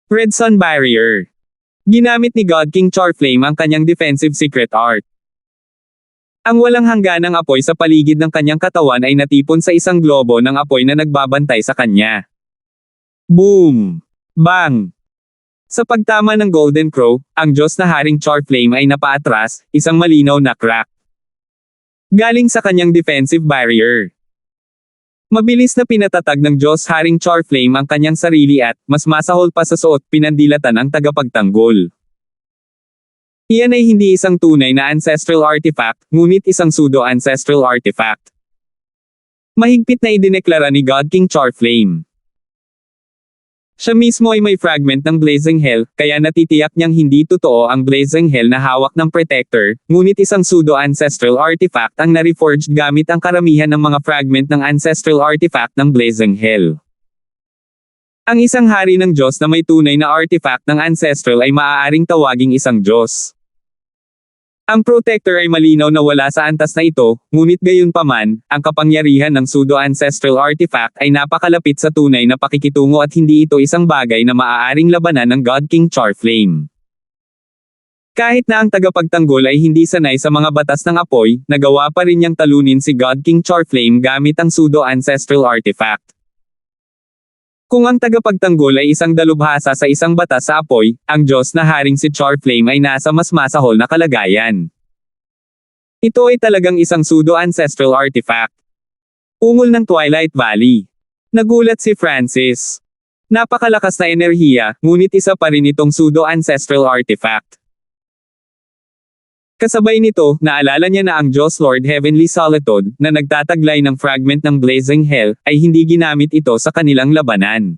Red Sun Barrier. Ginamit ni God King Charflame ang kanyang defensive secret art. Ang walang hangganang apoy sa paligid ng kanyang katawan ay natipon sa isang globo ng apoy na nagbabantay sa kanya. Boom! Bang! Sa pagtama ng Golden Crow, ang Diyos na Haring Charflame ay napaatras, isang malinaw na crack. Galing sa kanyang defensive barrier. Mabilis na pinatatag ng Diyos Haring Charflame ang kanyang sarili at, mas masahol pa sa suot, pinandilatan ang tagapagtanggol. Iyan ay hindi isang tunay na ancestral artifact, ngunit isang pseudo-ancestral artifact. Mahigpit na idineklara ni God King Charflame. Siya mismo ay may fragment ng Blazing Hell, kaya natitiyak niyang hindi totoo ang Blazing Hell na hawak ng Protector, ngunit isang pseudo-ancestral artifact ang na-reforged gamit ang karamihan ng mga fragment ng ancestral artifact ng Blazing Hell. Ang isang hari ng Diyos na may tunay na artifact ng ancestral ay maaaring tawaging isang Diyos. Ang Protector ay malinaw na wala sa antas na ito, ngunit gayunpaman, ang kapangyarihan ng pseudo-ancestral artifact ay napakalapit sa tunay na pakikitungo at hindi ito isang bagay na maaaring labanan ng God King Charflame. Kahit na ang tagapagtanggol ay hindi sanay sa mga batas ng apoy, nagawa pa rin niyang talunin si God King Charflame gamit ang pseudo-ancestral artifact. Kung ang tagapagtanggol ay isang dalubhasa sa isang batas sa apoy, ang Diyos na Haring si Charflame ay nasa mas masahol na kalagayan. Ito ay talagang isang pseudo-ancestral artifact. Ungol ng Twilight Valley. Nagulat si Francis. Napakalakas na enerhiya, ngunit isa pa rin itong pseudo-ancestral artifact. Kasabay nito, naalala niya na ang Diyos Lord Heavenly Solitude, na nagtataglay ng fragment ng Blazing Hell, ay hindi ginamit ito sa kanilang labanan.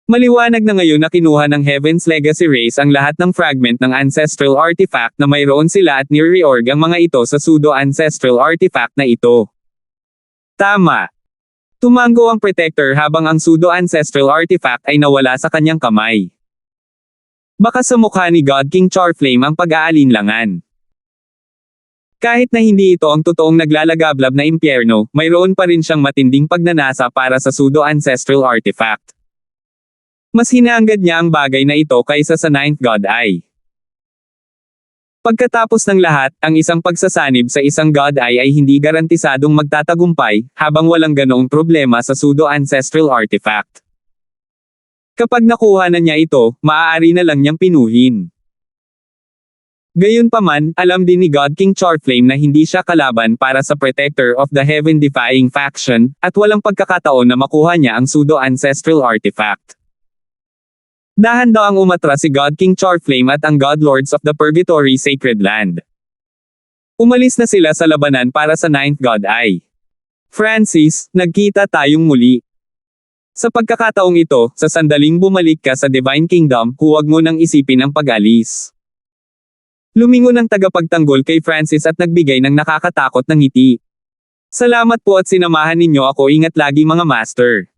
Maliwanag na ngayon na kinuha ng Heaven's Legacy Race ang lahat ng fragment ng ancestral artifact na mayroon sila at ni-reorg ang mga ito sa pseudo-ancestral artifact na ito. Tama. Tumango ang Protector habang ang pseudo-ancestral artifact ay nawala sa kanyang kamay. Baka sa mukha ni God King Charflame ang pag-aalinlangan. Kahit na hindi ito ang totoong naglalagablab na impyerno, mayroon pa rin siyang matinding pagnanasa para sa pseudo-ancestral artifact. Mas hinahangad niya ang bagay na ito kaysa sa Ninth God Eye. Pagkatapos ng lahat, ang isang pagsasanib sa isang God Eye ay hindi garantisadong magtatagumpay, habang walang ganoong problema sa pseudo-ancestral artifact. Kapag nakuha na niya ito, maaari na lang niyang pinuhin. Gayunpaman, alam din ni God King Charflame na hindi siya kalaban para sa Protector of the Heaven-defying faction, at walang pagkakataon na makuha niya ang pseudo-ancestral artifact. Dahan-daang umatras si God King Charflame at ang God Lords of the Purgatory Sacred Land. Umalis na sila sa labanan para sa Ninth God Eye. Francis, nagkita tayong muli. Sa pagkakataong ito, sa sandaling bumalik ka sa Divine Kingdom, huwag mo nang isipin ang pag-alis. Lumingon ang tagapagtanggol kay Francis at nagbigay ng nakakatakot na ngiti. Salamat po at sinamahan ninyo ako, ingat lagi mga master.